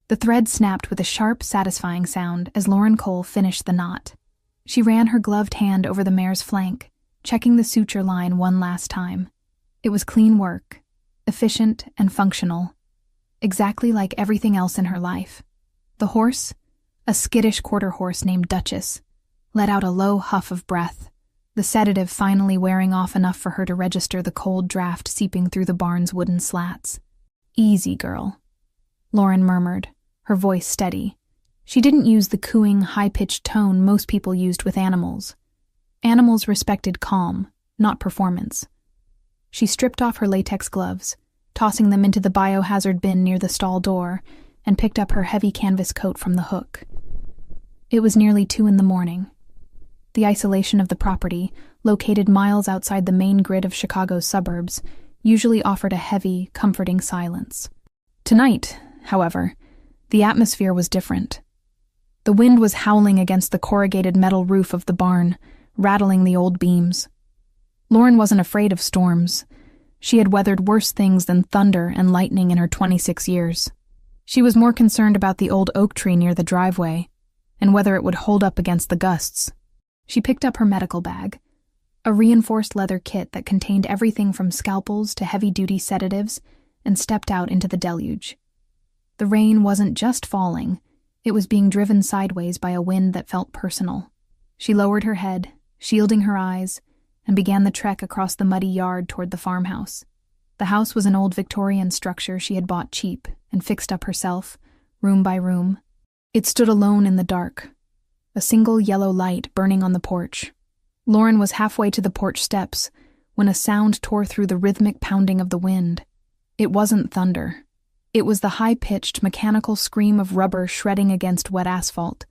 The thread snapped with a sharp, satisfying sound as Lauren Cole finished the knot. She ran her gloved hand over the mare's flank, checking the suture line one last time. It was clean work, efficient and functional, exactly like everything else in her life. The horse, a skittish quarter horse named Duchess, let out a low huff of breath, the sedative finally wearing off enough for her to register the cold draft seeping through the barn's wooden slats. "Easy, girl," Lauren murmured, her voice steady. She didn't use the cooing, high-pitched tone most people used with animals. Animals respected calm, not performance. She stripped off her latex gloves, tossing them into the biohazard bin near the stall door, and picked up her heavy canvas coat from the hook. It was nearly 2 a.m. The isolation of the property, located miles outside the main grid of Chicago's suburbs, usually offered a heavy, comforting silence. Tonight, however, the atmosphere was different. The wind was howling against the corrugated metal roof of the barn, rattling the old beams. Lauren wasn't afraid of storms. She had weathered worse things than thunder and lightning in her 26 years. She was more concerned about the old oak tree near the driveway, and whether it would hold up against the gusts. She picked up her medical bag, a reinforced leather kit that contained everything from scalpels to heavy-duty sedatives, and stepped out into the deluge. The rain wasn't just falling, it was being driven sideways by a wind that felt personal. She lowered her head, shielding her eyes, and began the trek across the muddy yard toward the farmhouse. The house was an old Victorian structure she had bought cheap and fixed up herself, room by room. It stood alone in the dark, a single yellow light burning on the porch. Lauren was halfway to the porch steps when a sound tore through the rhythmic pounding of the wind. It wasn't thunder. It was the high-pitched, mechanical scream of rubber shredding against wet asphalt,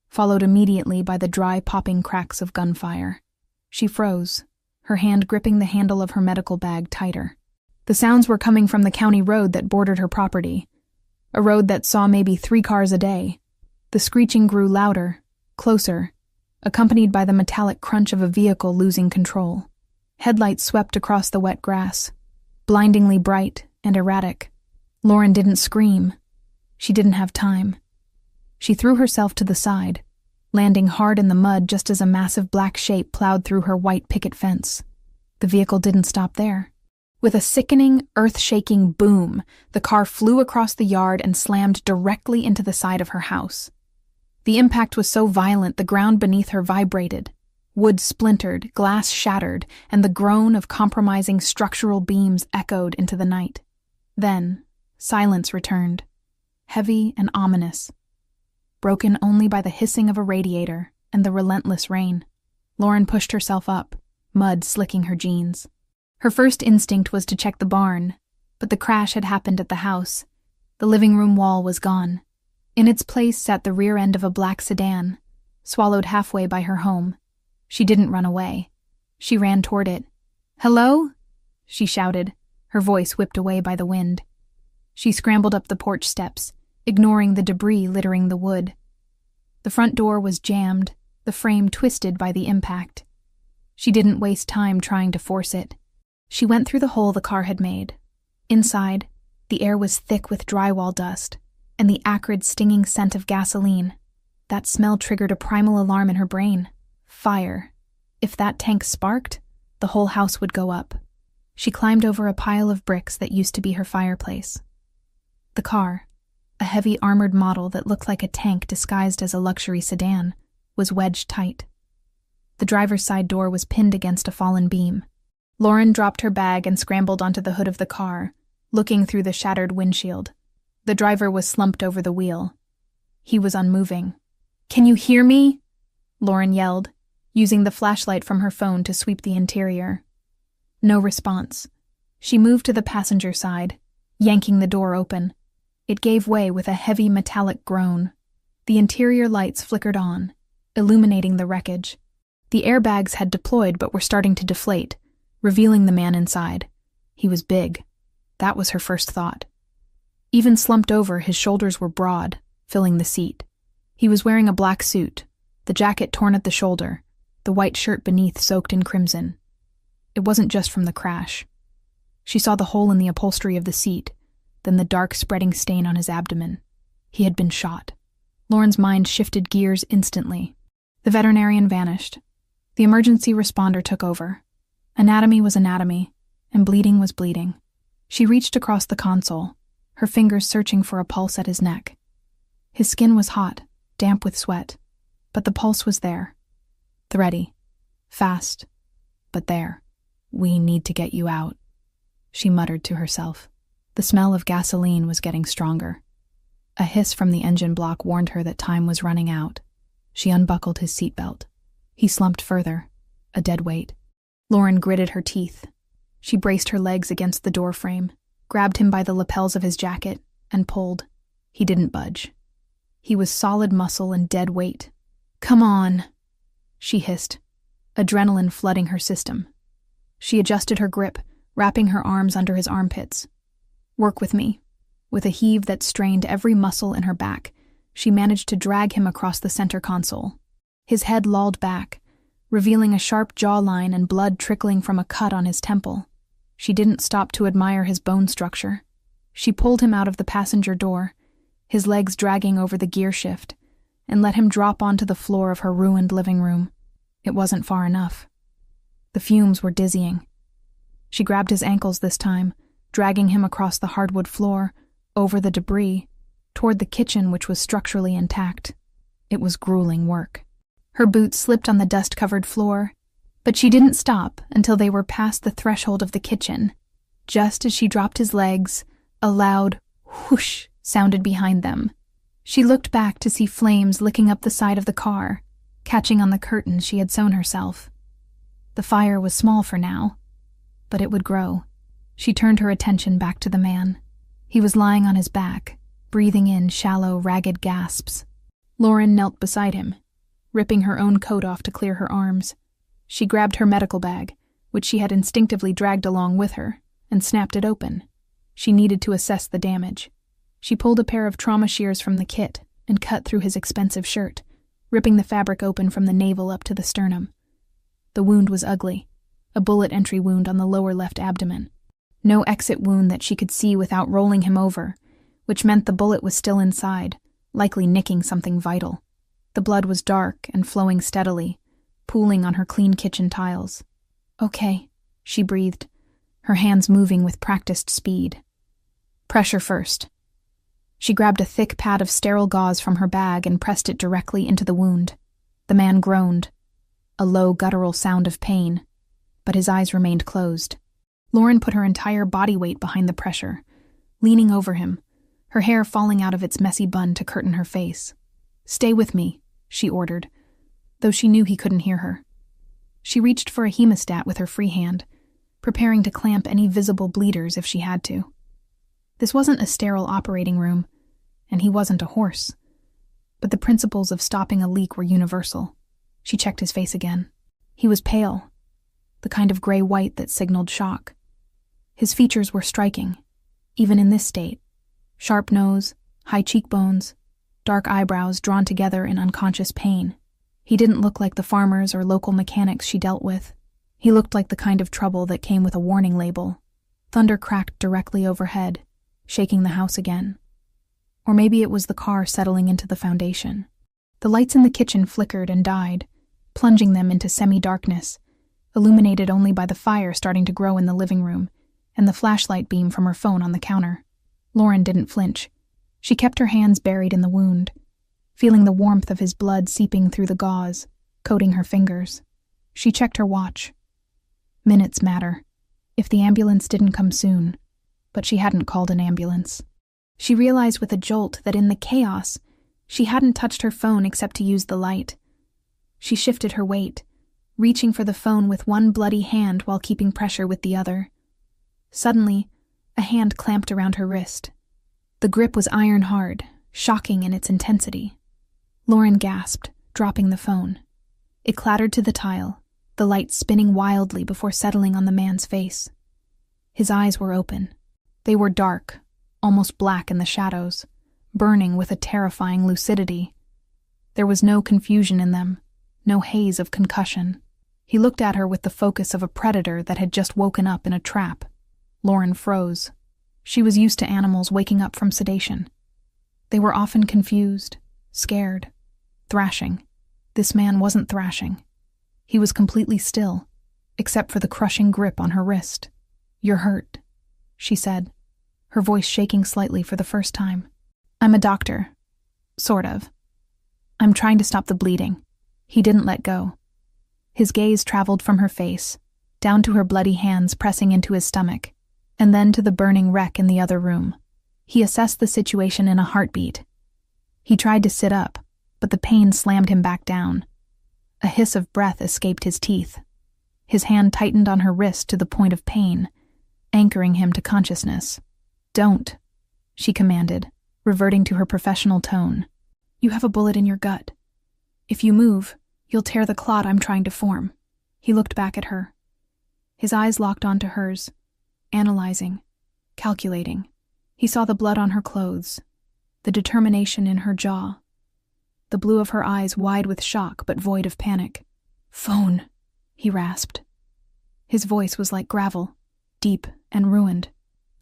followed immediately by the dry, popping cracks of gunfire. She froze, her hand gripping the handle of her medical bag tighter. The sounds were coming from the county road that bordered her property, a road that saw maybe 3 cars a day. The screeching grew louder, closer, accompanied by the metallic crunch of a vehicle losing control. Headlights swept across the wet grass, blindingly bright and erratic. Lauren didn't scream. She didn't have time. She threw herself to the side, landing hard in the mud just as a massive black shape plowed through her white picket fence. The vehicle didn't stop there. With a sickening, earth-shaking boom, the car flew across the yard and slammed directly into the side of her house. The impact was so violent the ground beneath her vibrated. Wood splintered, glass shattered, and the groan of compromising structural beams echoed into the night. Then, silence returned, heavy and ominous, broken only by the hissing of a radiator and the relentless rain. Lauren pushed herself up, mud slicking her jeans. Her first instinct was to check the barn, but the crash had happened at the house. The living room wall was gone. In its place sat the rear end of a black sedan, swallowed halfway by her home. She didn't run away. She ran toward it. "Hello?" she shouted, her voice whipped away by the wind. She scrambled up the porch steps, ignoring the debris littering the wood. The front door was jammed, the frame twisted by the impact. She didn't waste time trying to force it. She went through the hole the car had made. Inside, the air was thick with drywall dust, and the acrid, stinging scent of gasoline. That smell triggered a primal alarm in her brain. Fire. If that tank sparked, the whole house would go up. She climbed over a pile of bricks that used to be her fireplace. The car, a heavy armored model that looked like a tank disguised as a luxury sedan, was wedged tight. The driver's side door was pinned against a fallen beam. Lauren dropped her bag and scrambled onto the hood of the car, looking through the shattered windshield. The driver was slumped over the wheel. He was unmoving. "Can you hear me?" Lauren yelled, using the flashlight from her phone to sweep the interior. No response. She moved to the passenger side, yanking the door open. It gave way with a heavy metallic groan. The interior lights flickered on, illuminating the wreckage. The airbags had deployed but were starting to deflate, revealing the man inside. He was big. That was her first thought. Even slumped over, his shoulders were broad, filling the seat. He was wearing a black suit, the jacket torn at the shoulder, the white shirt beneath soaked in crimson. It wasn't just from the crash. She saw the hole in the upholstery of the seat, then the dark spreading stain on his abdomen. He had been shot. Lauren's mind shifted gears instantly. The veterinarian vanished. The emergency responder took over. Anatomy was anatomy, and bleeding was bleeding. She reached across the console, her fingers searching for a pulse at his neck. His skin was hot, damp with sweat, but the pulse was there. Thready. Fast. But there. "We need to get you out," she muttered to herself. The smell of gasoline was getting stronger. A hiss from the engine block warned her that time was running out. She unbuckled his seatbelt. He slumped further, a dead weight. Lauren gritted her teeth. She braced her legs against the door frame, grabbed him by the lapels of his jacket, and pulled. He didn't budge. He was solid muscle and dead weight. "Come on," she hissed, adrenaline flooding her system. She adjusted her grip, wrapping her arms under his armpits. "Work with me." With a heave that strained every muscle in her back, she managed to drag him across the center console. His head lolled back, revealing a sharp jawline and blood trickling from a cut on his temple. She didn't stop to admire his bone structure. She pulled him out of the passenger door, his legs dragging over the gear shift, and let him drop onto the floor of her ruined living room. It wasn't far enough. The fumes were dizzying. She grabbed his ankles this time, dragging him across the hardwood floor, over the debris, toward the kitchen which was structurally intact. It was grueling work. Her boots slipped on the dust-covered floor, but she didn't stop until they were past the threshold of the kitchen. Just as she dropped his legs, a loud whoosh sounded behind them. She looked back to see flames licking up the side of the car, catching on the curtains she had sewn herself. The fire was small for now, but it would grow. She turned her attention back to the man. He was lying on his back, breathing in shallow, ragged gasps. Lauren knelt beside him, ripping her own coat off to clear her arms. She grabbed her medical bag, which she had instinctively dragged along with her, and snapped it open. She needed to assess the damage. She pulled a pair of trauma shears from the kit and cut through his expensive shirt, ripping the fabric open from the navel up to the sternum. The wound was ugly, a bullet entry wound on the lower left abdomen. No exit wound that she could see without rolling him over, which meant the bullet was still inside, likely nicking something vital. The blood was dark and flowing steadily, pooling on her clean kitchen tiles. "Okay," she breathed, her hands moving with practiced speed. "Pressure first." She grabbed a thick pad of sterile gauze from her bag and pressed it directly into the wound. The man groaned, a low guttural sound of pain, but his eyes remained closed. Lauren put her entire body weight behind the pressure, leaning over him, her hair falling out of its messy bun to curtain her face. "Stay with me," she ordered, though she knew he couldn't hear her. She reached for a hemostat with her free hand, preparing to clamp any visible bleeders if she had to. This wasn't a sterile operating room, and he wasn't a horse, but the principles of stopping a leak were universal. She checked his face again. He was pale, the kind of gray-white that signaled shock. His features were striking, even in this state. Sharp nose, high cheekbones, dark eyebrows drawn together in unconscious pain. He didn't look like the farmers or local mechanics she dealt with. He looked like the kind of trouble that came with a warning label. Thunder cracked directly overhead, shaking the house again. Or maybe it was the car settling into the foundation. The lights in the kitchen flickered and died, plunging them into semi-darkness, illuminated only by the fire starting to grow in the living room and the flashlight beam from her phone on the counter. Lauren didn't flinch. She kept her hands buried in the wound, feeling the warmth of his blood seeping through the gauze, coating her fingers. She checked her watch. Minutes matter, if the ambulance didn't come soon, but she hadn't called an ambulance. She realized with a jolt that in the chaos, she hadn't touched her phone except to use the light. She shifted her weight, reaching for the phone with one bloody hand while keeping pressure with the other. Suddenly, a hand clamped around her wrist. The grip was iron hard, shocking in its intensity. Lauren gasped, dropping the phone. It clattered to the tile, the light spinning wildly before settling on the man's face. His eyes were open. They were dark, almost black in the shadows, burning with a terrifying lucidity. There was no confusion in them, no haze of concussion. He looked at her with the focus of a predator that had just woken up in a trap. Lauren froze. She was used to animals waking up from sedation. They were often confused, scared, thrashing. This man wasn't thrashing. He was completely still, except for the crushing grip on her wrist. "You're hurt," she said, her voice shaking slightly for the first time. "I'm a doctor. Sort of. I'm trying to stop the bleeding." He didn't let go. His gaze traveled from her face, down to her bloody hands pressing into his stomach, and then to the burning wreck in the other room. He assessed the situation in a heartbeat. He tried to sit up, but the pain slammed him back down. A hiss of breath escaped his teeth. His hand tightened on her wrist to the point of pain, anchoring him to consciousness. "Don't," she commanded, reverting to her professional tone. "You have a bullet in your gut. If you move, you'll tear the clot I'm trying to form." He looked back at her. His eyes locked onto hers, analyzing, calculating. He saw the blood on her clothes, the determination in her jaw, the blue of her eyes wide with shock but void of panic. "Phone," he rasped. His voice was like gravel, deep and ruined.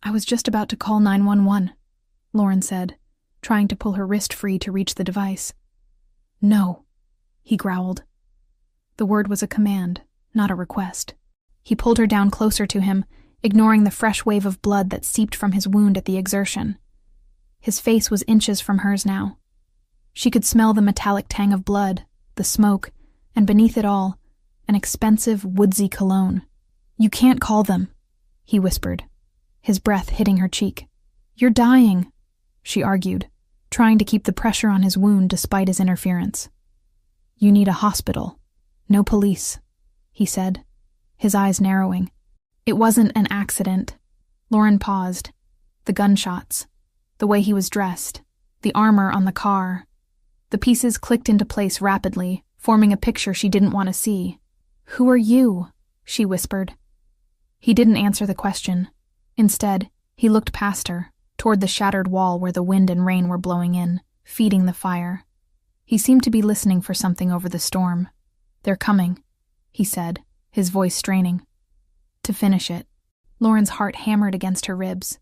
"I was just about to call 911, Lauren said, trying to pull her wrist free to reach the device. "No," he growled. The word was a command, not a request. He pulled her down closer to him, ignoring the fresh wave of blood that seeped from his wound at the exertion. His face was inches from hers now. She could smell the metallic tang of blood, the smoke, and beneath it all, an expensive, woodsy cologne. "You can't call them," he whispered, his breath hitting her cheek. "You're dying," she argued, trying to keep the pressure on his wound despite his interference. "You need a hospital, no police," he said, his eyes narrowing. It wasn't an accident. Lauren paused. The gunshots, the way he was dressed, the armor on the car. The pieces clicked into place rapidly, forming a picture she didn't want to see. "Who are you?" she whispered. He didn't answer the question. Instead, he looked past her, toward the shattered wall where the wind and rain were blowing in, feeding the fire. He seemed to be listening for something over the storm. "They're coming," he said, his voice straining. "To finish it." Lauren's heart hammered against her ribs.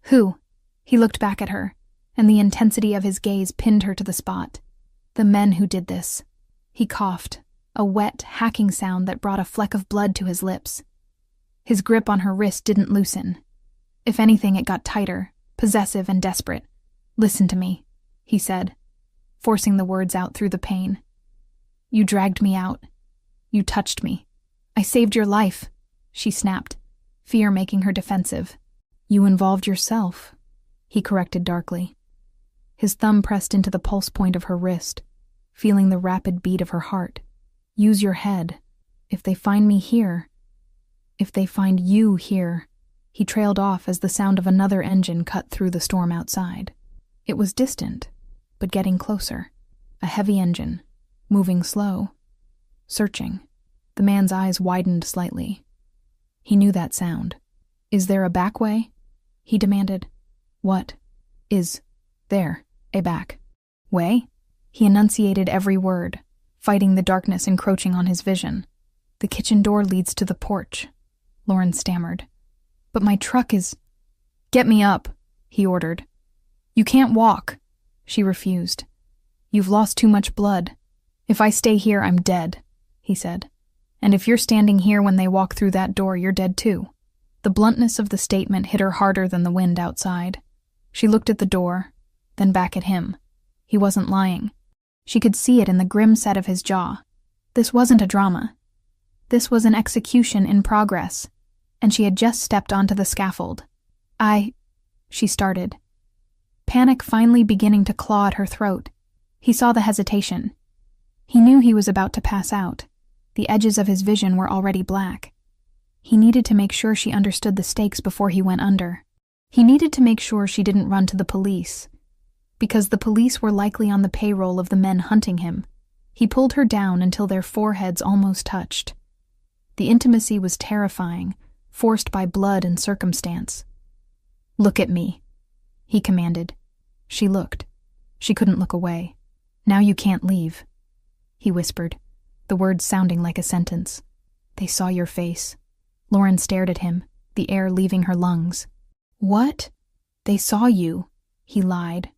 "Who?" He looked back at her, and the intensity of his gaze pinned her to the spot. "The men who did this." He coughed, a wet, hacking sound that brought a fleck of blood to his lips. His grip on her wrist didn't loosen. If anything, it got tighter, possessive and desperate. "Listen to me," he said, forcing the words out through the pain. "You dragged me out. You touched me. I saved your life," she snapped, fear making her defensive. "You involved yourself," he corrected darkly. His thumb pressed into the pulse point of her wrist, feeling the rapid beat of her heart. "Use your head. If they find me here, if they find you here." He trailed off as the sound of another engine cut through the storm outside. It was distant, but getting closer. A heavy engine, moving slow, searching. The man's eyes widened slightly. He knew that sound. "Is there a back way?" he demanded. "What? Is there a back way?" He enunciated every word, fighting the darkness encroaching on his vision. "The kitchen door leads to the porch," Lauren stammered. "But my truck is—" "Get me up," he ordered. "You can't walk," she refused. "You've lost too much blood. If I stay here, I'm dead," he said. "And if you're standing here when they walk through that door, you're dead too." The bluntness of the statement hit her harder than the wind outside. She looked at the door, then back at him. He wasn't lying. She could see it in the grim set of his jaw. This wasn't a drama. This was an execution in progress, and she had just stepped onto the scaffold. She started. Panic finally beginning to claw at her throat. He saw the hesitation. He knew he was about to pass out. The edges of his vision were already black. He needed to make sure she understood the stakes before he went under. He needed to make sure she didn't run to the police, because the police were likely on the payroll of the men hunting him. He pulled her down until their foreheads almost touched. The intimacy was terrifying, forced by blood and circumstance. "Look at me," he commanded. She looked. She couldn't look away. "Now you can't leave," he whispered, the words sounding like a sentence. "They saw your face." Lauren stared at him, the air leaving her lungs. "What?" "They saw you," he lied,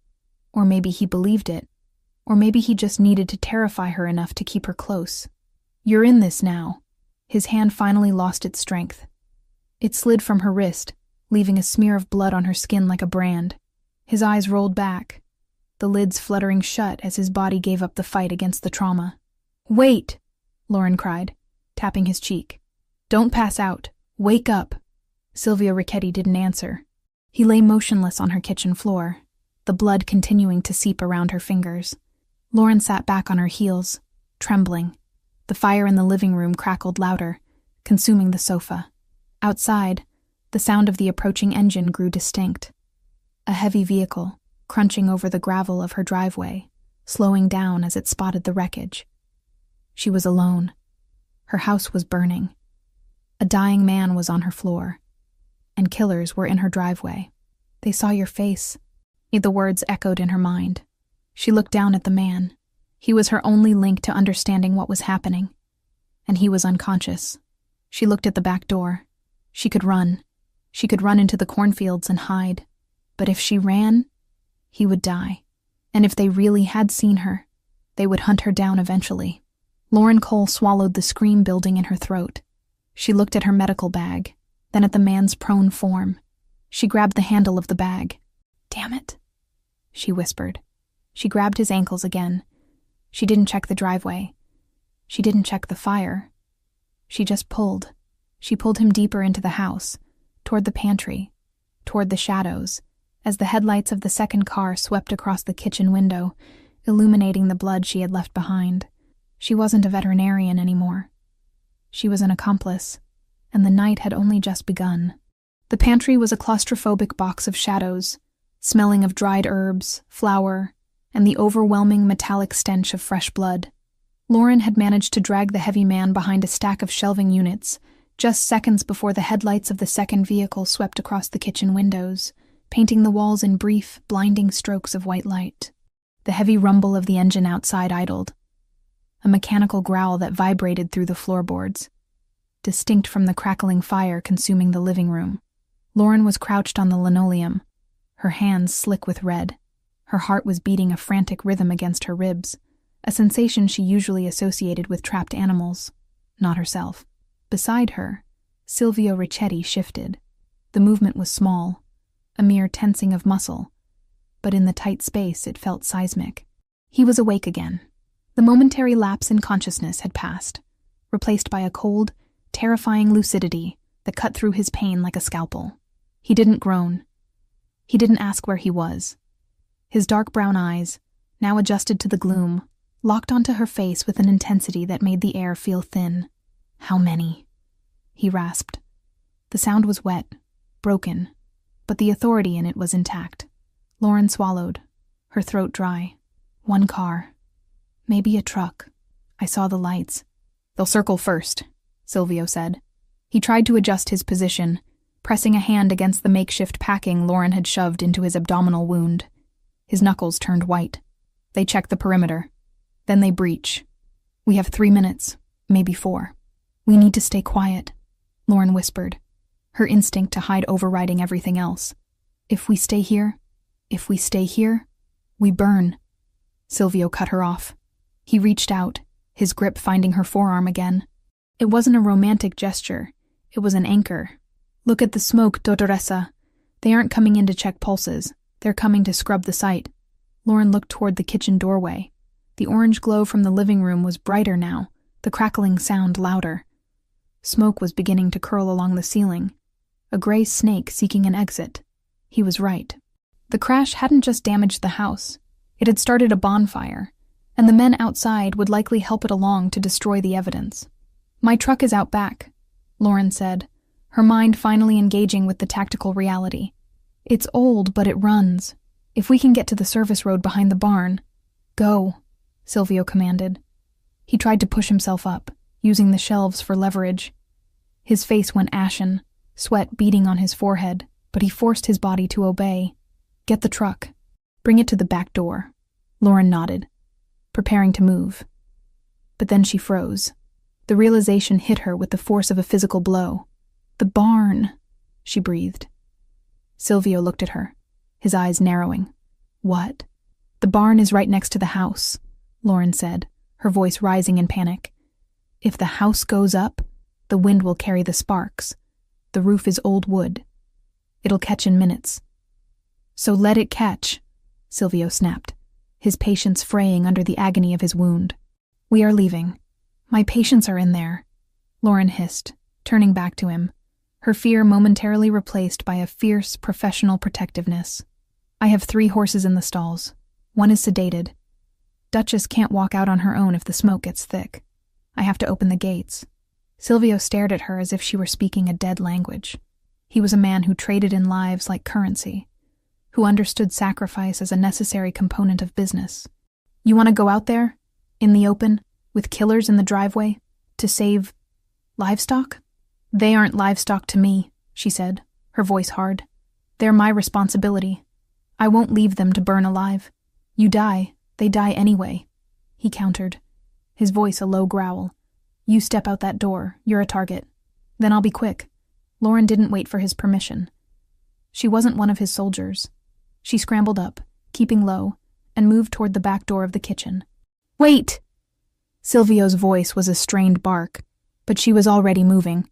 Or maybe he believed it. Or maybe he just needed to terrify her enough to keep her close. "You're in this now." His hand finally lost its strength. It slid from her wrist, leaving a smear of blood on her skin like a brand. His eyes rolled back, the lids fluttering shut as his body gave up the fight against the trauma. "Wait!" Lauren cried, tapping his cheek. "Don't pass out. Wake up." Silvio Ricchetti didn't answer. He lay motionless on her kitchen floor, the blood continuing to seep around her fingers. Lauren sat back on her heels, trembling. The fire in the living room crackled louder, consuming the sofa. Outside, the sound of the approaching engine grew distinct. A heavy vehicle, crunching over the gravel of her driveway, slowing down as it spotted the wreckage. She was alone. Her house was burning. A dying man was on her floor, and killers were in her driveway. "They saw your face," the words echoed in her mind. She looked down at the man. He was her only link to understanding what was happening. And he was unconscious. She looked at the back door. She could run. She could run into the cornfields and hide. But if she ran, he would die. And if they really had seen her, they would hunt her down eventually. Lauren Cole swallowed the scream building in her throat. She looked at her medical bag, then at the man's prone form. She grabbed the handle of the bag. "Damn it," she whispered. She grabbed his ankles again. She didn't check the driveway. She didn't check the fire. She just pulled. She pulled him deeper into the house, toward the pantry, toward the shadows, as the headlights of the second car swept across the kitchen window, illuminating the blood she had left behind. She wasn't a veterinarian anymore. She was an accomplice, and the night had only just begun. The pantry was a claustrophobic box of shadows, smelling of dried herbs, flour, and the overwhelming metallic stench of fresh blood. Lauren had managed to drag the heavy man behind a stack of shelving units, just seconds before the headlights of the second vehicle swept across the kitchen windows, painting the walls in brief, blinding strokes of white light. The heavy rumble of the engine outside idled, a mechanical growl that vibrated through the floorboards, distinct from the crackling fire consuming the living room. Lauren was crouched on the linoleum, her hands slick with red. Her heart was beating a frantic rhythm against her ribs, a sensation she usually associated with trapped animals, not herself. Beside her, Silvio Ricchetti shifted. The movement was small, a mere tensing of muscle, but in the tight space it felt seismic. He was awake again. The momentary lapse in consciousness had passed, replaced by a cold, terrifying lucidity that cut through his pain like a scalpel. He didn't groan. He didn't ask where he was. His dark brown eyes, now adjusted to the gloom, locked onto her face with an intensity that made the air feel thin. "How many?" he rasped. The sound was wet, broken, but the authority in it was intact. Lauren swallowed, her throat dry. "One car. Maybe a truck. I saw the lights." "They'll circle first," Silvio said. He tried to adjust his position, pressing a hand against the makeshift packing Lauren had shoved into his abdominal wound. His knuckles turned white. "They check the perimeter. Then they breach. We have 3 minutes, maybe 4. We need to stay quiet," Lauren whispered, her instinct to hide overriding everything else. If we stay here, we burn." Silvio cut her off. He reached out, his grip finding her forearm again. It wasn't a romantic gesture. It was an anchor. "Look at the smoke, Dottoressa. They aren't coming in to check pulses. They're coming to scrub the site." Lauren looked toward the kitchen doorway. The orange glow from the living room was brighter now, the crackling sound louder. Smoke was beginning to curl along the ceiling, a gray snake seeking an exit. He was right. The crash hadn't just damaged the house. It had started a bonfire, and the men outside would likely help it along to destroy the evidence. "My truck is out back," Lauren said, her mind finally engaging with the tactical reality. "It's old, but it runs. If we can get to the service road behind the barn—" "Go," Silvio commanded. He tried to push himself up, using the shelves for leverage. His face went ashen, sweat beading on his forehead, but he forced his body to obey. "Get the truck. Bring it to the back door." Lauren nodded, preparing to move. But then she froze. The realization hit her with the force of a physical blow. "The barn," she breathed. Silvio looked at her, his eyes narrowing. "What?" "The barn is right next to the house," Lauren said, her voice rising in panic. "If the house goes up, the wind will carry the sparks. The roof is old wood. It'll catch in minutes." "So let it catch," Silvio snapped, his patience fraying under the agony of his wound. "We are leaving. My patients are in there," Lauren hissed, turning back to him, her fear momentarily replaced by a fierce professional protectiveness. "I have 3 horses in the stalls. One is sedated. Duchess can't walk out on her own if the smoke gets thick. I have to open the gates." Silvio stared at her as if she were speaking a dead language. He was a man who traded in lives like currency, who understood sacrifice as a necessary component of business. "You want to go out there, in the open, with killers in the driveway, to save livestock?" "They aren't livestock to me," she said, her voice hard. "They're my responsibility. I won't leave them to burn alive. You die, they die anyway," he countered, his voice a low growl. "You step out that door, you're a target. Then I'll be quick." Lauren didn't wait for his permission. She wasn't one of his soldiers. She scrambled up, keeping low, and moved toward the back door of the kitchen. "Wait!" Silvio's voice was a strained bark, but she was already moving.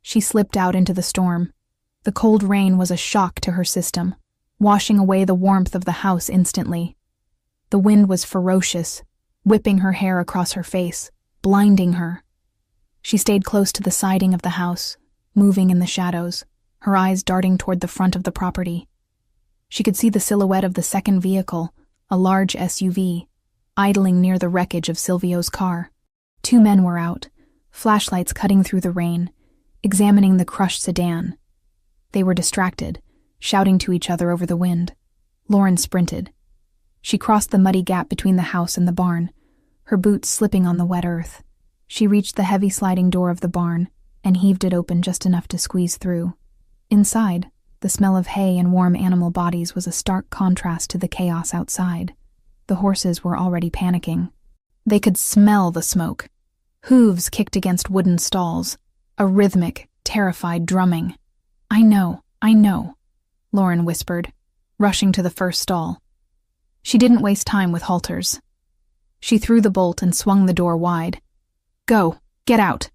She slipped out into the storm. The cold rain was a shock to her system, washing away the warmth of the house instantly. The wind was ferocious, whipping her hair across her face, blinding her. She stayed close to the siding of the house, moving in the shadows, her eyes darting toward the front of the property. She could see the silhouette of the second vehicle, a large SUV, idling near the wreckage of Silvio's car. 2 men were out, flashlights cutting through the rain, examining the crushed sedan. They were distracted, shouting to each other over the wind. Lauren sprinted. She crossed the muddy gap between the house and the barn, her boots slipping on the wet earth. She reached the heavy sliding door of the barn and heaved it open just enough to squeeze through. Inside, the smell of hay and warm animal bodies was a stark contrast to the chaos outside. The horses were already panicking. They could smell the smoke. Hooves kicked against wooden stalls, a rhythmic, terrified drumming. I know," Lauren whispered, rushing to the first stall. She didn't waste time with halters. She threw the bolt and swung the door wide. "Go, get out."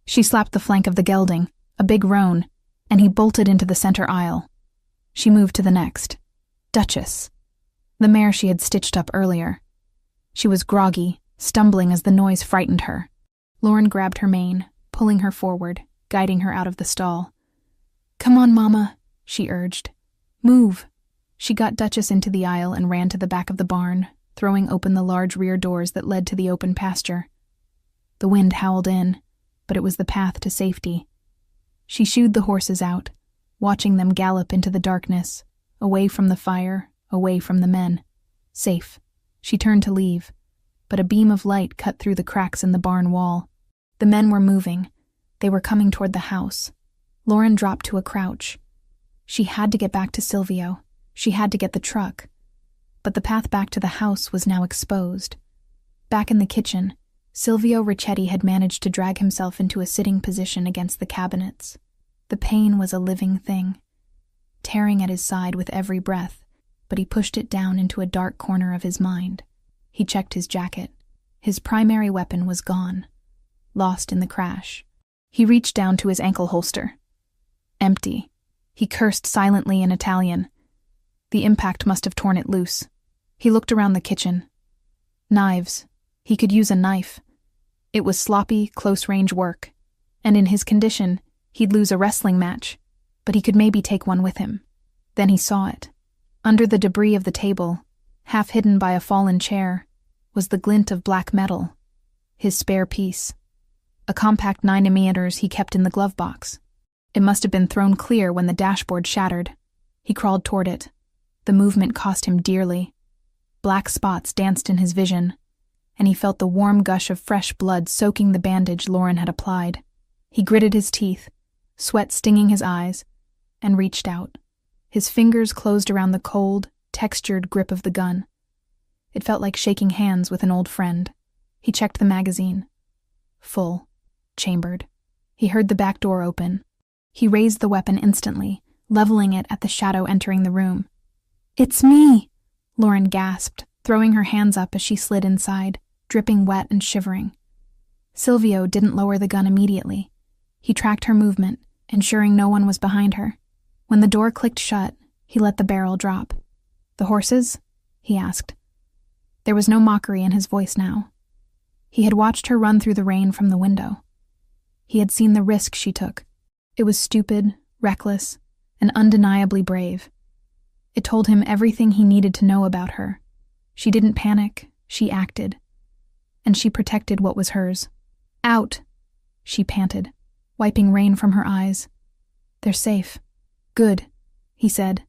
She slapped the flank of the gelding, a big roan, and he bolted into the center aisle. She moved to the next. Duchess, the mare she had stitched up earlier. She was groggy, stumbling as the noise frightened her. Lauren grabbed her mane, pulling her forward, guiding her out of the stall. "Come on, Mama," she urged. "Move." She got Duchess into the aisle and ran to the back of the barn, throwing open the large rear doors that led to the open pasture. The wind howled in, but it was the path to safety. She shooed the horses out, watching them gallop into the darkness, away from the fire, away from the men. Safe. She turned to leave, but a beam of light cut through the cracks in the barn wall. The men were moving. They were coming toward the house. Lauren dropped to a crouch. She had to get back to Silvio. She had to get the truck. But the path back to the house was now exposed. Back in the kitchen, Silvio Ricchetti had managed to drag himself into a sitting position against the cabinets. The pain was a living thing, tearing at his side with every breath, but he pushed it down into a dark corner of his mind. He checked his jacket. His primary weapon was gone, lost in the crash. He reached down to his ankle holster. Empty. He cursed silently in Italian. The impact must have torn it loose. He looked around the kitchen. Knives. He could use a knife. It was sloppy, close-range work, and in his condition, he'd lose a wrestling match, but he could maybe take one with him. Then he saw it. Under the debris of the table, half hidden by a fallen chair, was the glint of black metal, his spare piece. A compact 9mm he kept in the glove box. It must have been thrown clear when the dashboard shattered. He crawled toward it. The movement cost him dearly. Black spots danced in his vision, and he felt the warm gush of fresh blood soaking the bandage Lauren had applied. He gritted his teeth, sweat stinging his eyes, and reached out. His fingers closed around the cold, textured grip of the gun. It felt like shaking hands with an old friend. He checked the magazine. Full. Chambered. He heard the back door open. He raised the weapon instantly, leveling it at the shadow entering the room. "It's me!" Lauren gasped, throwing her hands up as she slid inside, dripping wet and shivering. Silvio didn't lower the gun immediately. He tracked her movement, ensuring no one was behind her. When the door clicked shut, he let the barrel drop. "The horses?" he asked. There was no mockery in his voice now. He had watched her run through the rain from the window. He had seen the risk she took. It was stupid, reckless, and undeniably brave. It told him everything he needed to know about her. She didn't panic, she acted. And she protected what was hers. "Out," she panted, wiping rain from her eyes. "They're safe." "Good," he said,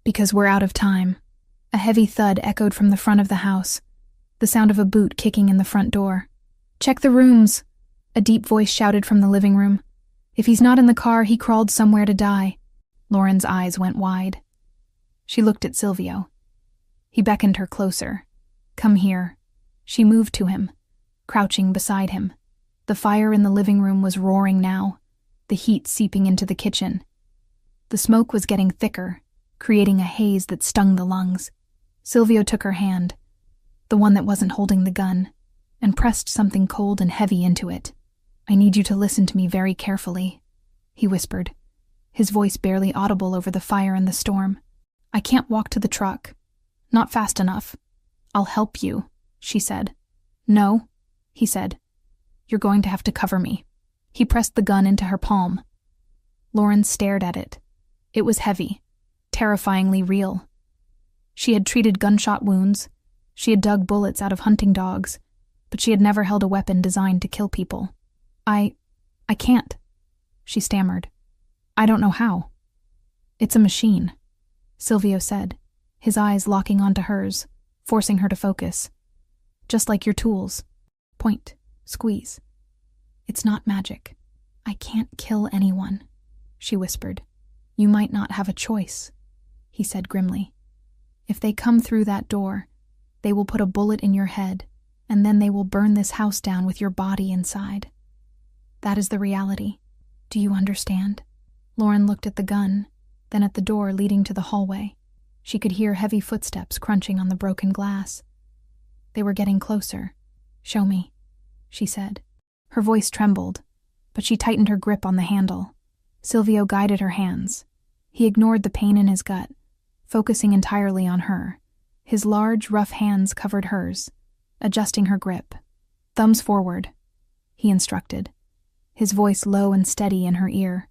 "because we're out of time." A heavy thud echoed from the front of the house, the sound of a boot kicking in the front door. "Check the rooms," a deep voice shouted from the living room. "If he's not in the car, he crawled somewhere to die." Lauren's eyes went wide. She looked at Silvio. He beckoned her closer. "Come here." She moved to him, crouching beside him. The fire in the living room was roaring now, the heat seeping into the kitchen. The smoke was getting thicker, creating a haze that stung the lungs. Silvio took her hand, the one that wasn't holding the gun, and pressed something cold and heavy into it. "I need you to listen to me very carefully," he whispered, his voice barely audible over the fire and the storm. "I can't walk to the truck. Not fast enough." "I'll help you," she said. "No," he said. "You're going to have to cover me." He pressed the gun into her palm. Lauren stared at it. It was heavy, terrifyingly real. She had treated gunshot wounds. She had dug bullets out of hunting dogs, but she had never held a weapon designed to kill people. I can't," she stammered. "I don't know how." "It's a machine," Silvio said, his eyes locking onto hers, forcing her to focus. "Just like your tools. Point, squeeze. It's not magic. I can't kill anyone," she whispered. "You might not have a choice," he said grimly. "If they come through that door, they will put a bullet in your head, and then they will burn this house down with your body inside. That is the reality. Do you understand?" Lauren looked at the gun, then at the door leading to the hallway. She could hear heavy footsteps crunching on the broken glass. They were getting closer. "Show me," she said. Her voice trembled, but she tightened her grip on the handle. Silvio guided her hands. He ignored the pain in his gut, focusing entirely on her. His large, rough hands covered hers, adjusting her grip. "Thumbs forward," he instructed, his voice low and steady in her ear.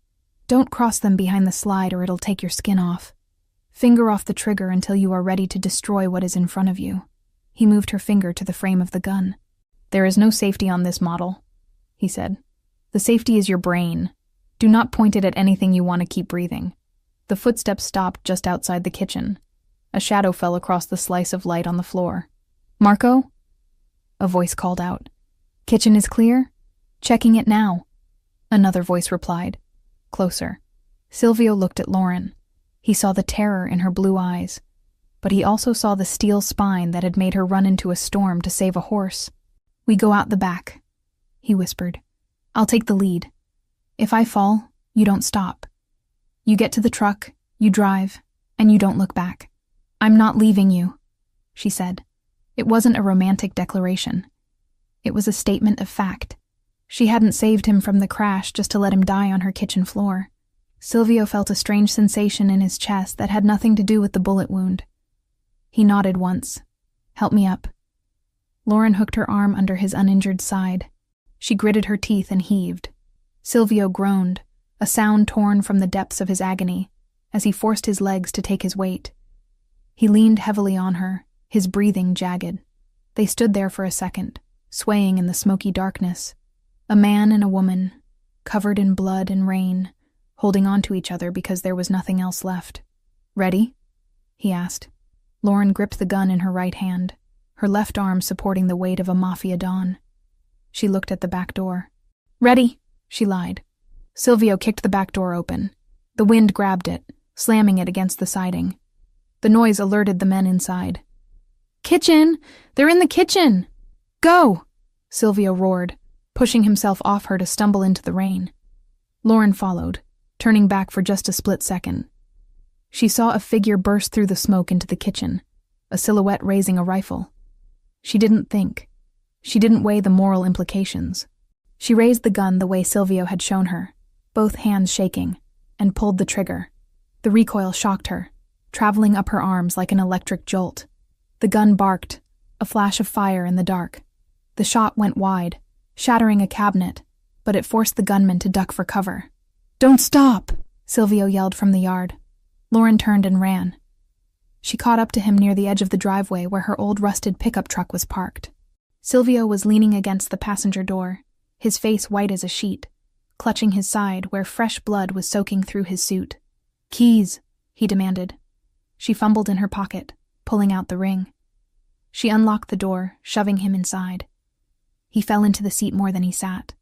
"Don't cross them behind the slide or it'll take your skin off. Finger off the trigger until you are ready to destroy what is in front of you." He moved her finger to the frame of the gun. "There is no safety on this model," he said. "The safety is your brain. Do not point it at anything you want to keep breathing." The footsteps stopped just outside the kitchen. A shadow fell across the slice of light on the floor. "Marco?" A voice called out. "Kitchen is clear? Checking it now." Another voice replied. Closer. Silvio looked at Lauren. He saw the terror in her blue eyes, but he also saw the steel spine that had made her run into a storm to save a horse. "We go out the back," he whispered. "I'll take the lead. If I fall, you don't stop. You get to the truck, you drive, and you don't look back." "I'm not leaving you," she said. It wasn't a romantic declaration. It was a statement of fact. She hadn't saved him from the crash just to let him die on her kitchen floor. Silvio felt a strange sensation in his chest that had nothing to do with the bullet wound. He nodded once. "Help me up." Lauren hooked her arm under his uninjured side. She gritted her teeth and heaved. Silvio groaned, a sound torn from the depths of his agony, as he forced his legs to take his weight. He leaned heavily on her, his breathing jagged. They stood there for a second, swaying in the smoky darkness. A man and a woman, covered in blood and rain, holding on to each other because there was nothing else left. "Ready?" he asked. Lauren gripped the gun in her right hand, her left arm supporting the weight of a Mafia don. She looked at the back door. "Ready," she lied. Silvio kicked the back door open. The wind grabbed it, slamming it against the siding. The noise alerted the men inside. "Kitchen! They're in the kitchen! Go!" Silvio roared, pushing himself off her to stumble into the rain. Lauren followed, turning back for just a split second. She saw a figure burst through the smoke into the kitchen, a silhouette raising a rifle. She didn't think. She didn't weigh the moral implications. She raised the gun the way Silvio had shown her, both hands shaking, and pulled the trigger. The recoil shocked her, traveling up her arms like an electric jolt. The gun barked, a flash of fire in the dark. The shot went wide, shattering a cabinet, but it forced the gunman to duck for cover. "Don't stop!" Silvio yelled from the yard. Lauren turned and ran. She caught up to him near the edge of the driveway where her old rusted pickup truck was parked. Silvio was leaning against the passenger door, his face white as a sheet, clutching his side where fresh blood was soaking through his suit. "Keys," he demanded. She fumbled in her pocket, pulling out the ring. She unlocked the door, shoving him inside. He fell into the seat more than he sat.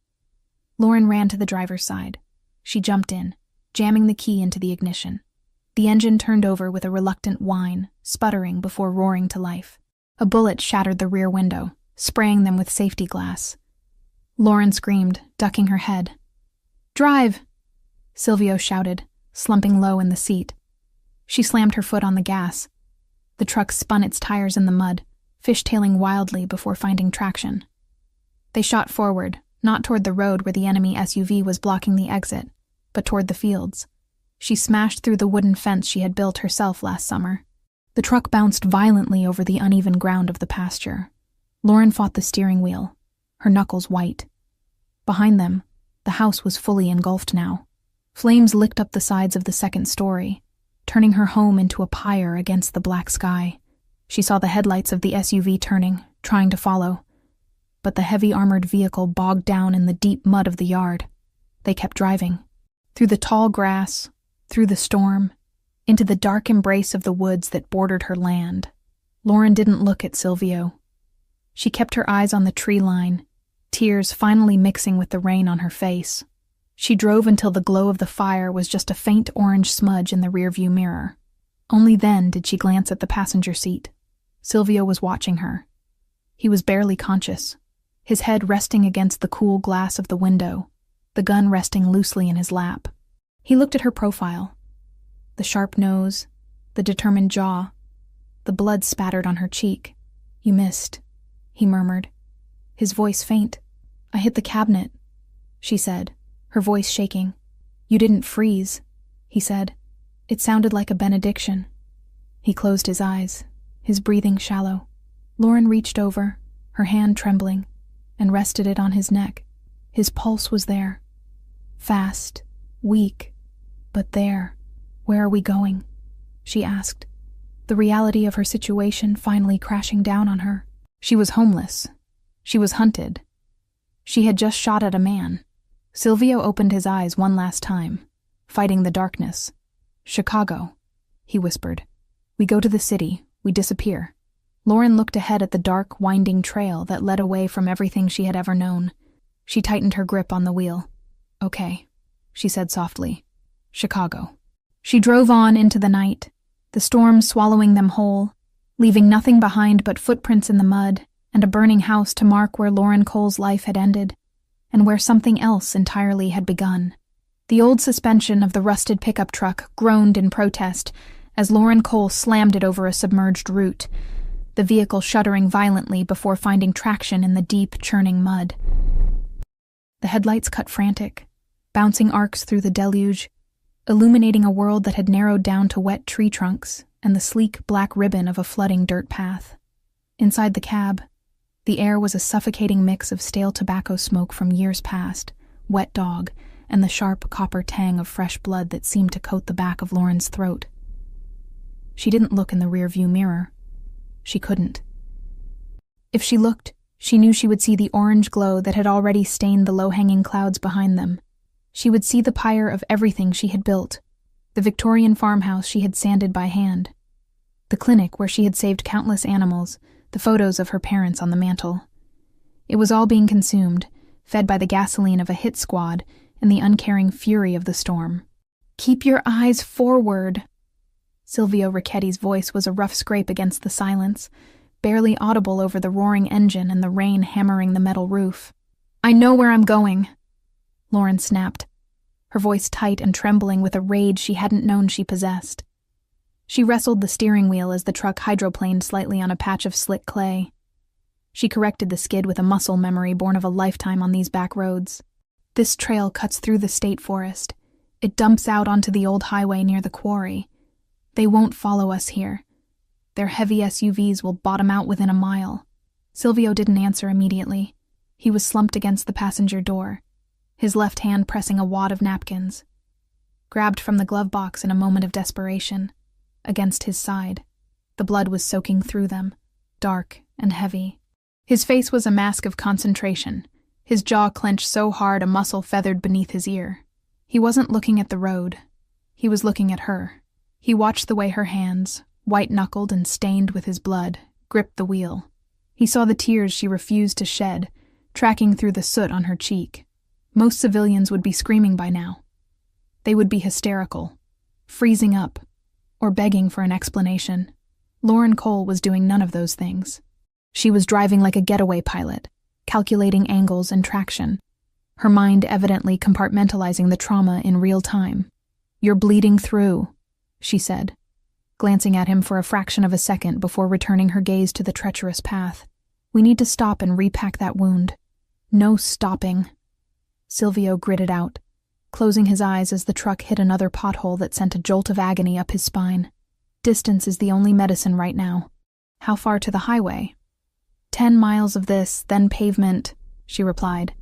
Lauren ran to the driver's side. She jumped in, jamming the key into the ignition. The engine turned over with a reluctant whine, sputtering before roaring to life. A bullet shattered the rear window, spraying them with safety glass. Lauren screamed, ducking her head. "Drive!" Silvio shouted, slumping low in the seat. She slammed her foot on the gas. The truck spun its tires in the mud, fishtailing wildly before finding traction. They shot forward, not toward the road where the enemy SUV was blocking the exit, but toward the fields. She smashed through the wooden fence she had built herself last summer. The truck bounced violently over the uneven ground of the pasture. Lauren fought the steering wheel, her knuckles white. Behind them, the house was fully engulfed now. Flames licked up the sides of the second story, turning her home into a pyre against the black sky. She saw the headlights of the SUV turning, trying to follow. But the heavy armored vehicle bogged down in the deep mud of the yard. They kept driving. Through the tall grass, through the storm, into the dark embrace of the woods that bordered her land. Lauren didn't look at Silvio. She kept her eyes on the tree line, tears finally mixing with the rain on her face. She drove until the glow of the fire was just a faint orange smudge in the rearview mirror. Only then did she glance at the passenger seat. Silvio was watching her. He was barely conscious, his head resting against the cool glass of the window, the gun resting loosely in his lap. He looked at her profile. The sharp nose, the determined jaw, the blood spattered on her cheek. "You missed," he murmured, his voice faint. "I hit the cabinet," she said, her voice shaking. "You didn't freeze," he said. It sounded like a benediction. He closed his eyes, his breathing shallow. Lauren reached over, her hand trembling, and rested it on his neck. His pulse was there. Fast, weak, but there. "Where are we going?" she asked, the reality of her situation finally crashing down on her. She was homeless. She was hunted. She had just shot at a man. Silvio opened his eyes one last time, fighting the darkness. "Chicago," he whispered. "We go to the city, we disappear." Lauren looked ahead at the dark, winding trail that led away from everything she had ever known. She tightened her grip on the wheel. "Okay," she said softly. "Chicago." She drove on into the night, the storm swallowing them whole, leaving nothing behind but footprints in the mud and a burning house to mark where Lauren Cole's life had ended, and where something else entirely had begun. The old suspension of the rusted pickup truck groaned in protest as Lauren Cole slammed it over a submerged root, the vehicle shuddering violently before finding traction in the deep, churning mud. The headlights cut frantic, bouncing arcs through the deluge, illuminating a world that had narrowed down to wet tree trunks and the sleek black ribbon of a flooding dirt path. Inside the cab, the air was a suffocating mix of stale tobacco smoke from years past, wet dog, and the sharp copper tang of fresh blood that seemed to coat the back of Lauren's throat. She didn't look in the rearview mirror. She couldn't. If she looked, she knew she would see the orange glow that had already stained the low-hanging clouds behind them. She would see the pyre of everything she had built, the Victorian farmhouse she had sanded by hand, the clinic where she had saved countless animals, the photos of her parents on the mantel. It was all being consumed, fed by the gasoline of a hit squad and the uncaring fury of the storm. "Keep your eyes forward." Silvio Ricchetti's voice was a rough scrape against the silence, barely audible over the roaring engine and the rain hammering the metal roof. "I know where I'm going," Lauren snapped, her voice tight and trembling with a rage she hadn't known she possessed. She wrestled the steering wheel as the truck hydroplaned slightly on a patch of slick clay. She corrected the skid with a muscle memory born of a lifetime on these back roads. This trail cuts through the state forest. It dumps out onto the old highway near the quarry. They won't follow us here. Their heavy SUVs will bottom out within a mile. Silvio didn't answer immediately. He was slumped against the passenger door, his left hand pressing a wad of napkins. Grabbed from the glove box in a moment of desperation. Against his side. The blood was soaking through them, dark and heavy. His face was a mask of concentration, his jaw clenched so hard a muscle feathered beneath his ear. He wasn't looking at the road. He was looking at her. He watched the way her hands, white-knuckled and stained with his blood, gripped the wheel. He saw the tears she refused to shed, tracking through the soot on her cheek. Most civilians would be screaming by now. They would be hysterical, freezing up, or begging for an explanation. Lauren Cole was doing none of those things. She was driving like a getaway pilot, calculating angles and traction, her mind evidently compartmentalizing the trauma in real time. "You're bleeding through," she said, glancing at him for a fraction of a second before returning her gaze to the treacherous path. "We need to stop and repack that wound." "No stopping." Silvio gritted out, closing his eyes as the truck hit another pothole that sent a jolt of agony up his spine. "Distance is the only medicine right now." "How far to the highway?" 10 miles of this, then pavement," she replied.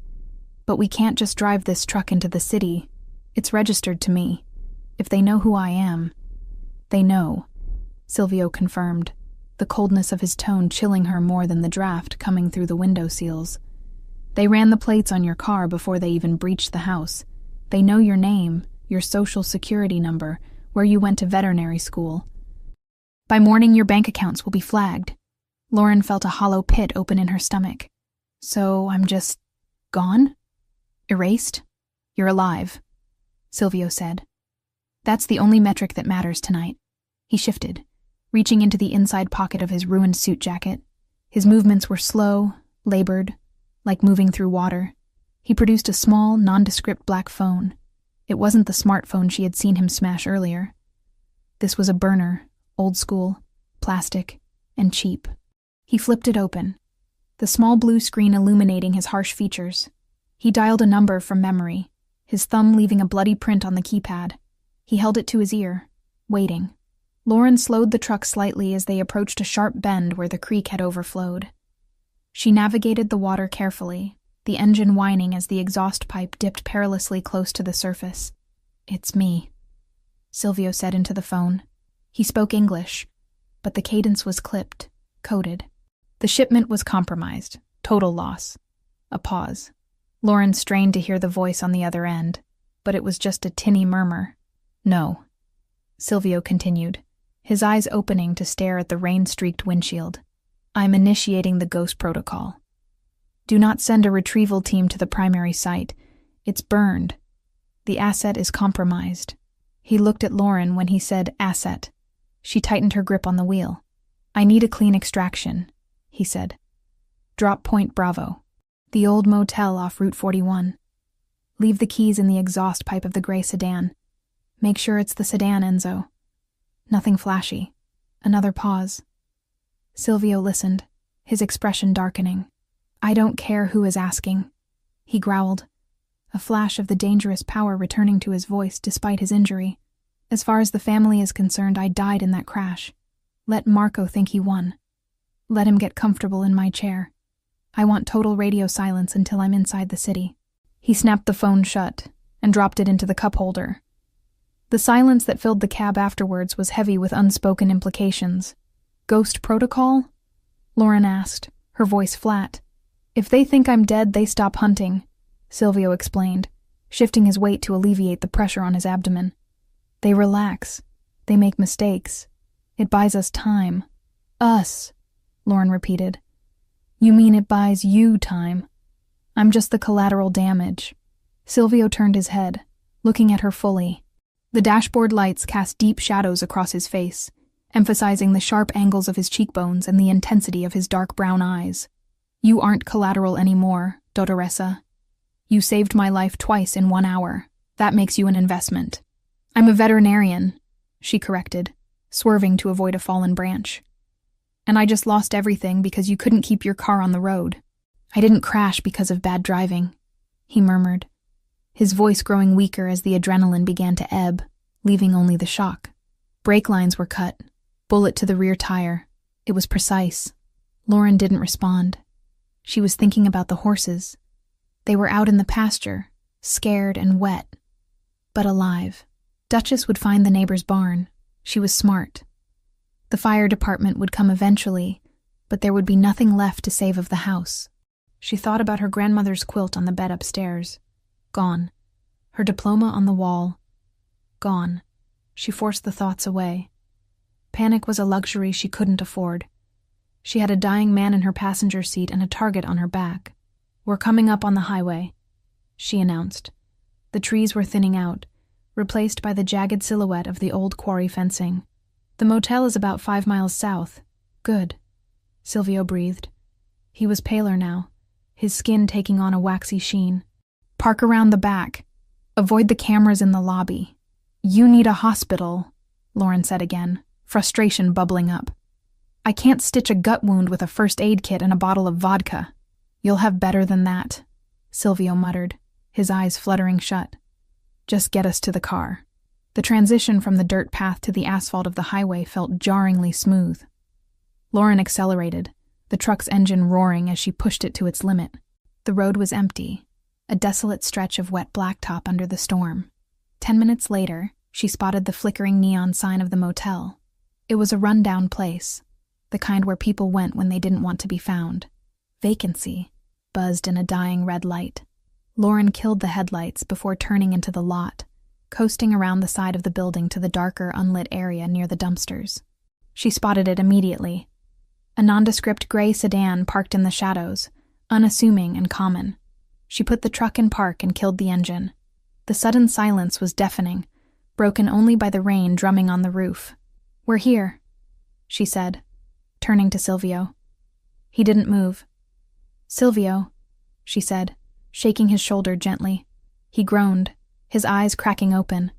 "But we can't just drive this truck into the city. It's registered to me. If they know who I am." "They know," Silvio confirmed, the coldness of his tone chilling her more than the draft coming through the window seals. "They ran the plates on your car before they even breached the house. They know your name, your social security number, where you went to veterinary school. By morning, your bank accounts will be flagged." Lauren felt a hollow pit open in her stomach. "So I'm just gone? Erased? You're alive," Silvio said. "That's the only metric that matters tonight." He shifted, reaching into the inside pocket of his ruined suit jacket. His movements were slow, labored, like moving through water. He produced a small, nondescript black phone. It wasn't the smartphone she had seen him smash earlier. This was a burner, old school, plastic, and cheap. He flipped it open, the small blue screen illuminating his harsh features. He dialed a number from memory, his thumb leaving a bloody print on the keypad. He held it to his ear, waiting. Lauren slowed the truck slightly as they approached a sharp bend where the creek had overflowed. She navigated the water carefully, the engine whining as the exhaust pipe dipped perilously close to the surface. "It's me," Silvio said into the phone. He spoke English, but the cadence was clipped, coded. The shipment was compromised, total loss. A pause. Lauren strained to hear the voice on the other end, but it was just a tinny murmur. "No," Silvio continued, his eyes opening to stare at the rain-streaked windshield. "I'm initiating the ghost protocol. Do not send a retrieval team to the primary site. It's burned. The asset is compromised." He looked at Lauren when he said asset. She tightened her grip on the wheel. "I need a clean extraction," he said. "Drop Point Bravo. The old motel off Route 41. Leave the keys in the exhaust pipe of the gray sedan. Make sure it's the sedan, Enzo." Nothing flashy. Another pause. Silvio listened, his expression darkening. "I don't care who is asking," he growled, a flash of the dangerous power returning to his voice despite his injury. "As far as the family is concerned, I died in that crash. Let Marco think he won. Let him get comfortable in my chair. I want total radio silence until I'm inside the city." He snapped the phone shut and dropped it into the cup holder. The silence that filled the cab afterwards was heavy with unspoken implications. "Ghost protocol?" Lauren asked, her voice flat. "If they think I'm dead, they stop hunting," Silvio explained, shifting his weight to alleviate the pressure on his abdomen. "They relax. They make mistakes. It buys us time." "Us," Lauren repeated. "You mean it buys you time? I'm just the collateral damage." Silvio turned his head, looking at her fully. The dashboard lights cast deep shadows across his face, emphasizing the sharp angles of his cheekbones and the intensity of his dark brown eyes. "You aren't collateral anymore, Dottoressa. You saved my life twice in 1 hour. That makes you an investment." "I'm a veterinarian," she corrected, swerving to avoid a fallen branch. "And I just lost everything because you couldn't keep your car on the road. I didn't crash because of bad driving," he murmured, his voice growing weaker as the adrenaline began to ebb, leaving only the shock. Brake lines were cut, bullet to the rear tire. It was precise. Lauren didn't respond. She was thinking about the horses. They were out in the pasture, scared and wet, but alive. Duchess would find the neighbor's barn. She was smart. The fire department would come eventually, but there would be nothing left to save of the house. She thought about her grandmother's quilt on the bed upstairs. Gone. Her diploma on the wall. Gone. She forced the thoughts away. Panic was a luxury she couldn't afford. She had a dying man in her passenger seat and a target on her back. "We're coming up on the highway," she announced. The trees were thinning out, replaced by the jagged silhouette of the old quarry fencing. "The motel is about 5 miles south." "Good," Silvio breathed. He was paler now, his skin taking on a waxy sheen. "Park around the back. Avoid the cameras in the lobby." "You need a hospital," Lauren said again, frustration bubbling up. "I can't stitch a gut wound with a first aid kit and a bottle of vodka." "You'll have better than that," Silvio muttered, his eyes fluttering shut. "Just get us to the car." The transition from the dirt path to the asphalt of the highway felt jarringly smooth. Lauren accelerated, the truck's engine roaring as she pushed it to its limit. The road was empty, a desolate stretch of wet blacktop under the storm. 10 minutes later, she spotted the flickering neon sign of the motel. It was a rundown place, the kind where people went when they didn't want to be found. "Vacancy," buzzed in a dying red light. Lauren killed the headlights before turning into the lot, coasting around the side of the building to the darker, unlit area near the dumpsters. She spotted it immediately. A nondescript gray sedan parked in the shadows, unassuming and common. She put the truck in park and killed the engine. The sudden silence was deafening, broken only by the rain drumming on the roof. "We're here," she said, turning to Silvio. He didn't move. "Silvio," she said, shaking his shoulder gently. He groaned, his eyes cracking open.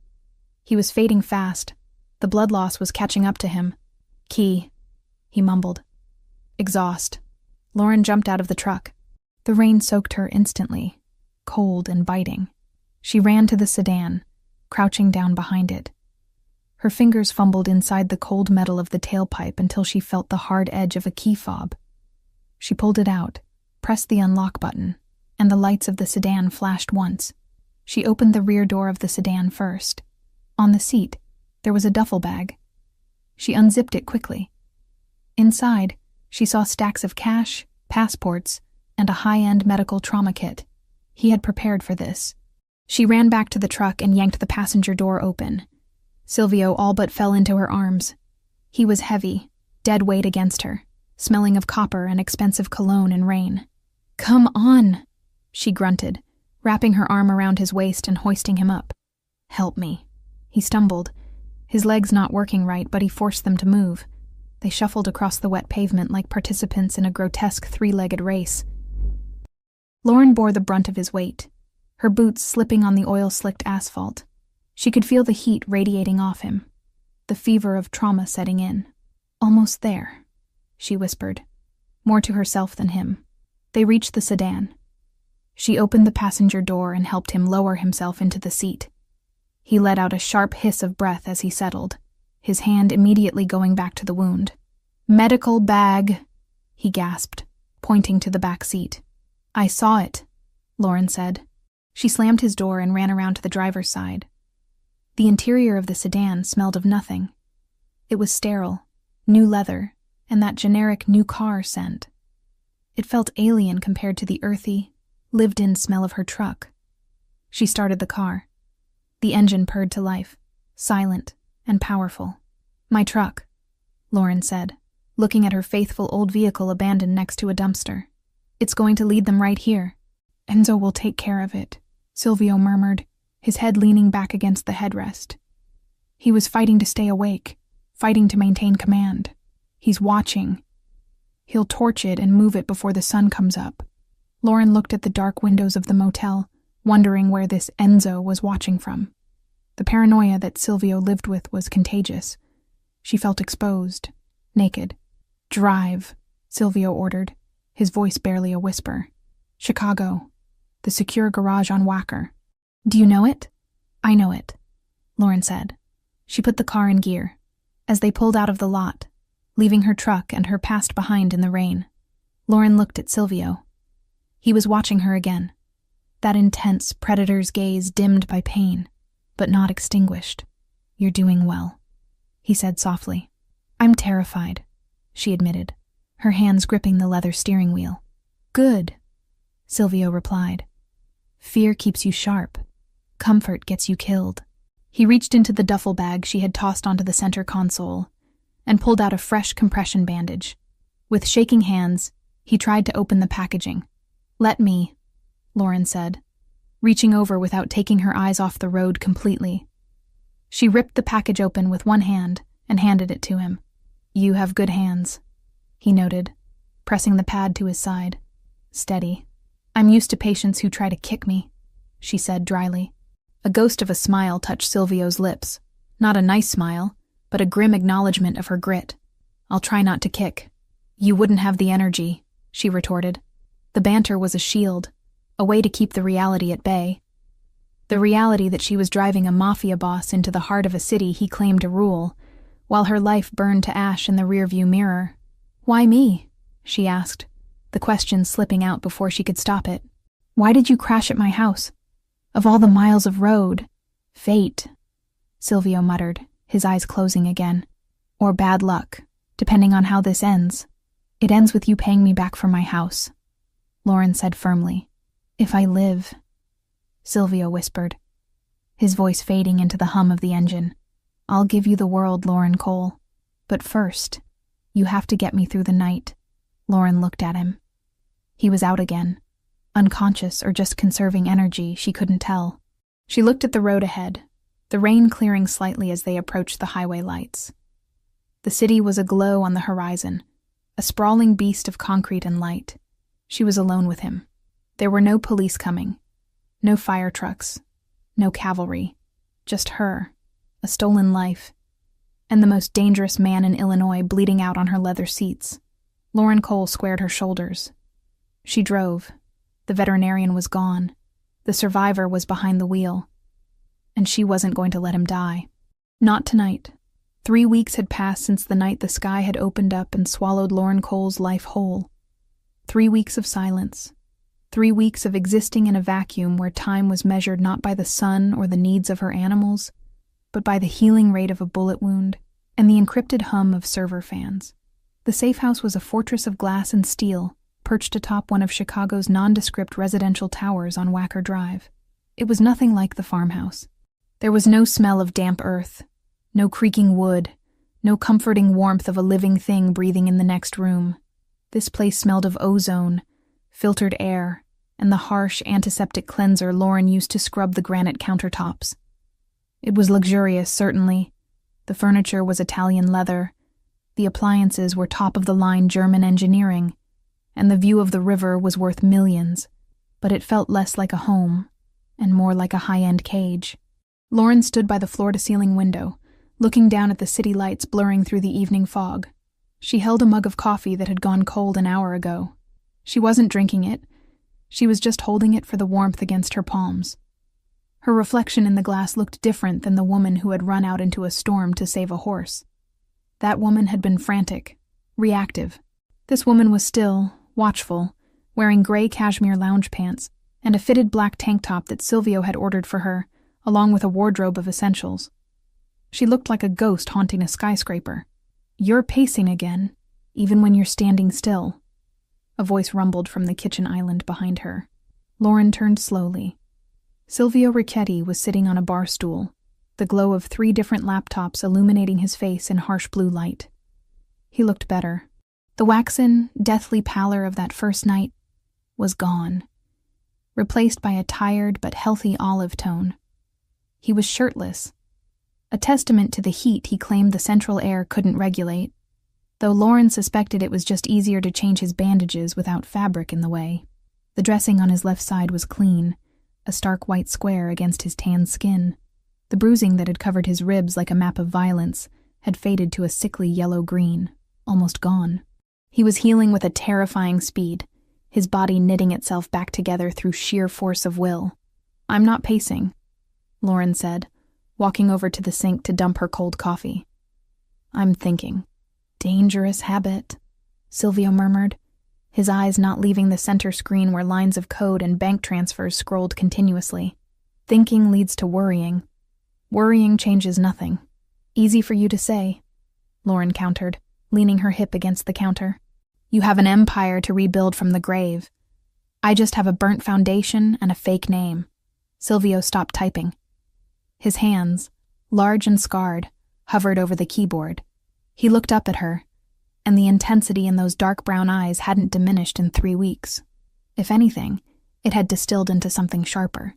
He was fading fast. The blood loss was catching up to him. "Key," he mumbled. Exhaust. Lauren jumped out of the truck. The rain soaked her instantly, cold and biting. She ran to the sedan, crouching down behind it. Her fingers fumbled inside the cold metal of the tailpipe until she felt the hard edge of a key fob. She pulled it out, pressed the unlock button, and the lights of the sedan flashed once. She opened the rear door of the sedan first. On the seat, there was a duffel bag. She unzipped it quickly. Inside, she saw stacks of cash, passports, and a high-end medical trauma kit. He had prepared for this. She ran back to the truck and yanked the passenger door open. Silvio all but fell into her arms. He was heavy, dead weight against her, smelling of copper and expensive cologne and rain. "Come on," she grunted, wrapping her arm around his waist and hoisting him up. "Help me." He stumbled, his legs not working right, but he forced them to move. They shuffled across the wet pavement like participants in a grotesque three-legged race. Lauren bore the brunt of his weight, her boots slipping on the oil-slicked asphalt. She could feel the heat radiating off him, the fever of trauma setting in. "Almost there," she whispered, more to herself than him. They reached the sedan. She opened the passenger door and helped him lower himself into the seat. He let out a sharp hiss of breath as he settled, his hand immediately going back to the wound. "Medical bag," he gasped, pointing to the back seat. "I saw it," Lauren said. She slammed his door and ran around to the driver's side. The interior of the sedan smelled of nothing. It was sterile, new leather, and that generic new car scent. It felt alien compared to the earthy, lived-in smell of her truck. She started the car. The engine purred to life, silent and powerful. "My truck," Lauren said, looking at her faithful old vehicle abandoned next to a dumpster. "It's going to lead them right here." "Enzo will take care of it," Silvio murmured, his head leaning back against the headrest. He was fighting to stay awake, fighting to maintain command. "He's watching. He'll torch it and move it before the sun comes up." Lauren looked at the dark windows of the motel, wondering where this Enzo was watching from. The paranoia that Silvio lived with was contagious. She felt exposed, naked. "Drive," Silvio ordered, his voice barely a whisper. "Chicago. The secure garage on Wacker." "Do you know it?" "I know it," Lauren said. She put the car in gear. As they pulled out of the lot, leaving her truck and her past behind in the rain, Lauren looked at Silvio. He was watching her again. That intense predator's gaze dimmed by pain, but not extinguished. "You're doing well," he said softly. "I'm terrified," she admitted, her hands gripping the leather steering wheel. "Good," Silvio replied. "Fear keeps you sharp. Comfort gets you killed." He reached into the duffel bag she had tossed onto the center console and pulled out a fresh compression bandage. With shaking hands, he tried to open the packaging. "Let me," Lauren said, reaching over without taking her eyes off the road completely. She ripped the package open with one hand and handed it to him. "You have good hands," he noted, pressing the pad to his side. "Steady. I'm used to patients who try to kick me," she said dryly. A ghost of a smile touched Silvio's lips. Not a nice smile, but a grim acknowledgement of her grit. "I'll try not to kick." "You wouldn't have the energy," she retorted. The banter was a shield, a way to keep the reality at bay. The reality that she was driving a mafia boss into the heart of a city he claimed to rule, while her life burned to ash in the rearview mirror. "Why me?" she asked, the question slipping out before she could stop it. "Why did you crash at my house? Of all the miles of road." "Fate," Silvio muttered, his eyes closing again. "Or bad luck, depending on how this ends. It ends with you paying me back for my house," Lauren said firmly. "If I live," Silvio whispered, his voice fading into the hum of the engine. "I'll give you the world, Lauren Cole. But first, you have to get me through the night." Lauren looked at him. He was out again. Unconscious or just conserving energy, she couldn't tell. She looked at the road ahead, the rain clearing slightly as they approached the highway lights. The city was aglow on the horizon, a sprawling beast of concrete and light. She was alone with him. There were no police coming, no fire trucks, no cavalry, just her, a stolen life, and the most dangerous man in Illinois bleeding out on her leather seats. Lauren Cole squared her shoulders. She drove. The veterinarian was gone. The survivor was behind the wheel. And she wasn't going to let him die. Not tonight. 3 weeks had passed since the night the sky had opened up and swallowed Lauren Cole's life whole. 3 weeks of silence. 3 weeks of existing in a vacuum where time was measured not by the sun or the needs of her animals, but by the healing rate of a bullet wound and the encrypted hum of server fans. The safe house was a fortress of glass and steel, perched atop one of Chicago's nondescript residential towers on Wacker Drive. It was nothing like the farmhouse. There was no smell of damp earth, no creaking wood, no comforting warmth of a living thing breathing in the next room. This place smelled of ozone, filtered air, and the harsh antiseptic cleanser Lauren used to scrub the granite countertops. It was luxurious, certainly. The furniture was Italian leather. The appliances were top-of-the-line German engineering, and the view of the river was worth millions, but it felt less like a home and more like a high-end cage. Lauren stood by the floor-to-ceiling window, looking down at the city lights blurring through the evening fog. She held a mug of coffee that had gone cold an hour ago. She wasn't drinking it. She was just holding it for the warmth against her palms. Her reflection in the glass looked different than the woman who had run out into a storm to save a horse. That woman had been frantic, reactive. This woman was still, watchful, wearing gray cashmere lounge pants and a fitted black tank top that Silvio had ordered for her, along with a wardrobe of essentials. She looked like a ghost haunting a skyscraper. "You're pacing again, even when you're standing still," a voice rumbled from the kitchen island behind her. Lauren turned slowly. Silvio Ricchetti was sitting on a bar stool, the glow of 3 different laptops illuminating his face in harsh blue light. He looked better. The waxen, deathly pallor of that first night was gone, replaced by a tired but healthy olive tone. He was shirtless, a testament to the heat he claimed the central air couldn't regulate, though Lauren suspected it was just easier to change his bandages without fabric in the way. The dressing on his left side was clean, a stark white square against his tan skin. The bruising that had covered his ribs like a map of violence had faded to a sickly yellow-green, almost gone. He was healing with a terrifying speed, his body knitting itself back together through sheer force of will. "I'm not pacing," Lauren said, walking over to the sink to dump her cold coffee. "I'm thinking." "Dangerous habit," Silvio murmured, his eyes not leaving the center screen where lines of code and bank transfers scrolled continuously. "Thinking leads to worrying. Worrying changes nothing." "Easy for you to say," Lauren countered, leaning her hip against the counter. "You have an empire to rebuild from the grave. I just have a burnt foundation and a fake name." Silvio stopped typing. His hands, large and scarred, hovered over the keyboard. He looked up at her, and the intensity in those dark brown eyes hadn't diminished in 3 weeks. If anything, it had distilled into something sharper.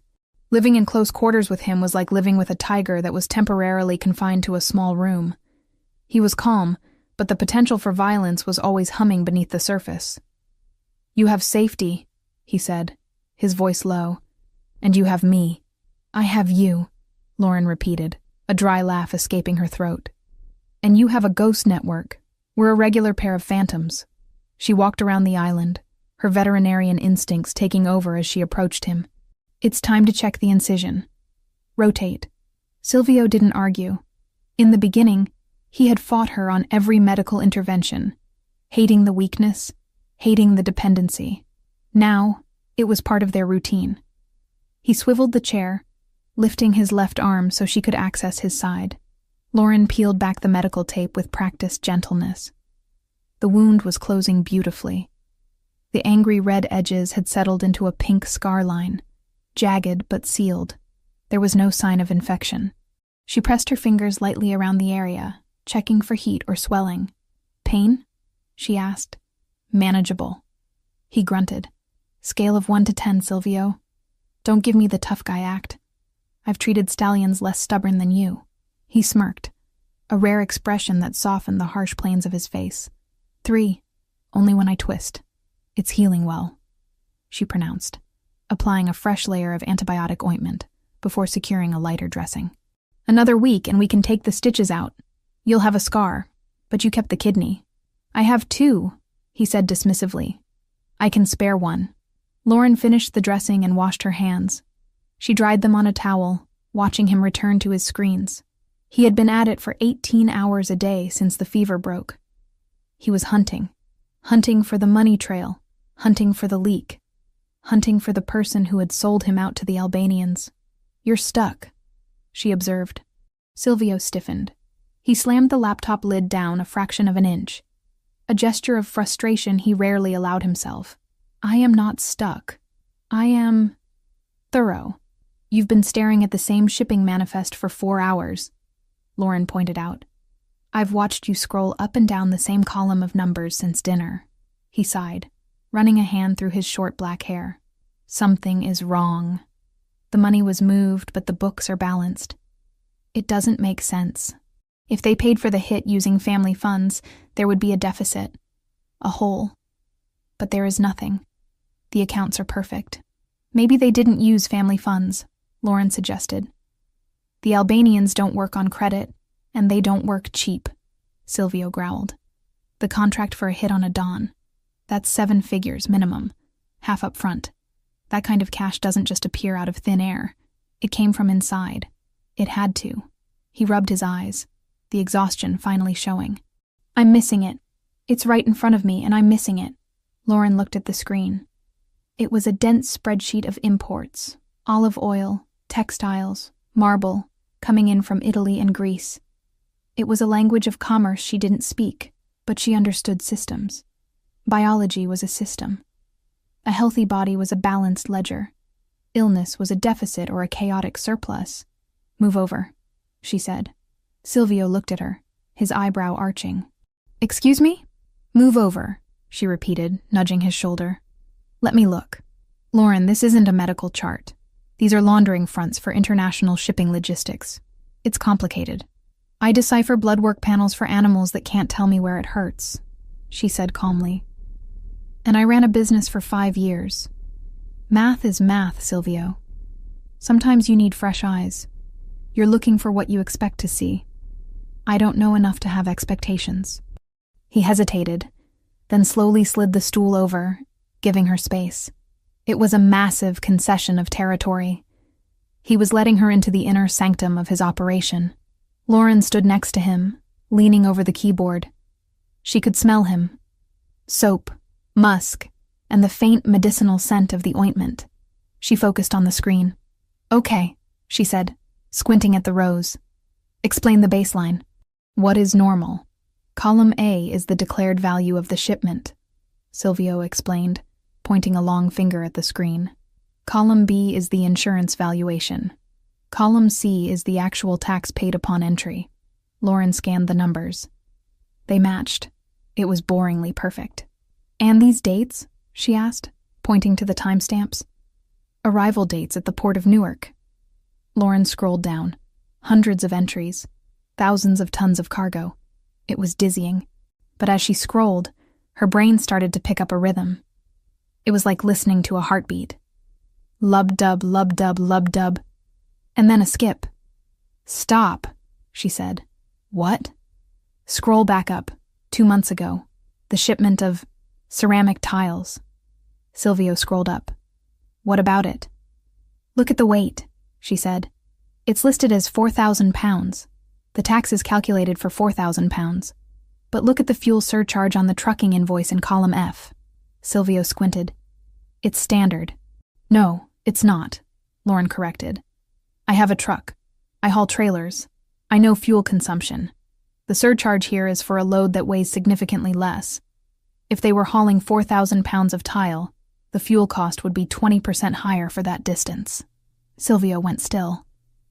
Living in close quarters with him was like living with a tiger that was temporarily confined to a small room. He was calm, but the potential for violence was always humming beneath the surface. "You have safety," he said, his voice low. "And you have me." "I have you," Lauren repeated, a dry laugh escaping her throat. "And you have a ghost network. We're a regular pair of phantoms." She walked around the island, her veterinarian instincts taking over as she approached him. "It's time to check the incision. Rotate." Silvio didn't argue. In the beginning, he had fought her on every medical intervention, hating the weakness, hating the dependency. Now, it was part of their routine. He swiveled the chair, lifting his left arm so she could access his side. Lauren peeled back the medical tape with practiced gentleness. The wound was closing beautifully. The angry red edges had settled into a pink scar line, jagged but sealed. There was no sign of infection. She pressed her fingers lightly around the area, checking for heat or swelling. "Pain?" she asked. "Manageable." He grunted. "Scale of 1 to 10, Silvio. Don't give me the tough guy act. I've treated stallions less stubborn than you." He smirked, a rare expression that softened the harsh planes of his face. 3, only when I twist. "It's healing well," she pronounced, applying a fresh layer of antibiotic ointment before securing a lighter dressing. "Another week and we can take the stitches out. You'll have a scar, but you kept the kidney." "I have 2, he said dismissively. "I can spare one." Lauren finished the dressing and washed her hands. She dried them on a towel, watching him return to his screens. He had been at it for 18 hours a day since the fever broke. He was hunting for the money trail, hunting for the leak, hunting for the person who had sold him out to the Albanians. "You're stuck," she observed. Silvio stiffened. He slammed the laptop lid down a fraction of an inch, a gesture of frustration he rarely allowed himself. "I am not stuck. I am thorough. You've been staring at the same shipping manifest for 4 hours, Lauren pointed out. "I've watched you scroll up and down the same column of numbers since dinner." He sighed, running a hand through his short black hair. "Something is wrong. The money was moved, but the books are balanced. It doesn't make sense. If they paid for the hit using family funds, there would be a deficit, a hole. But there is nothing. The accounts are perfect." "Maybe they didn't use family funds," Lauren suggested. "The Albanians don't work on credit, and they don't work cheap," Silvio growled. "The contract for a hit on a Don. That's 7 figures minimum, half up front. That kind of cash doesn't just appear out of thin air. It came from inside. It had to." He rubbed his eyes, the exhaustion finally showing. "I'm missing it. It's right in front of me, and I'm missing it." Lauren looked at the screen. It was a dense spreadsheet of imports, olive oil, textiles, marble, coming in from Italy and Greece. It was a language of commerce she didn't speak, but she understood systems. Biology was a system. A healthy body was a balanced ledger. Illness was a deficit or a chaotic surplus. "Move over," she said. Silvio looked at her, his eyebrow arching. "Excuse me?" "Move over," she repeated, nudging his shoulder. "Let me look. Lauren, this isn't a medical chart. These are laundering fronts for international shipping logistics. It's complicated. I decipher blood work panels for animals that can't tell me where it hurts," she said calmly. "And I ran a business for 5 years. Math is math, Silvio. Sometimes you need fresh eyes. You're looking for what you expect to see. I don't know enough to have expectations. He hesitated, then slowly slid the stool over, giving her space. It was a massive concession of territory. He was letting her into the inner sanctum of his operation. Lauren stood next to him, leaning over the keyboard. She could smell him. Soap, musk, and the faint medicinal scent of the ointment. She focused on the screen. "Okay," she said, squinting at the rows. "Explain the baseline." "What is normal? Column A is the declared value of the shipment," Silvio explained, pointing a long finger at the screen. "Column B is the insurance valuation. Column C is the actual tax paid upon entry." Lauren scanned the numbers. They matched. It was boringly perfect. "And these dates?" she asked, pointing to the timestamps. "Arrival dates at the port of Newark." Lauren scrolled down. Hundreds of entries. Thousands of tons of cargo. It was dizzying. But as she scrolled, her brain started to pick up a rhythm. It was like listening to a heartbeat. Lub-dub, lub-dub, lub-dub. And then a skip. "Stop," she said. "What?" "Scroll back up. 2 months ago. The shipment of ceramic tiles." Silvio scrolled up. "What about it?" "Look at the weight," she said. "It's listed as 4,000 pounds. The tax is calculated for 4,000 pounds. But look at the fuel surcharge on the trucking invoice in column F." Silvio squinted. "It's standard." "No, it's not," Lauren corrected. "I have a truck. I haul trailers. I know fuel consumption. The surcharge here is for a load that weighs significantly less. If they were hauling 4,000 pounds of tile, the fuel cost would be 20% higher for that distance." Silvio went still.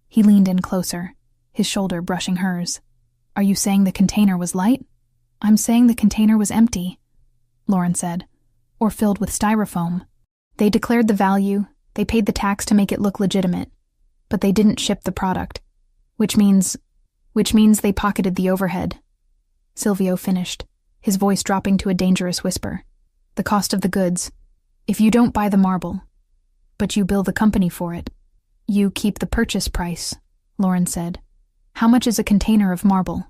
He leaned in closer, his shoulder brushing hers. "Are you saying the container was light?" "I'm saying the container was empty," Lauren said, "or filled with styrofoam. They declared the value, they paid the tax to make it look legitimate, but they didn't ship the product, which means they pocketed the overhead." Silvio finished, his voice dropping to a dangerous whisper. "The cost of the goods. If you don't buy the marble, but you bill the company for it, you keep the purchase price," Lauren said. "How much is a container of marble?"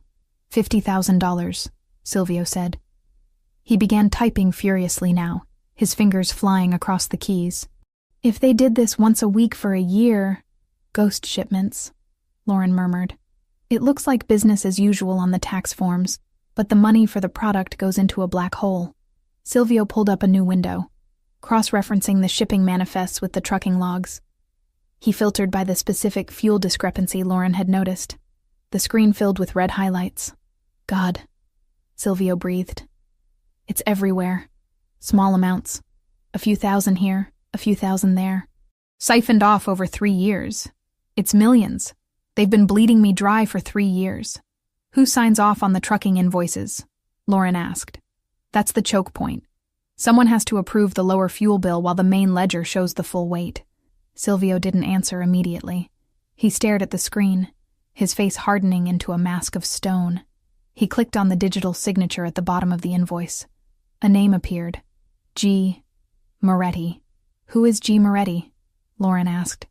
$50,000, Silvio said. He began typing furiously now, his fingers flying across the keys. "If they did this once a week for a year..." "Ghost shipments," Lauren murmured. "It looks like business as usual on the tax forms, but the money for the product goes into a black hole." Silvio pulled up a new window, cross-referencing the shipping manifests with the trucking logs. He filtered by the specific fuel discrepancy Lauren had noticed. The screen filled with red highlights. "God," Silvio breathed. "It's everywhere. Small amounts. A few thousand here, a few thousand there. Siphoned off over 3 years. It's millions. They've been bleeding me dry for 3 years." "Who signs off on the trucking invoices?" Lauren asked. "That's the choke point. Someone has to approve the lower fuel bill while the main ledger shows the full weight." Silvio didn't answer immediately. He stared at the screen, his face hardening into a mask of stone. He clicked on the digital signature at the bottom of the invoice. A name appeared. G. Moretti. "Who is G. Moretti?" Lauren asked.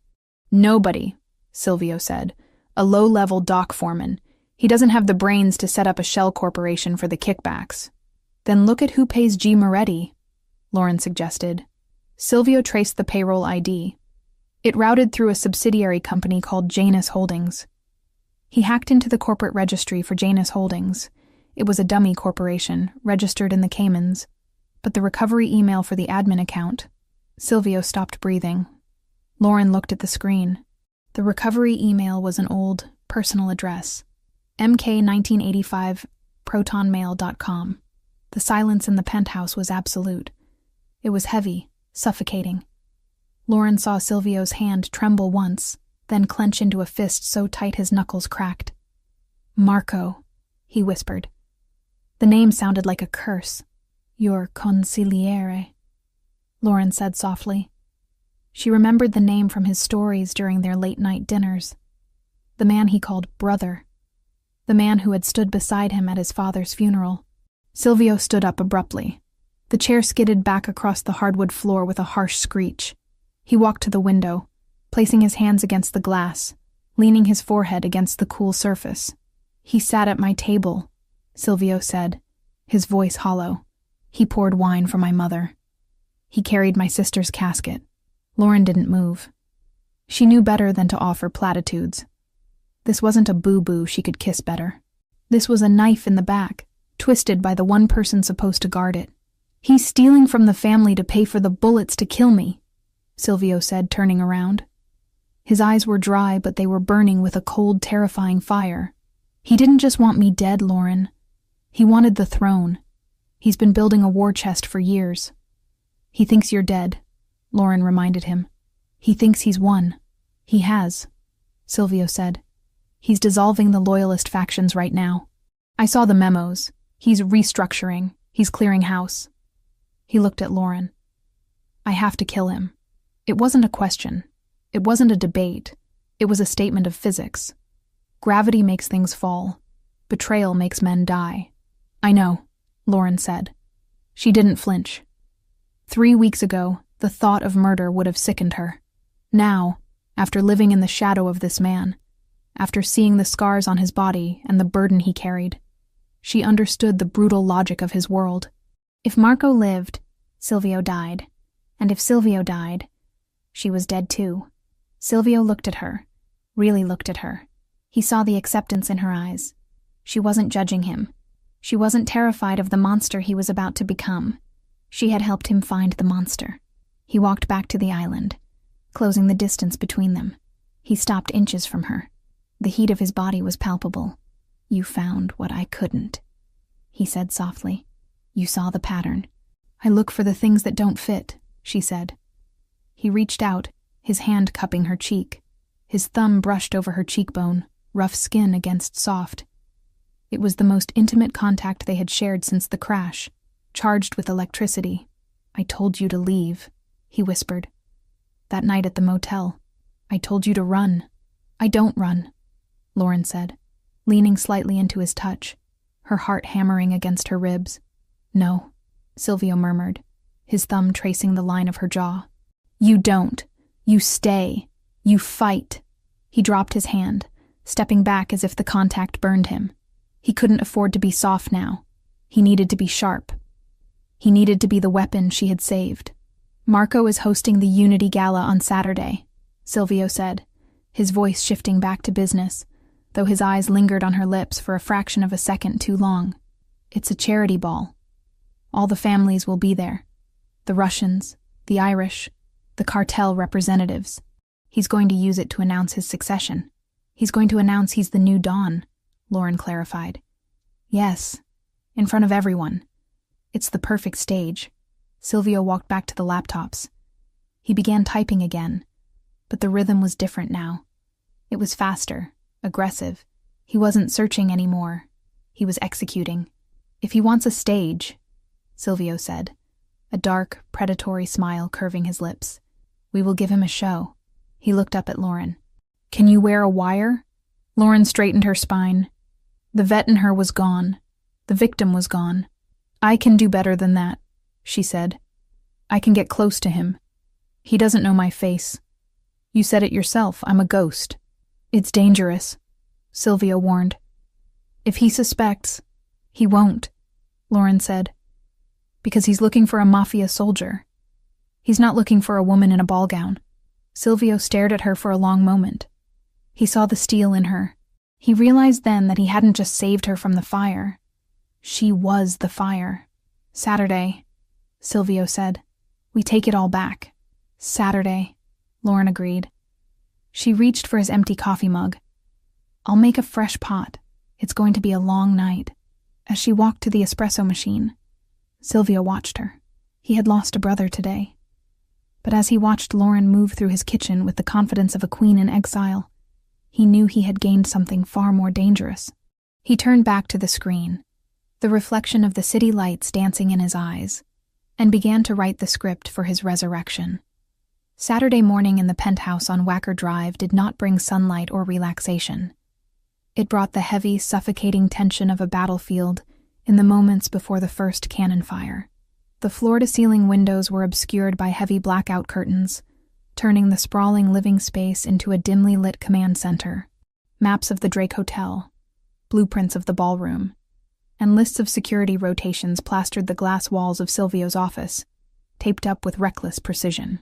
"Nobody," Silvio said. "A low-level dock foreman. He doesn't have the brains to set up a shell corporation for the kickbacks." "Then look at who pays G. Moretti," Lauren suggested. Silvio traced the payroll ID. It routed through a subsidiary company called Janus Holdings. He hacked into the corporate registry for Janus Holdings. It was a dummy corporation, registered in the Caymans. But the recovery email for the admin account... Silvio stopped breathing. Lauren looked at the screen. The recovery email was an old, personal address. mk1985protonmail.com. The silence in the penthouse was absolute. It was heavy, suffocating. Lauren saw Silvio's hand tremble once, then clench into a fist so tight his knuckles cracked. "Marco," he whispered. The name sounded like a curse. "Your consigliere," Lauren said softly. She remembered the name from his stories during their late-night dinners. The man he called brother. The man who had stood beside him at his father's funeral. Silvio stood up abruptly. The chair skidded back across the hardwood floor with a harsh screech. He walked to the window, placing his hands against the glass, leaning his forehead against the cool surface. He sat at my table, Silvio said, his voice hollow. He poured wine for my mother. He carried my sister's casket. Lauren didn't move. She knew better than to offer platitudes. This wasn't a boo-boo she could kiss better. This was a knife in the back, twisted by the one person supposed to guard it. He's stealing from the family to pay for the bullets to kill me, Silvio said, turning around. His eyes were dry, but they were burning with a cold, terrifying fire. He didn't just want me dead, Lauren. He wanted the throne. He's been building a war chest for years. He thinks you're dead, Lauren reminded him. He thinks he's won. He has, Silvio said. He's dissolving the loyalist factions right now. I saw the memos. He's restructuring. He's clearing house. He looked at Lauren. I have to kill him. It wasn't a question. It wasn't a debate. It was a statement of physics. Gravity makes things fall. Betrayal makes men die. I know, Lauren said. She didn't flinch. 3 weeks ago, the thought of murder would have sickened her. Now, after living in the shadow of this man, after seeing the scars on his body and the burden he carried, she understood the brutal logic of his world. If Marco lived, Silvio died. And if Silvio died, she was dead too. Silvio looked at her, really looked at her. He saw the acceptance in her eyes. She wasn't judging him. She wasn't terrified of the monster he was about to become. She had helped him find the monster. He walked back to the island, closing the distance between them. He stopped inches from her. The heat of his body was palpable. You found what I couldn't, he said softly. You saw the pattern. I look for the things that don't fit, she said. He reached out, his hand cupping her cheek. His thumb brushed over her cheekbone, rough skin against soft. It was the most intimate contact they had shared since the crash, charged with electricity. I told you to leave, he whispered. That night at the motel, I told you to run. I don't run, Lauren said, leaning slightly into his touch, her heart hammering against her ribs. No, Silvio murmured, his thumb tracing the line of her jaw. You don't. You stay. You fight. He dropped his hand, stepping back as if the contact burned him. He couldn't afford to be soft now. He needed to be sharp. He needed to be the weapon she had saved. Marco is hosting the Unity Gala on Saturday, Silvio said, his voice shifting back to business, though his eyes lingered on her lips for a fraction of a second too long. It's a charity ball. All the families will be there. The Russians, the Irish, the cartel representatives. He's going to use it to announce his succession. He's going to announce he's the new Don, Lauren clarified. Yes, in front of everyone. It's the perfect stage. Silvio walked back to the laptops. He began typing again, but the rhythm was different now. It was faster, aggressive. He wasn't searching anymore. He was executing. If he wants a stage, Silvio said, a dark, predatory smile curving his lips, we will give him a show. He looked up at Lauren. Can you wear a wire? Lauren straightened her spine. The vet in her was gone. The victim was gone. I can do better than that, she said. I can get close to him. He doesn't know my face. You said it yourself, I'm a ghost. It's dangerous, Silvio warned. If he suspects, he won't, Lauren said. Because he's looking for a Mafia soldier. He's not looking for a woman in a ball gown. Silvio stared at her for a long moment. He saw the steel in her. He realized then that he hadn't just saved her from the fire. She was the fire. Saturday, Silvio said. We take it all back. Saturday, Lauren agreed. She reached for his empty coffee mug. I'll make a fresh pot. It's going to be a long night. As she walked to the espresso machine, Silvio watched her. He had lost a brother today. But as he watched Lauren move through his kitchen with the confidence of a queen in exile, he knew he had gained something far more dangerous. He turned back to the screen, the reflection of the city lights dancing in his eyes, and began to write the script for his resurrection. Saturday morning in the penthouse on Wacker Drive did not bring sunlight or relaxation. It brought the heavy, suffocating tension of a battlefield in the moments before the first cannon fire. The floor-to-ceiling windows were obscured by heavy blackout curtains, turning the sprawling living space into a dimly lit command center. Maps of the Drake Hotel, blueprints of the ballroom, and lists of security rotations plastered the glass walls of Silvio's office, taped up with reckless precision.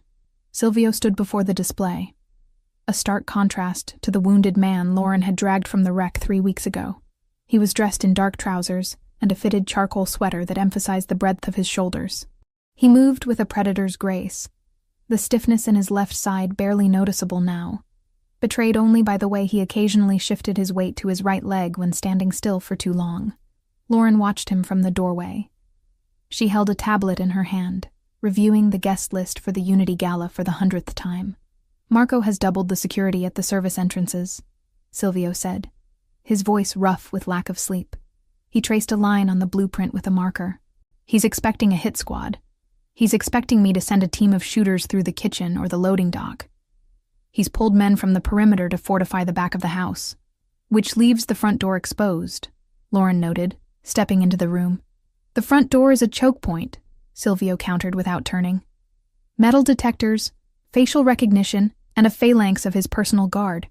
Silvio stood before the display, a stark contrast to the wounded man Lauren had dragged from the wreck 3 weeks ago. He was dressed in dark trousers and a fitted charcoal sweater that emphasized the breadth of his shoulders. He moved with a predator's grace, the stiffness in his left side barely noticeable now, betrayed only by the way he occasionally shifted his weight to his right leg when standing still for too long. Lauren watched him from the doorway. She held a tablet in her hand, reviewing the guest list for the Unity Gala for the 100th time. "Marco has doubled the security at the service entrances," Silvio said, his voice rough with lack of sleep. He traced a line on the blueprint with a marker. "He's expecting a hit squad. He's expecting me to send a team of shooters through the kitchen or the loading dock. He's pulled men from the perimeter to fortify the back of the house, which leaves the front door exposed," Lauren noted, stepping into the room. "The front door is a choke point," Silvio countered without turning. "Metal detectors, facial recognition, and a phalanx of his personal guard.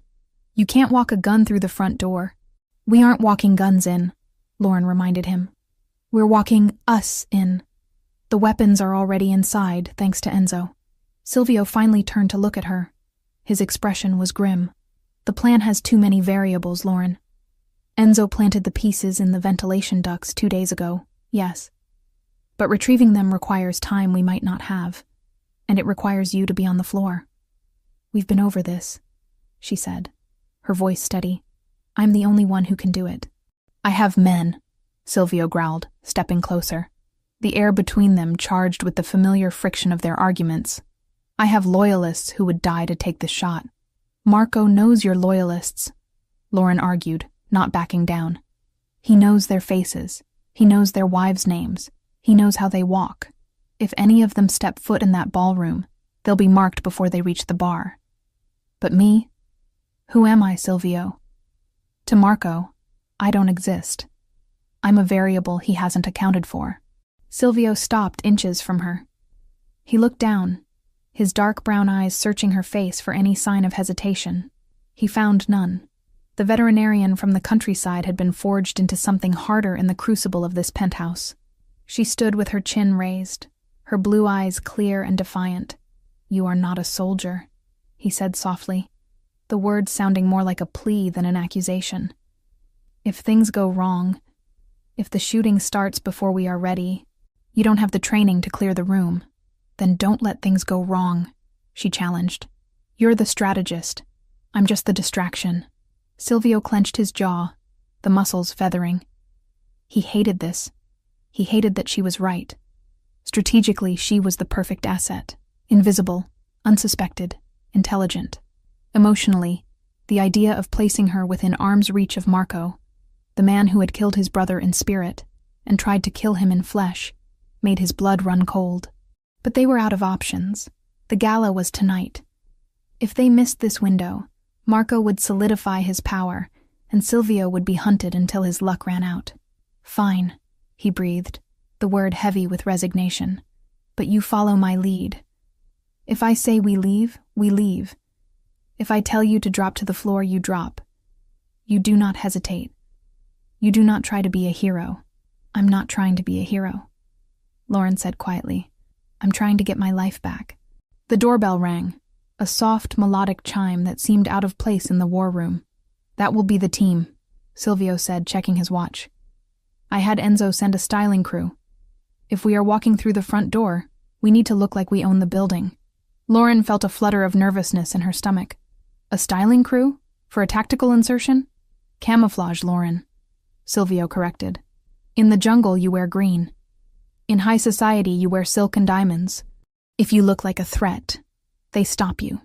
You can't walk a gun through the front door." "We aren't walking guns in," Lauren reminded him. "We're walking us in. The weapons are already inside, thanks to Enzo." Silvio finally turned to look at her. His expression was grim. "The plan has too many variables, Lauren. Enzo planted the pieces in the ventilation ducts 2 days ago, yes. But retrieving them requires time we might not have, and it requires you to be on the floor. We've been over this," she said, her voice steady. "I'm the only one who can do it." "I have men," Silvio growled, stepping closer, the air between them charged with the familiar friction of their arguments. "I have loyalists who would die to take this shot." "Marco knows you're loyalists," Lauren argued, not backing down. "He knows their faces. He knows their wives' names. He knows how they walk. If any of them step foot in that ballroom, they'll be marked before they reach the bar. But me? Who am I, Silvio? To Marco, I don't exist. I'm a variable he hasn't accounted for." Silvio stopped inches from her. He looked down, his dark brown eyes searching her face for any sign of hesitation. He found none. The veterinarian from the countryside had been forged into something harder in the crucible of this penthouse. She stood with her chin raised, her blue eyes clear and defiant. "You are not a soldier," he said softly, the words sounding more like a plea than an accusation. "If things go wrong, if the shooting starts before we are ready, you don't have the training to clear the room. Then don't let things go wrong," she challenged. "You're the strategist. I'm just the distraction." Silvio clenched his jaw, the muscles feathering. He hated this. He hated that she was right. Strategically, she was the perfect asset. Invisible, unsuspected, intelligent. Emotionally, the idea of placing her within arm's reach of Marco, the man who had killed his brother in spirit and tried to kill him in flesh, made his blood run cold. But they were out of options. The gala was tonight. If they missed this window, Marco would solidify his power, and Silvio would be hunted until his luck ran out. "Fine," he breathed, the word heavy with resignation. "But you follow my lead. If I say we leave, we leave. If I tell you to drop to the floor, you drop. You do not hesitate. You do not try to be a hero." "I'm not trying to be a hero," Lauren said quietly. "I'm trying to get my life back." The doorbell rang, a soft, melodic chime that seemed out of place in the war room. "That will be the team," Silvio said, checking his watch. "I had Enzo send a styling crew. If we are walking through the front door, we need to look like we own the building." Lauren felt a flutter of nervousness in her stomach. "A styling crew? For a tactical insertion?" "Camouflage, Lauren," Silvio corrected. "In the jungle, you wear green. In high society, you wear silk and diamonds. If you look like a threat, they stop you.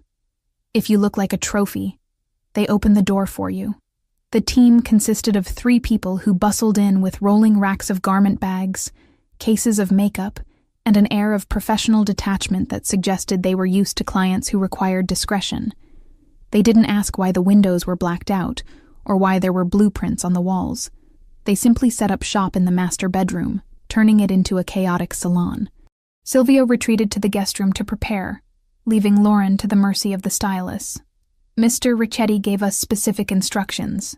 If you look like a trophy, they open the door for you." The team consisted of 3 people who bustled in with rolling racks of garment bags, cases of makeup, and an air of professional detachment that suggested they were used to clients who required discretion. They didn't ask why the windows were blacked out or why there were blueprints on the walls. They simply set up shop in the master bedroom, turning it into a chaotic salon. Silvio retreated to the guest room to prepare, leaving Lauren to the mercy of the stylists. "Mr. Ricchetti gave us specific instructions,"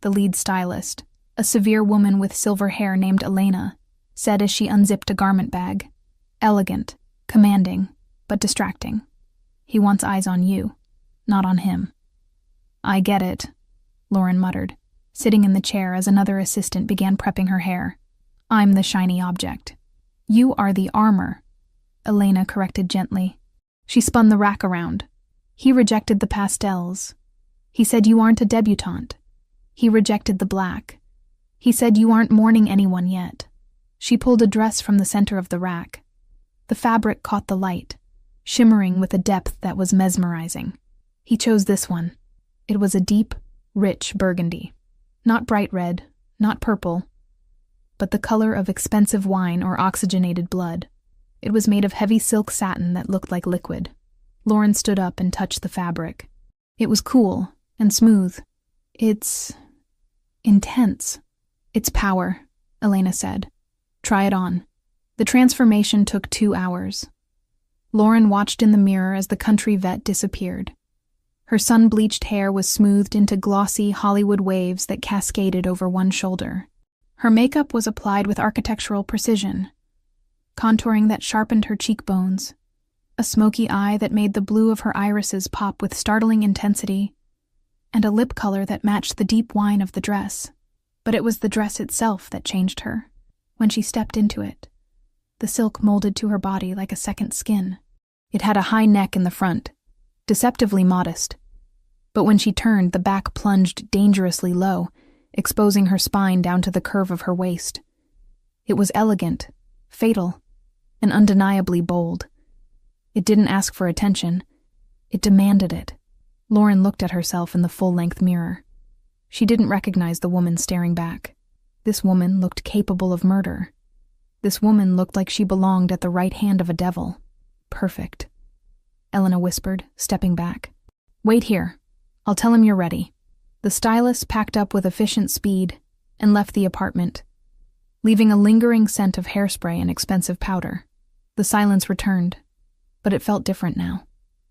the lead stylist, a severe woman with silver hair named Elena, said as she unzipped a garment bag. Elegant, commanding, but distracting. He wants eyes on you, not on him. I get it, Lauren muttered, sitting in the chair as another assistant began prepping her hair. I'm the shiny object. You are the armor, Elena corrected gently. She spun the rack around. He rejected the pastels. He said you aren't a debutante. He rejected the black. He said you aren't mourning anyone yet. She pulled a dress from the center of the rack. The fabric caught the light, shimmering with a depth that was mesmerizing. He chose this one. It was a deep, rich burgundy. Not bright red, not purple, but the color of expensive wine or oxygenated blood. It was made of heavy silk satin that looked like liquid. Lauren stood up and touched the fabric. It was cool and smooth. It's intense. It's power, Elena said. Try it on. The transformation took 2 hours. Lauren watched in the mirror as the country vet disappeared. Her sun-bleached hair was smoothed into glossy Hollywood waves that cascaded over one shoulder. Her makeup was applied with architectural precision, contouring that sharpened her cheekbones, a smoky eye that made the blue of her irises pop with startling intensity, and a lip color that matched the deep wine of the dress. But it was the dress itself that changed her. When she stepped into it, the silk molded to her body like a second skin. It had a high neck in the front, deceptively modest. But when she turned, the back plunged dangerously low, exposing her spine down to the curve of her waist. It was elegant, fatal, and undeniably bold. It didn't ask for attention. It demanded it. Lauren looked at herself in the full-length mirror. She didn't recognize the woman staring back. This woman looked capable of murder. This woman looked like she belonged at the right hand of a devil. Perfect. Elena whispered, stepping back. Wait here. I'll tell him you're ready. The stylist packed up with efficient speed and left the apartment, leaving a lingering scent of hairspray and expensive powder. The silence returned, but it felt different now.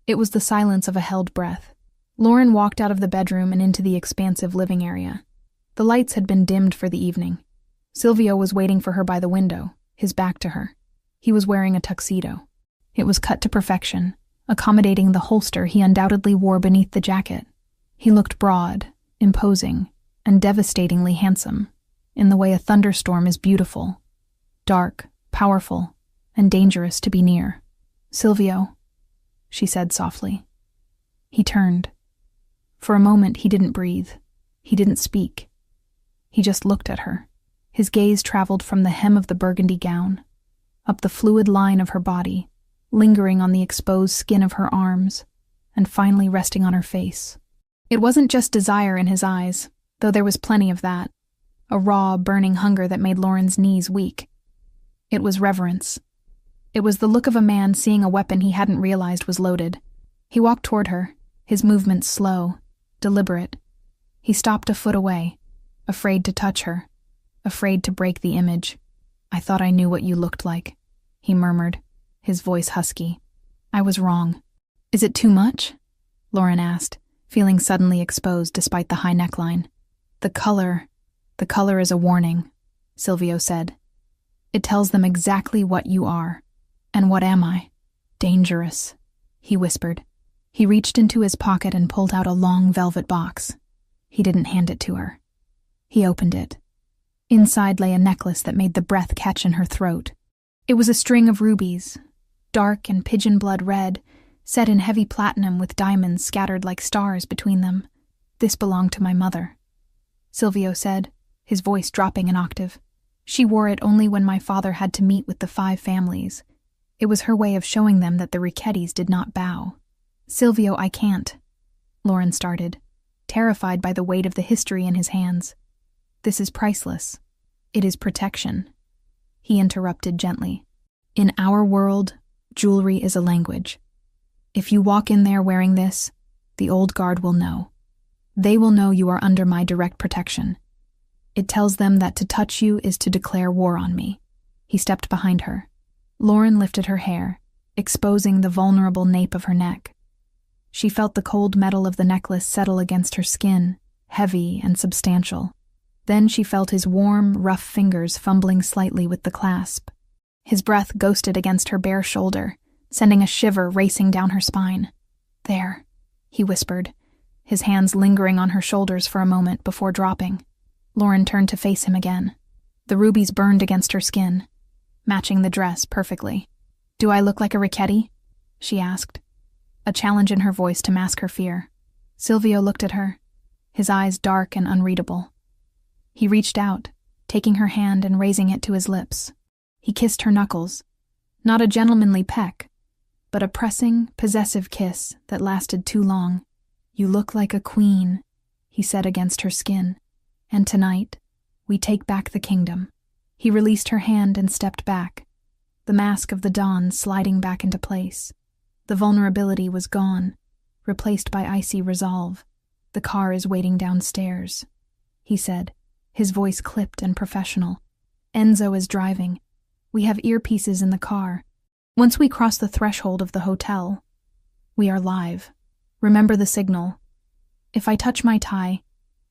It was the silence of a held breath. Lauren walked out of the bedroom and into the expansive living area. The lights had been dimmed for the evening. Silvio was waiting for her by the window, his back to her. He was wearing a tuxedo. It was cut to perfection, accommodating the holster he undoubtedly wore beneath the jacket. He looked broad, imposing, and devastatingly handsome, in the way a thunderstorm is beautiful, dark, powerful, and dangerous to be near. Silvio, she said softly. He turned. For a moment he didn't breathe. He didn't speak. He just looked at her. His gaze traveled from the hem of the burgundy gown, up the fluid line of her body, lingering on the exposed skin of her arms, and finally resting on her face. It wasn't just desire in his eyes, though there was plenty of that, a raw, burning hunger that made Lauren's knees weak. It was reverence. It was the look of a man seeing a weapon he hadn't realized was loaded. He walked toward her, his movements slow, deliberate. He stopped a foot away, afraid to touch her, afraid to break the image. I thought I knew what you looked like, he murmured, his voice husky. I was wrong. Is it too much? Lauren asked, feeling suddenly exposed despite the high neckline. The color is a warning, Silvio said. It tells them exactly what you are. And what am I? Dangerous, he whispered. He reached into his pocket and pulled out a long velvet box. He didn't hand it to her. He opened it. Inside lay a necklace that made the breath catch in her throat. It was a string of rubies, dark and pigeon blood red, set in heavy platinum with diamonds scattered like stars between them. This belonged to my mother, Silvio said, his voice dropping an octave. She wore it only when my father had to meet with the 5 families. It was her way of showing them that the Ricchettis did not bow. Silvio, I can't, Lauren started, terrified by the weight of the history in his hands. This is priceless. It is protection. He interrupted gently. In our world, jewelry is a language. If you walk in there wearing this, the old guard will know. They will know you are under my direct protection. It tells them that to touch you is to declare war on me. He stepped behind her. Lauren lifted her hair, exposing the vulnerable nape of her neck. She felt the cold metal of the necklace settle against her skin, heavy and substantial. Then she felt his warm, rough fingers fumbling slightly with the clasp. His breath ghosted against her bare shoulder, sending a shiver racing down her spine. "There," he whispered, his hands lingering on her shoulders for a moment before dropping. Lauren turned to face him again. The rubies burned against her skin, matching the dress perfectly. "Do I look like a Richetti?" she asked, a challenge in her voice to mask her fear. Silvio looked at her, his eyes dark and unreadable. He reached out, taking her hand and raising it to his lips. He kissed her knuckles, not a gentlemanly peck, but a pressing, possessive kiss that lasted too long. "You look like a queen," he said against her skin. "And tonight, we take back the kingdom." He released her hand and stepped back, the mask of the dawn sliding back into place. The vulnerability was gone, replaced by icy resolve. "The car is waiting downstairs," he said, his voice clipped and professional. "Enzo is driving. We have earpieces in the car. Once we cross the threshold of the hotel, we are live. Remember the signal. If I touch my tie,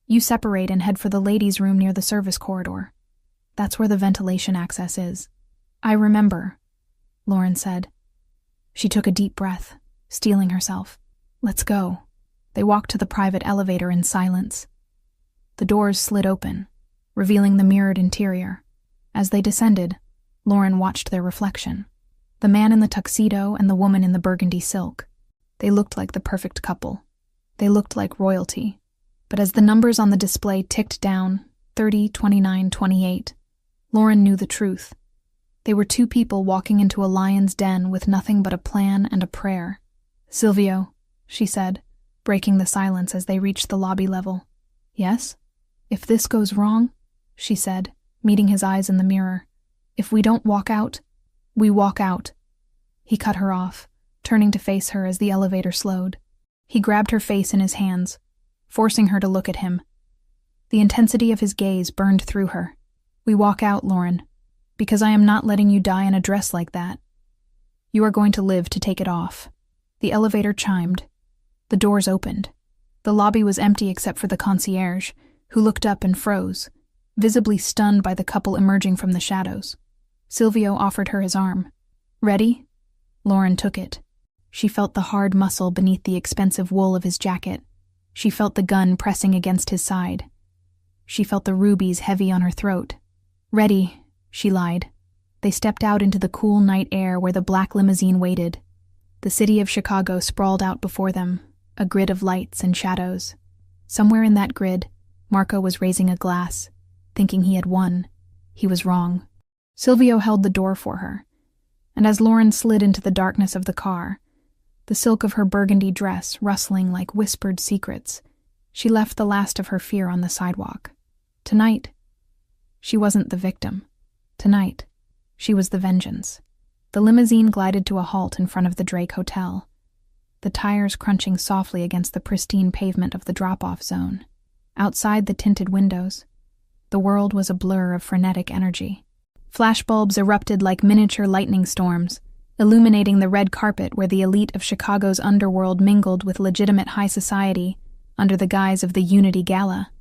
you separate and head for the ladies' room near the service corridor. That's where the ventilation access is." "I remember," Lauren said. She took a deep breath, steeling herself. "Let's go." They walked to the private elevator in silence. The doors slid open, revealing the mirrored interior. As they descended, Lauren watched their reflection. The man in the tuxedo and the woman in the burgundy silk. They looked like the perfect couple. They looked like royalty. But as the numbers on the display ticked down, 30, 29, 28, Lauren knew the truth. They were two people walking into a lion's den with nothing but a plan and a prayer. "Silvio," she said, breaking the silence as they reached the lobby level. "Yes? If this goes wrong," she said, meeting his eyes in the mirror. "If we don't walk out, we walk out." He cut her off, turning to face her as the elevator slowed. He grabbed her face in his hands, forcing her to look at him. The intensity of his gaze burned through her. "We walk out, Lauren, because I am not letting you die in a dress like that. You are going to live to take it off." The elevator chimed. The doors opened. The lobby was empty except for the concierge, who looked up and froze, visibly stunned by the couple emerging from the shadows. Silvio offered her his arm. "Ready?" Lauren took it. She felt the hard muscle beneath the expensive wool of his jacket. She felt the gun pressing against his side. She felt the rubies heavy on her throat. "Ready," she lied. They stepped out into the cool night air where the black limousine waited. The city of Chicago sprawled out before them, a grid of lights and shadows. Somewhere in that grid, Marco was raising a glass, thinking he had won. He was wrong. Silvio held the door for her, and as Lauren slid into the darkness of the car, the silk of her burgundy dress rustling like whispered secrets, she left the last of her fear on the sidewalk. Tonight, she wasn't the victim. Tonight, she was the vengeance. The limousine glided to a halt in front of the Drake Hotel, the tires crunching softly against the pristine pavement of the drop-off zone. Outside the tinted windows, the world was a blur of frenetic energy. Flashbulbs erupted like miniature lightning storms, illuminating the red carpet where the elite of Chicago's underworld mingled with legitimate high society under the guise of the Unity Gala.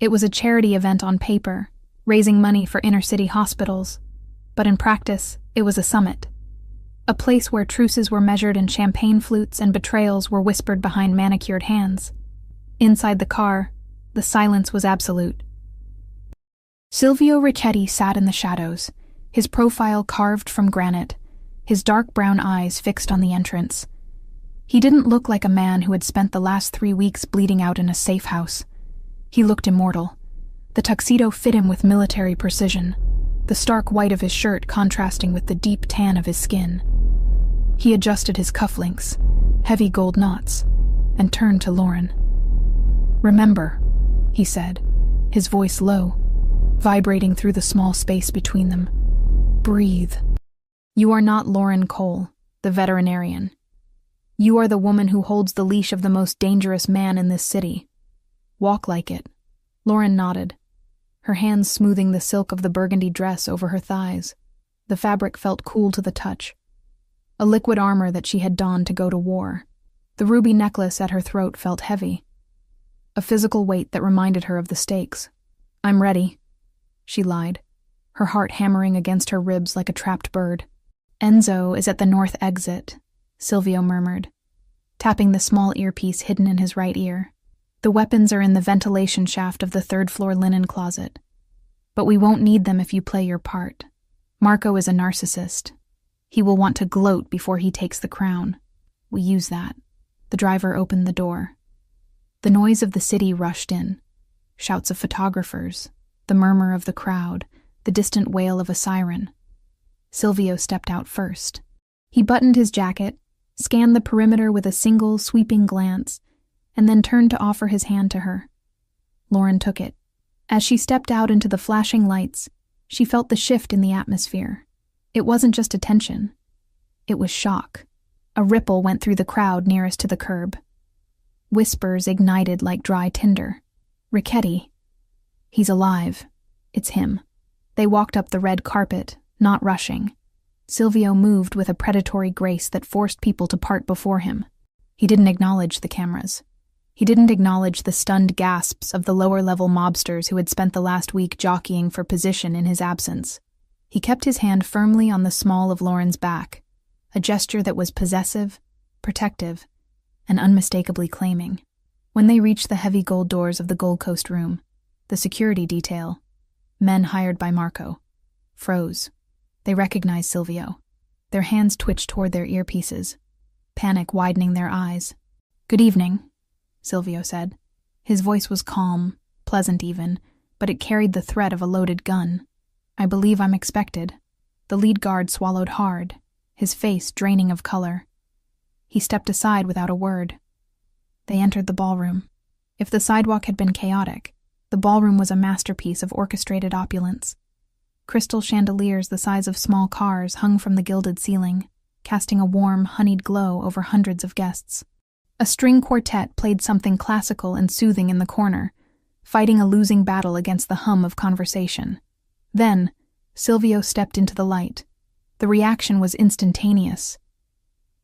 It was a charity event on paper, raising money for inner-city hospitals, but in practice, it was a summit. A place where truces were measured in champagne flutes and betrayals were whispered behind manicured hands. Inside the car, the silence was absolute. Silvio Richetti sat in the shadows, his profile carved from granite, his dark brown eyes fixed on the entrance. He didn't look like a man who had spent the last 3 weeks bleeding out in a safe house. He looked immortal. The tuxedo fit him with military precision, the stark white of his shirt contrasting with the deep tan of his skin. He adjusted his cufflinks, heavy gold knots, and turned to Lauren. "Remember," he said, his voice low, vibrating through the small space between them. "Breathe. You are not Lauren Cole, the veterinarian. You are the woman who holds the leash of the most dangerous man in this city. Walk like it." Lauren nodded, her hands smoothing the silk of the burgundy dress over her thighs. The fabric felt cool to the touch, a liquid armor that she had donned to go to war. The ruby necklace at her throat felt heavy. a physical weight that reminded her of the stakes. "I'm ready," she lied, her heart hammering against her ribs like a trapped bird. "Enzo is at the north exit," Silvio murmured, tapping the small earpiece hidden in his right ear. "The weapons are in the ventilation shaft of the third-floor linen closet. But we won't need them if you play your part. Marco is a narcissist. He will want to gloat before he takes the crown. We use that." The driver opened the door. The noise of the city rushed in. Shouts of photographers, the murmur of the crowd, the distant wail of a siren. Silvio stepped out first. He buttoned his jacket, scanned the perimeter with a single, sweeping glance, and then turned to offer his hand to her. Lauren took it. As she stepped out into the flashing lights, she felt the shift in the atmosphere. It wasn't just attention. It was shock. A ripple went through the crowd nearest to the curb. Whispers ignited like dry tinder. "Richetti. He's alive. It's him." They walked up the red carpet, not rushing. Silvio moved with a predatory grace that forced people to part before him. He didn't acknowledge the cameras. He didn't acknowledge the stunned gasps of the lower-level mobsters who had spent the last week jockeying for position in his absence. He kept his hand firmly on the small of Lauren's back, a gesture that was possessive, protective, and unmistakably claiming. When they reached the heavy gold doors of the Gold Coast room, the security detail, men hired by Marco, froze. They recognized Silvio. Their hands twitched toward their earpieces, panic widening their eyes. "Good evening," Silvio said. His voice was calm, pleasant even, but it carried the threat of a loaded gun. "I believe I'm expected." The lead guard swallowed hard, his face draining of color. He stepped aside without a word. They entered the ballroom. If the sidewalk had been chaotic, the ballroom was a masterpiece of orchestrated opulence. Crystal chandeliers the size of small cars hung from the gilded ceiling, casting a warm, honeyed glow over hundreds of guests. A string quartet played something classical and soothing in the corner, fighting a losing battle against the hum of conversation. Then, Silvio stepped into the light. The reaction was instantaneous.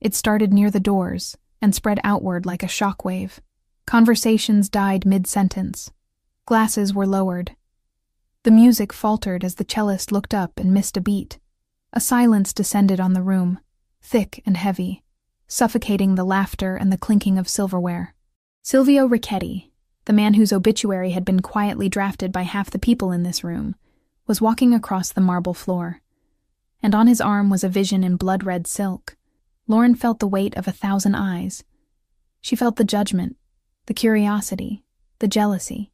It started near the doors and spread outward like a shockwave. Conversations died mid-sentence. Glasses were lowered. The music faltered as the cellist looked up and missed a beat. A silence descended on the room, thick and heavy, suffocating the laughter and the clinking of silverware. Silvio Richetti, the man whose obituary had been quietly drafted by half the people in this room, was walking across the marble floor. And on his arm was a vision in blood-red silk. Lauren felt the weight of 1,000 eyes. She felt the judgment, the curiosity, the jealousy.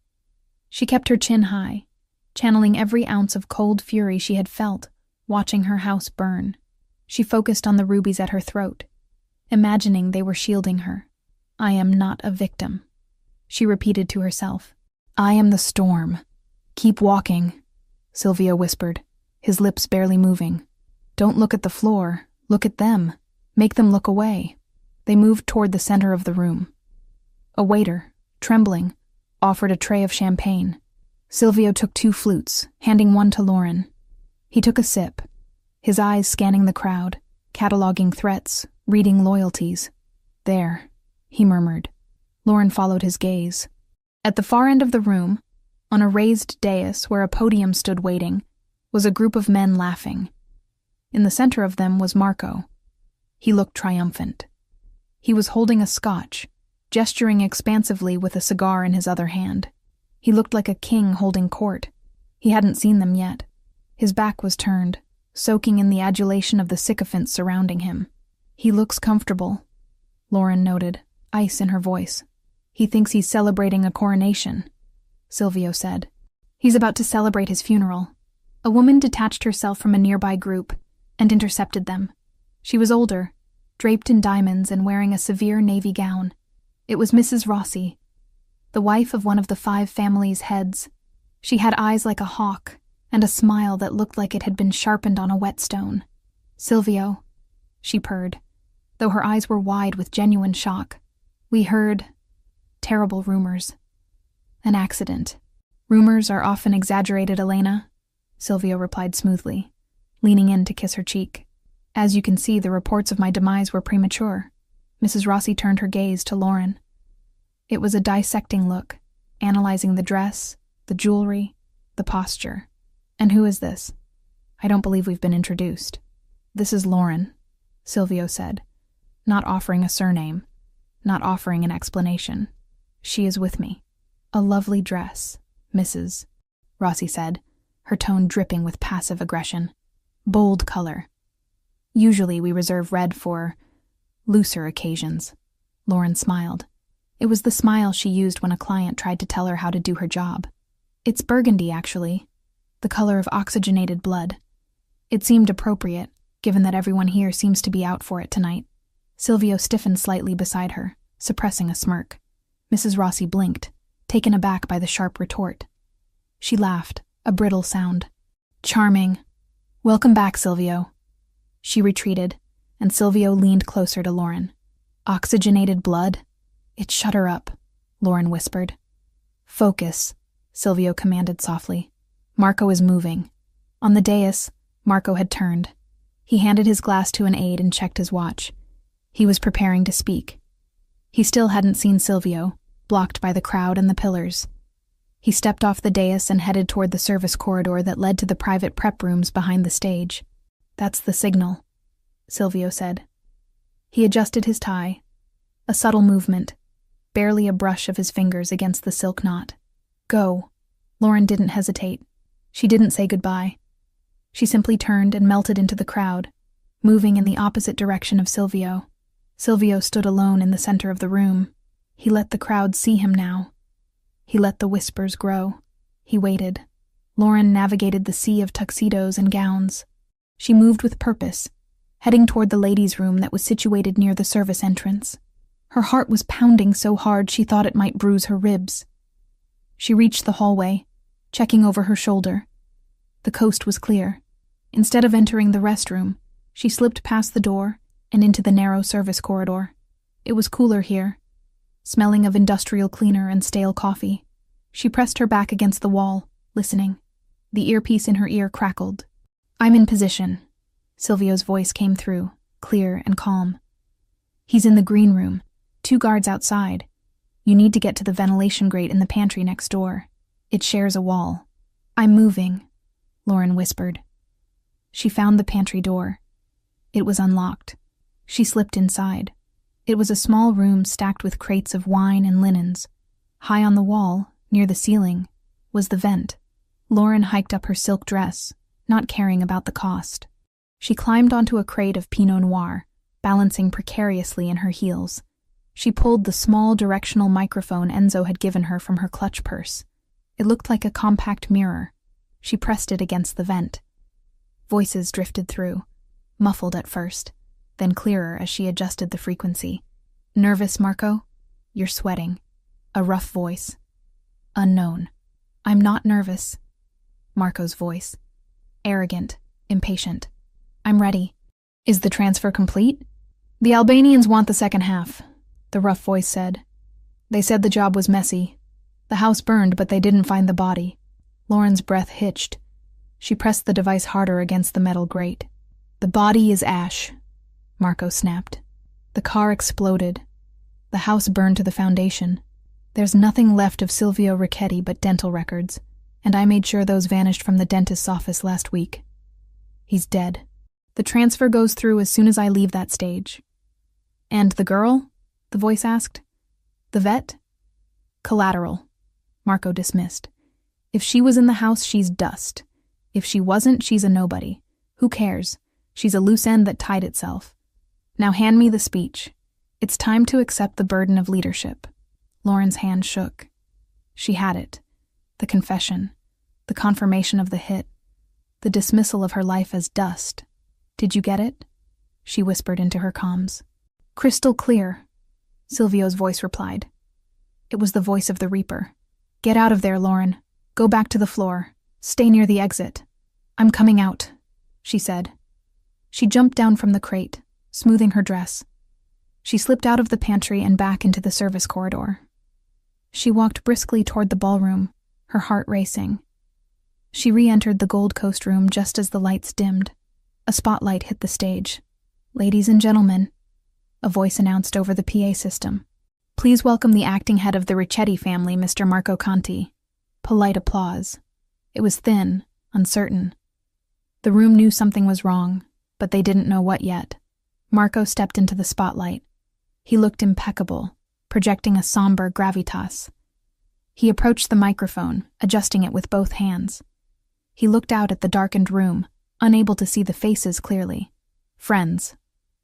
She kept her chin high, channeling every ounce of cold fury she had felt, watching her house burn. She focused on the rubies at her throat, imagining they were shielding her. "I am not a victim," she repeated to herself. "I am the storm. Keep walking," Silvio whispered, his lips barely moving. "Don't look at the floor. Look at them. Make them look away." They moved toward the center of the room. A waiter, trembling, offered a tray of champagne. Silvio took 2 flutes, handing one to Lauren. He took a sip, his eyes scanning the crowd, cataloging threats, reading loyalties. "There," he murmured. Lauren followed his gaze. At the far end of the room, on a raised dais where a podium stood waiting, was a group of men laughing. In the center of them was Marco. He looked triumphant. He was holding a scotch, gesturing expansively with a cigar in his other hand. He looked like a king holding court. He hadn't seen them yet. His back was turned, soaking in the adulation of the sycophants surrounding him. "He looks comfortable," Lauren noted, ice in her voice. "He thinks he's celebrating a coronation," Silvio said. "He's about to celebrate his funeral." A woman detached herself from a nearby group and intercepted them. She was older, draped in diamonds and wearing a severe navy gown. It was Mrs. Rossi, the wife of one of the 5 families' heads. She had eyes like a hawk and a smile that looked like it had been sharpened on a whetstone. "Silvio," she purred, though her eyes were wide with genuine shock. "We heard terrible rumors. An accident." "Rumors are often exaggerated, Elena," Silvio replied smoothly, leaning in to kiss her cheek. "As you can see, the reports of my demise were premature." Mrs. Rossi turned her gaze to Lauren. It was a dissecting look, analyzing the dress, the jewelry, the posture. "And who is this? I don't believe we've been introduced." "This is Lauren," Silvio said, not offering a surname, not offering an explanation. "She is with me." "A lovely dress, Mrs." Rossi said, her tone dripping with passive aggression. "Bold color. Usually we reserve red for looser occasions." Lauren smiled. It was the smile she used when a client tried to tell her how to do her job. "It's burgundy, actually, the color of oxygenated blood. It seemed appropriate, given that everyone here seems to be out for it tonight." Silvio stiffened slightly beside her, suppressing a smirk. Mrs. Rossi blinked, taken aback by the sharp retort. She laughed, a brittle sound. "Charming. Welcome back, Silvio." She retreated, and Silvio leaned closer to Lauren. "Oxygenated blood? It shut her up," Lauren whispered. "Focus," Silvio commanded softly. "Marco is moving." On the dais, Marco had turned. He handed his glass to an aide and checked his watch. He was preparing to speak. He still hadn't seen Silvio, blocked by the crowd and the pillars. He stepped off the dais and headed toward the service corridor that led to the private prep rooms behind the stage. "That's the signal," Silvio said. He adjusted his tie. A subtle movement, barely a brush of his fingers against the silk knot. "Go." Lauren didn't hesitate. She didn't say goodbye. She simply turned and melted into the crowd, moving in the opposite direction of Silvio. Silvio stood alone in the center of the room. He let the crowd see him now. He let the whispers grow. He waited. Lauren navigated the sea of tuxedos and gowns. She moved with purpose, heading toward the ladies' room that was situated near the service entrance. Her heart was pounding so hard she thought it might bruise her ribs. She reached the hallway, checking over her shoulder. The coast was clear. Instead of entering the restroom, she slipped past the door and into the narrow service corridor. It was cooler here, smelling of industrial cleaner and stale coffee. She pressed her back against the wall, listening. The earpiece in her ear crackled. "I'm in position." Silvio's voice came through, clear and calm. "He's in the green room. 2 guards outside. You need to get to the ventilation grate in the pantry next door. It shares a wall." "I'm moving," Lauren whispered. She found the pantry door. It was unlocked. She slipped inside. It was a small room stacked with crates of wine and linens. High on the wall, near the ceiling, was the vent. Lauren hiked up her silk dress, not caring about the cost. She climbed onto a crate of Pinot Noir, balancing precariously in her heels. She pulled the small directional microphone Enzo had given her from her clutch purse. It looked like a compact mirror. She pressed it against the vent. Voices drifted through, muffled at first, then clearer as she adjusted the frequency. "Nervous, Marco? You're sweating." A rough voice. "Unknown." "I'm not nervous." Marco's voice. Arrogant, impatient. "I'm ready." "Is the transfer complete?" "The Albanians want the second half," the rough voice said. "They said the job was messy. The house burned, but they didn't find the body." Lauren's breath hitched. She pressed the device harder against the metal grate. "The body is ash," Marco snapped. The car exploded. The house burned to the foundation. There's nothing left of Silvio Ricchetti but dental records, and I made sure those vanished from the dentist's office last week. He's dead. The transfer goes through as soon as I leave that stage. "And the girl?" the voice asked. "The vet?" "Collateral," Marco dismissed. "If she was in the house, she's dust. If she wasn't, she's a nobody. Who cares? She's a loose end that tied itself. Now hand me the speech. It's time to accept the burden of leadership." Lauren's hand shook. She had it. The confession. The confirmation of the hit. The dismissal of her life as dust. "Did you get it?" she whispered into her comms. "Crystal clear," Silvio's voice replied. It was the voice of the Reaper. "Get out of there, Lauren. Go back to the floor. Stay near the exit." "I'm coming out," she said. She jumped down from the crate, smoothing her dress. She slipped out of the pantry and back into the service corridor. She walked briskly toward the ballroom, her heart racing. She re-entered the Gold Coast room just as the lights dimmed. A spotlight hit the stage. "Ladies and gentlemen," a voice announced over the PA system. Please welcome the acting head of the Ricchetti family, Mr. Marco Conti. Polite applause. It was thin, uncertain. The room knew something was wrong, but they didn't know what yet. Marco stepped into the spotlight. He looked impeccable, projecting a somber gravitas. He approached the microphone, adjusting it with both hands. He looked out at the darkened room, unable to see the faces clearly. "Friends,"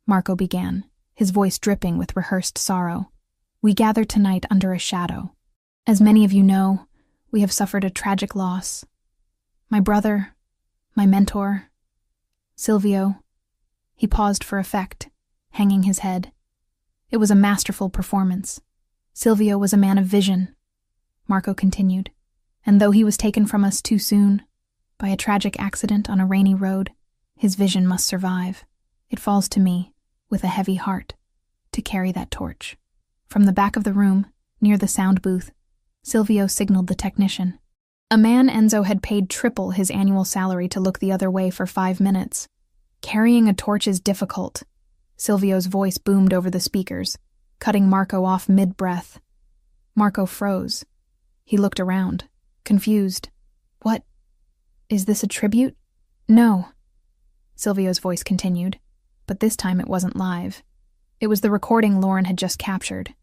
Marco began, his voice dripping with rehearsed sorrow. "We gather tonight under a shadow. As many of you know, we have suffered a tragic loss. My brother, my mentor, Silvio." He paused for effect, hanging his head. It was a masterful performance. Silvio was a man of vision, Marco continued, and though he was taken from us too soon, by a tragic accident on a rainy road, his vision must survive. It falls to me, with a heavy heart, to carry that torch. From the back of the room, near the sound booth, Silvio signaled the technician. A man Enzo had paid triple his annual salary to look the other way for 5 minutes. "Carrying a torch is difficult." Silvio's voice boomed over the speakers, cutting Marco off mid-breath. Marco froze. He looked around, confused. "What? Is this a tribute?" "No," Silvio's voice continued, but this time it wasn't live. It was the recording Lauren had just captured.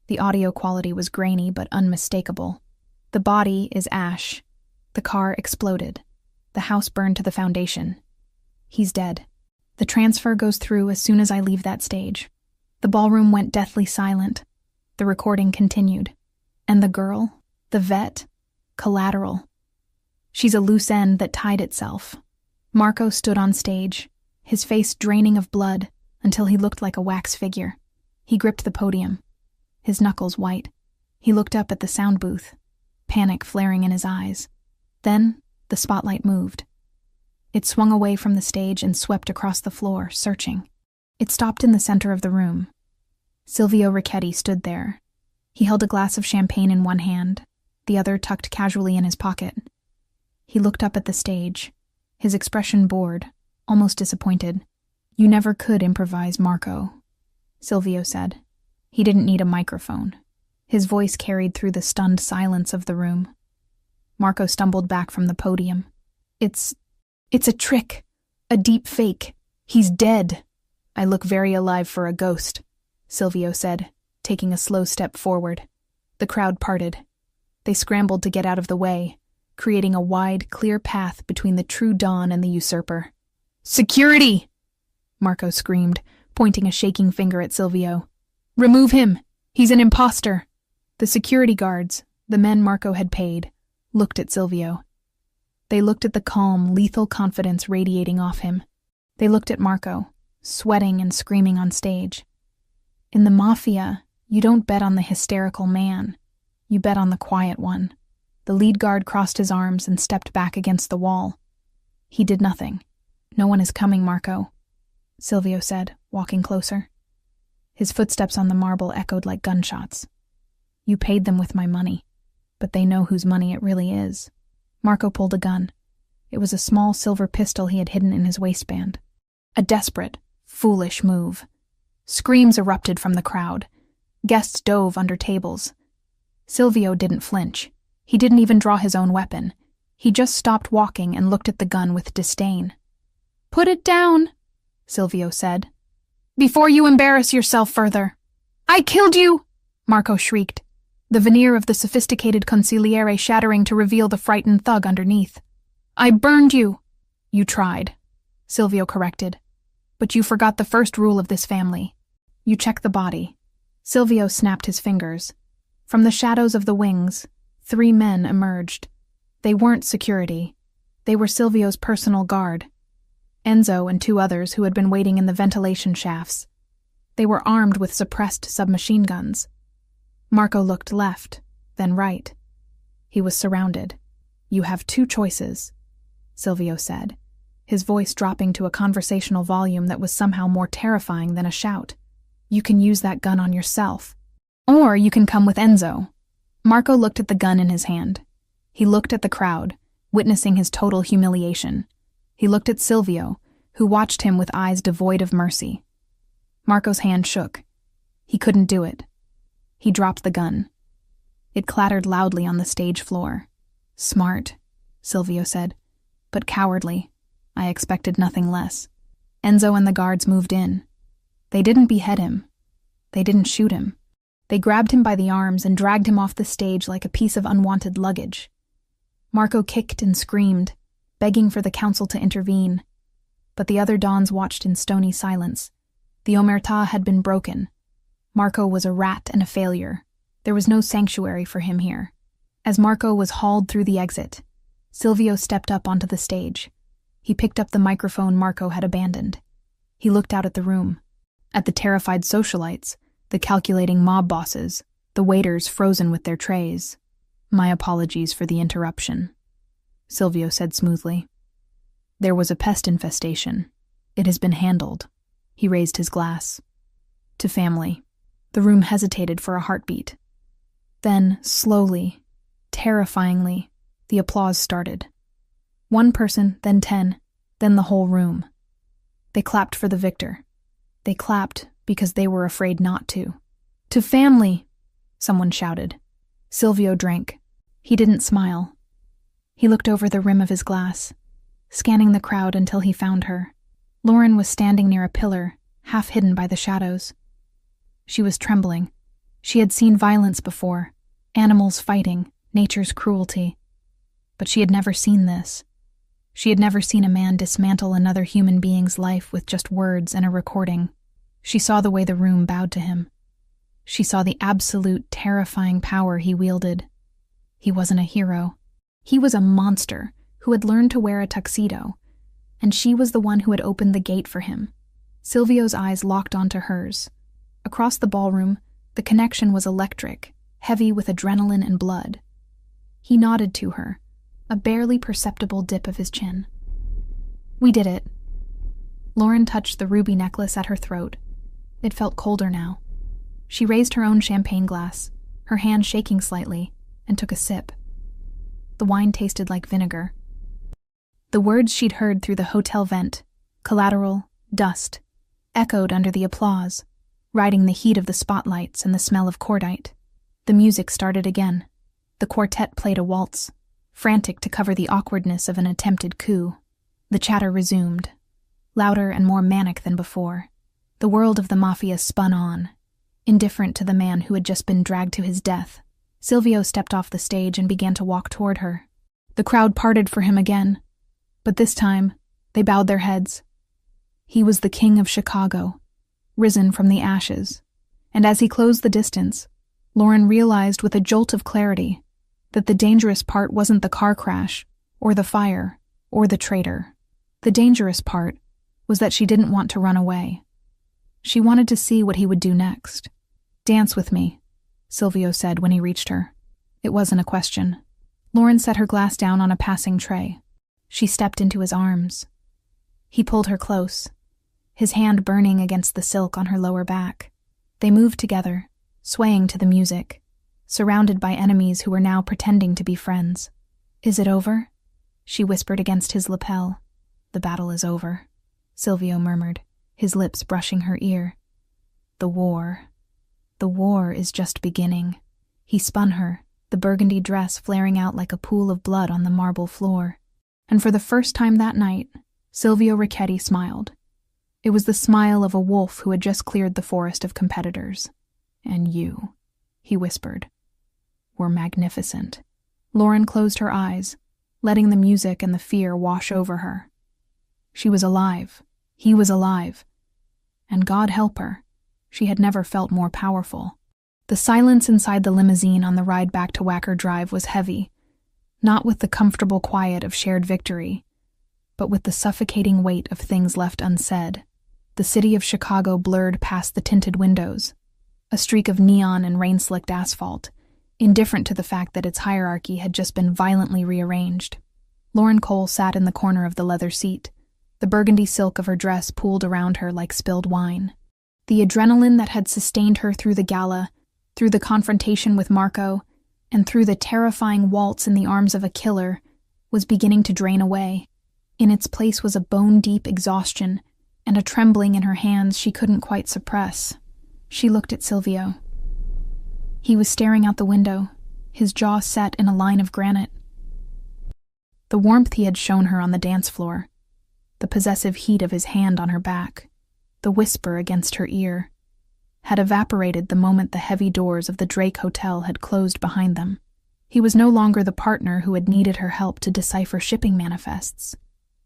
The audio quality was grainy but unmistakable. "The body is ash. The car exploded. The house burned to the foundation. He's dead. The transfer goes through as soon as I leave that stage." The ballroom went deathly silent. The recording continued. "And the girl, the vet, collateral. She's a loose end that tied itself." Marco stood on stage, his face draining of blood until he looked like a wax figure. He gripped the podium, his knuckles white. He looked up at the sound booth, panic flaring in his eyes. Then the spotlight moved. It swung away from the stage and swept across the floor, searching. It stopped in the center of the room. Silvio Ricchetti stood there. He held a glass of champagne in one hand, the other tucked casually in his pocket. He looked up at the stage, his expression bored, almost disappointed. "You never could improvise, Marco," Silvio said. He didn't need a microphone. His voice carried through the stunned silence of the room. Marco stumbled back from the podium. It's a trick, a deep fake. He's dead." "I look very alive for a ghost," Silvio said, taking a slow step forward. The crowd parted. They scrambled to get out of the way, creating a wide, clear path between the true Don and the usurper. "Security!" Marco screamed, pointing a shaking finger at Silvio. "Remove him! He's an imposter!" The security guards, the men Marco had paid, looked at Silvio. They looked at the calm, lethal confidence radiating off him. They looked at Marco, sweating and screaming on stage. In the Mafia, you don't bet on the hysterical man. You bet on the quiet one. The lead guard crossed his arms and stepped back against the wall. He did nothing. "No one is coming, Marco," Silvio said, walking closer. His footsteps on the marble echoed like gunshots. "You paid them with my money, but they know whose money it really is." Marco pulled a gun. It was a small silver pistol he had hidden in his waistband. A desperate, foolish move. Screams erupted from the crowd. Guests dove under tables. Silvio didn't flinch. He didn't even draw his own weapon. He just stopped walking and looked at the gun with disdain. "Put it down," Silvio said, "before you embarrass yourself further." "I killed you!" Marco shrieked, the veneer of the sophisticated consigliere shattering to reveal the frightened thug underneath. "I burned you." "You tried," Silvio corrected. "But you forgot the first rule of this family. You check the body." Silvio snapped his fingers. From the shadows of the wings, 3 men emerged. They weren't security. They were Silvio's personal guard. Enzo and 2 others who had been waiting in the ventilation shafts. They were armed with suppressed submachine guns. Marco looked left, then right. He was surrounded. "You have 2 choices," Silvio said, his voice dropping to a conversational volume that was somehow more terrifying than a shout. "You can use that gun on yourself. Or you can come with Enzo." Marco looked at the gun in his hand. He looked at the crowd, witnessing his total humiliation. He looked at Silvio, who watched him with eyes devoid of mercy. Marco's hand shook. He couldn't do it. He dropped the gun. It clattered loudly on the stage floor. "Smart," Silvio said, "but cowardly. I expected nothing less." Enzo and the guards moved in. They didn't behead him. They didn't shoot him. They grabbed him by the arms and dragged him off the stage like a piece of unwanted luggage. Marco kicked and screamed, begging for the council to intervene. But the other dons watched in stony silence. The omertà had been broken. Marco was a rat and a failure. There was no sanctuary for him here. As Marco was hauled through the exit, Silvio stepped up onto the stage. He picked up the microphone Marco had abandoned. He looked out at the room, at the terrified socialites, the calculating mob bosses, the waiters frozen with their trays. "My apologies for the interruption," Silvio said smoothly. "There was a pest infestation. It has been handled." He raised his glass. "To family." The room hesitated for a heartbeat. Then, slowly, terrifyingly, the applause started. One person, then 10, then the whole room. They clapped for the victor. They clapped because they were afraid not to. "To family!" someone shouted. Silvio drank. He didn't smile. He looked over the rim of his glass, scanning the crowd until he found her. Lauren was standing near a pillar, half hidden by the shadows. She was trembling. She had seen violence before, animals fighting, nature's cruelty. But she had never seen this. She had never seen a man dismantle another human being's life with just words and a recording. She saw the way the room bowed to him. She saw the absolute, terrifying power he wielded. He wasn't a hero. He was a monster who had learned to wear a tuxedo, and she was the one who had opened the gate for him. Silvio's eyes locked onto hers. Across the ballroom, the connection was electric, heavy with adrenaline and blood. He nodded to her, a barely perceptible dip of his chin. "We did it." Lauren touched the ruby necklace at her throat. It felt colder now. She raised her own champagne glass, her hand shaking slightly, and took a sip. The wine tasted like vinegar. The words she'd heard through the hotel vent, collateral, dust, echoed under the applause, riding the heat of the spotlights and the smell of cordite. The music started again. The quartet played a waltz, frantic to cover the awkwardness of an attempted coup. The chatter resumed, louder and more manic than before. The world of the Mafia spun on, indifferent to the man who had just been dragged to his death. Silvio stepped off the stage and began to walk toward her. The crowd parted for him again, but this time they bowed their heads. He was the king of Chicago, risen from the ashes, and as he closed the distance, Lauren realized with a jolt of clarity that the dangerous part wasn't the car crash, or the fire, or the traitor. The dangerous part was that she didn't want to run away. She wanted to see what he would do next. "Dance with me," Silvio said when he reached her. It wasn't a question. Lauren set her glass down on a passing tray. She stepped into his arms. He pulled her close, his hand burning against the silk on her lower back. They moved together, swaying to the music, surrounded by enemies who were now pretending to be friends. "Is it over?" she whispered against his lapel. "The battle is over," Silvio murmured, his lips brushing her ear. The war is just beginning." He spun her, the burgundy dress flaring out like a pool of blood on the marble floor. And for the first time that night, Silvio Ricchetti smiled. It was the smile of a wolf who had just cleared the forest of competitors. "And you," he whispered, "were magnificent." Lauren closed her eyes, letting the music and the fear wash over her. She was alive. He was alive. And God help her, she had never felt more powerful. The silence inside the limousine on the ride back to Wacker Drive was heavy, not with the comfortable quiet of shared victory, but with the suffocating weight of things left unsaid. The city of Chicago blurred past the tinted windows, a streak of neon and rain-slicked asphalt, indifferent to the fact that its hierarchy had just been violently rearranged. Lauren Cole sat in the corner of the leather seat, the burgundy silk of her dress pooled around her like spilled wine. The adrenaline that had sustained her through the gala, through the confrontation with Marco, and through the terrifying waltz in the arms of a killer, was beginning to drain away. In its place was a bone-deep exhaustion, and a trembling in her hands she couldn't quite suppress. She looked at Silvio. He was staring out the window, his jaw set in a line of granite. The warmth he had shown her on the dance floor, the possessive heat of his hand on her back, the whisper against her ear, had evaporated the moment the heavy doors of the Drake Hotel had closed behind them. He was no longer the partner who had needed her help to decipher shipping manifests.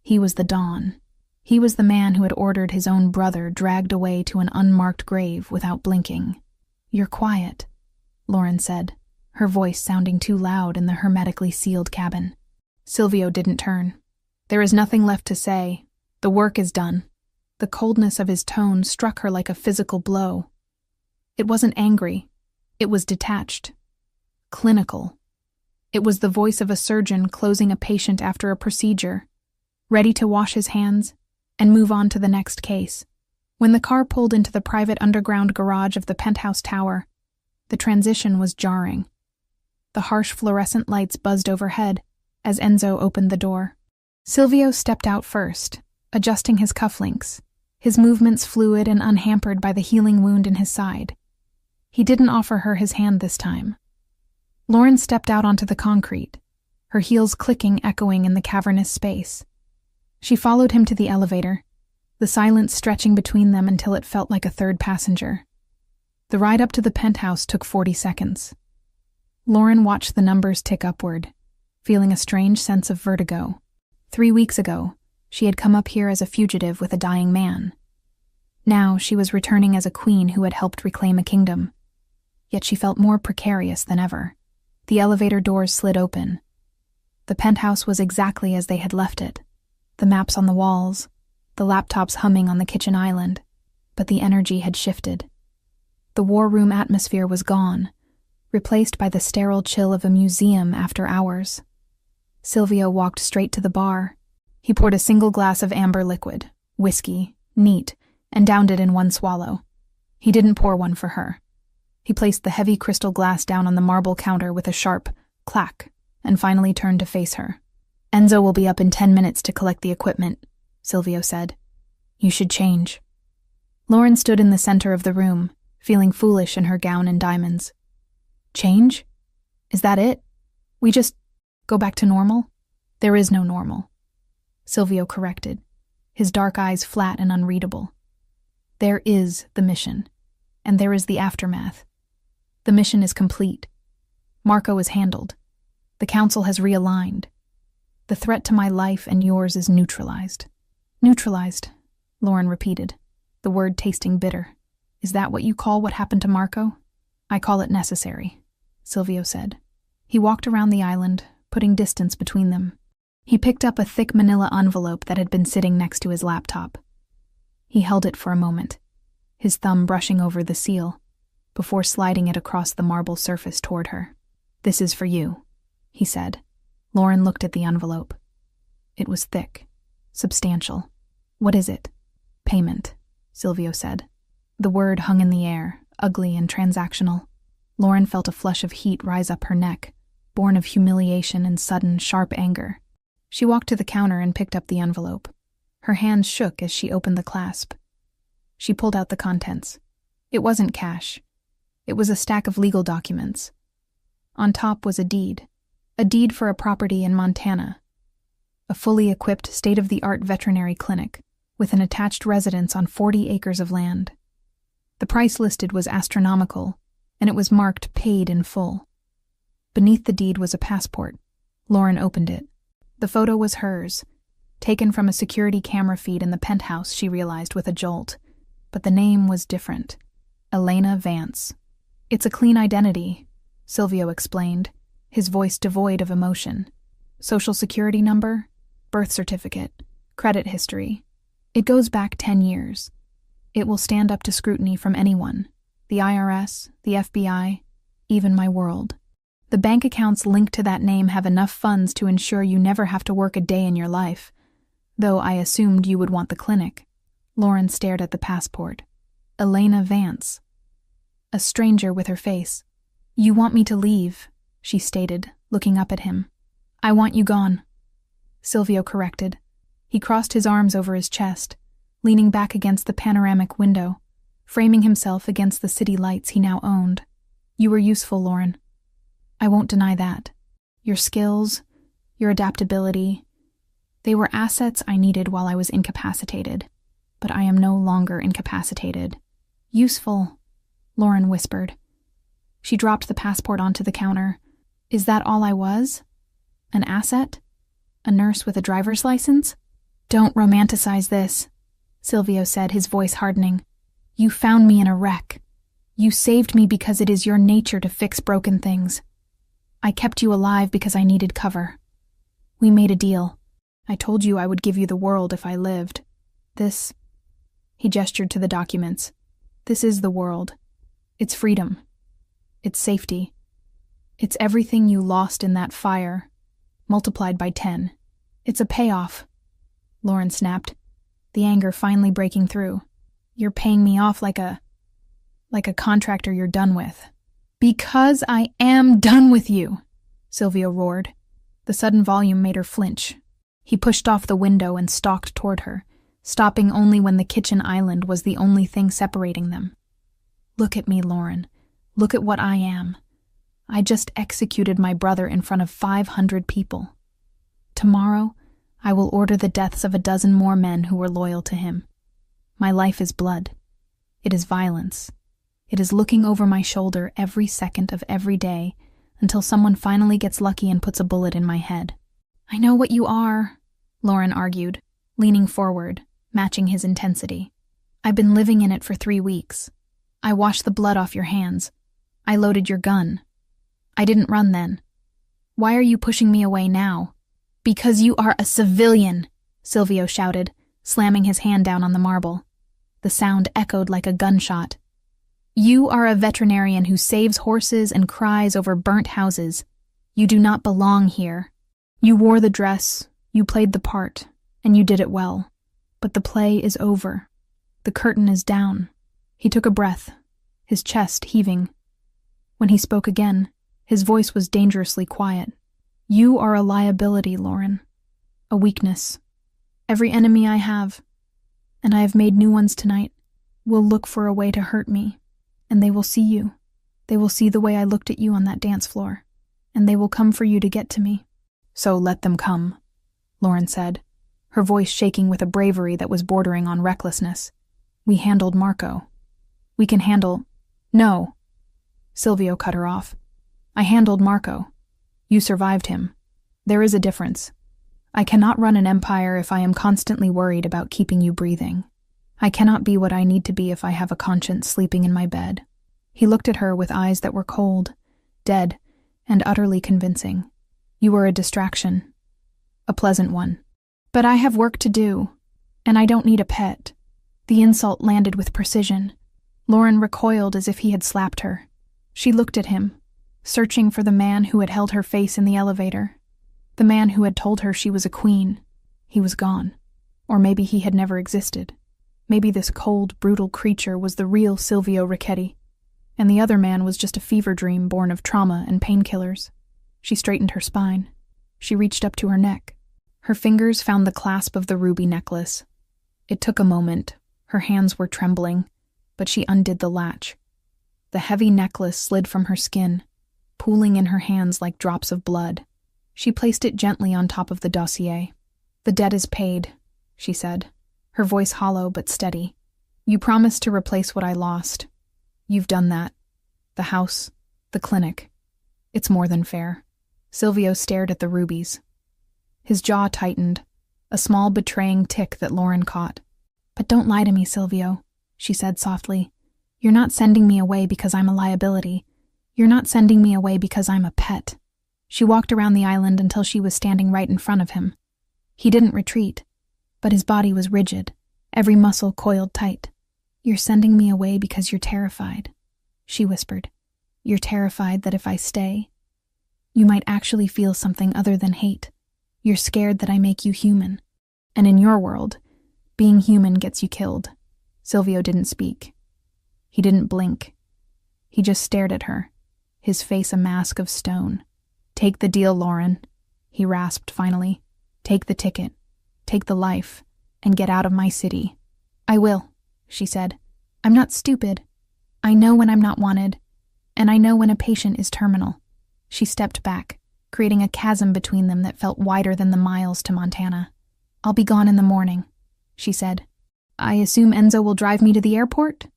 He was the Dawn. He was the man who had ordered his own brother dragged away to an unmarked grave without blinking. "You're quiet," Lauren said, her voice sounding too loud in the hermetically sealed cabin. Silvio didn't turn. "There is nothing left to say. The work is done." The coldness of his tone struck her like a physical blow. It wasn't angry. It was detached. Clinical. It was the voice of a surgeon closing a patient after a procedure, ready to wash his hands and move on to the next case. When the car pulled into the private underground garage of the penthouse tower, the transition was jarring. The harsh fluorescent lights buzzed overhead as Enzo opened the door. Silvio stepped out first, adjusting his cufflinks, his movements fluid and unhampered by the healing wound in his side. He didn't offer her his hand this time. Lauren stepped out onto the concrete, her heels clicking, echoing in the cavernous space. She followed him to the elevator, the silence stretching between them until it felt like a third passenger. The ride up to the penthouse took 40 seconds. Lauren watched the numbers tick upward, feeling a strange sense of vertigo. 3 weeks ago, she had come up here as a fugitive with a dying man. Now she was returning as a queen who had helped reclaim a kingdom. Yet she felt more precarious than ever. The elevator doors slid open. The penthouse was exactly as they had left it. The maps on the walls, the laptops humming on the kitchen island. But the energy had shifted. The war room atmosphere was gone, replaced by the sterile chill of a museum after hours. Silvio walked straight to the bar. He poured a single glass of amber liquid, whiskey, neat, and downed it in one swallow. He didn't pour one for her. He placed the heavy crystal glass down on the marble counter with a sharp clack, and finally turned to face her. "Enzo will be up in 10 minutes to collect the equipment," Silvio said. "You should change." Lauren stood in the center of the room, feeling foolish in her gown and diamonds. "Change? Is that it? We just go back to normal?" "There is no normal," Silvio corrected, his dark eyes flat and unreadable. "There is the mission, and there is the aftermath. The mission is complete. Marco is handled. The council has realigned. The threat to my life and yours is neutralized." "Neutralized," Lauren repeated, the word tasting bitter. "Is that what you call what happened to Marco?" "I call it necessary," Silvio said. He walked around the island, putting distance between them. He picked up a thick manila envelope that had been sitting next to his laptop. He held it for a moment, his thumb brushing over the seal, before sliding it across the marble surface toward her. "This is for you," he said. Lauren looked at the envelope. It was thick, substantial. "What is it?" "Payment," Silvio said. The word hung in the air, ugly and transactional. Lauren felt a flush of heat rise up her neck, born of humiliation and sudden, sharp anger. She walked to the counter and picked up the envelope. Her hands shook as she opened the clasp. She pulled out the contents. It wasn't cash. It was a stack of legal documents. On top was a deed for a property in Montana, a fully equipped state-of-the-art veterinary clinic with an attached residence on 40 acres of land. The price listed was astronomical, and it was marked paid in full. Beneath the deed was a passport. Lauren opened it. The photo was hers, taken from a security camera feed in the penthouse, she realized with a jolt. But the name was different. Elena Vance. "It's a clean identity," Silvio explained, his voice devoid of emotion. "Social security number, birth certificate, credit history. It goes back 10 years. It will stand up to scrutiny from anyone, the IRS, the FBI, even my world. The bank accounts linked to that name have enough funds to ensure you never have to work a day in your life, though I assumed you would want the clinic." Lauren stared at the passport. Elena Vance. A stranger with her face. "You want me to leave," she stated, looking up at him. "I want you gone," Silvio corrected. He crossed his arms over his chest, leaning back against the panoramic window, framing himself against the city lights he now owned. You were useful, Lauren. I won't deny that. Your skills, your adaptability, they were assets I needed while I was incapacitated. But I am no longer incapacitated. Useful, Lauren whispered. She dropped the passport onto the counter. Is that all I was? An asset? A nurse with a driver's license? Don't romanticize this, Silvio said, his voice hardening. You found me in a wreck. You saved me because it is your nature to fix broken things. I kept you alive because I needed cover. We made a deal. I told you I would give you the world if I lived. This, he gestured to the documents. This is the world. It's freedom. It's safety. It's everything you lost in that fire, multiplied by 10. It's a payoff, Lauren snapped, the anger finally breaking through. You're paying me off like a contractor you're done with. Because I am done with you, Silvio roared. The sudden volume made her flinch. He pushed off the window and stalked toward her, stopping only when the kitchen island was the only thing separating them. Look at me, Lauren. Look at what I am. I just executed my brother in front of 500 people. Tomorrow, I will order the deaths of a dozen more men who were loyal to him. My life is blood. It is violence. It is looking over my shoulder every second of every day until someone finally gets lucky and puts a bullet in my head. I know what you are, Lauren argued, leaning forward, matching his intensity. I've been living in it for 3 weeks. I washed the blood off your hands. I loaded your gun. I didn't run then. Why are you pushing me away now? Because you are a civilian, Silvio shouted, slamming his hand down on the marble. The sound echoed like a gunshot. You are a veterinarian who saves horses and cries over burnt houses. You do not belong here. You wore the dress, you played the part, and you did it well. But the play is over. The curtain is down. He took a breath, his chest heaving. When he spoke again, his voice was dangerously quiet. You are a liability, Lauren. A weakness. Every enemy I have, and I have made new ones tonight, will look for a way to hurt me. And they will see you. They will see the way I looked at you on that dance floor. And they will come for you to get to me. So let them come, Lauren said, her voice shaking with a bravery that was bordering on recklessness. We handled Marco. We can handle... No, Silvio cut her off. I handled Marco. You survived him. There is a difference. I cannot run an empire if I am constantly worried about keeping you breathing. I cannot be what I need to be if I have a conscience sleeping in my bed. He looked at her with eyes that were cold, dead, and utterly convincing. You were a distraction. A pleasant one. But I have work to do, and I don't need a pet. The insult landed with precision. Lauren recoiled as if he had slapped her. She looked at him, searching for the man who had held her face in the elevator. The man who had told her she was a queen. He was gone. Or maybe he had never existed. Maybe this cold, brutal creature was the real Silvio Ricchetti, and the other man was just a fever dream born of trauma and painkillers. She straightened her spine. She reached up to her neck. Her fingers found the clasp of the ruby necklace. It took a moment. Her hands were trembling, but she undid the latch. The heavy necklace slid from her skin, pooling in her hands like drops of blood. She placed it gently on top of the dossier. The debt is paid, she said, her voice hollow but steady. You promised to replace what I lost. You've done that. The house, the clinic. It's more than fair. Silvio stared at the rubies. His jaw tightened, a small betraying tick that Lauren caught. But don't lie to me, Silvio, she said softly. You're not sending me away because I'm a liability. You're not sending me away because I'm a pet. She walked around the island until she was standing right in front of him. He didn't retreat, but his body was rigid, every muscle coiled tight. You're sending me away because you're terrified, she whispered. You're terrified that if I stay, you might actually feel something other than hate. You're scared that I make you human. And in your world, being human gets you killed. Silvio didn't speak. He didn't blink. He just stared at her, his face a mask of stone. Take the deal, Lauren, he rasped finally. Take the ticket, take the life, and get out of my city. I will, she said. I'm not stupid. I know when I'm not wanted. And I know when a patient is terminal." She stepped back, creating a chasm between them that felt wider than the miles to Montana. "I'll be gone in the morning," she said. "I assume Enzo will drive me to the airport?"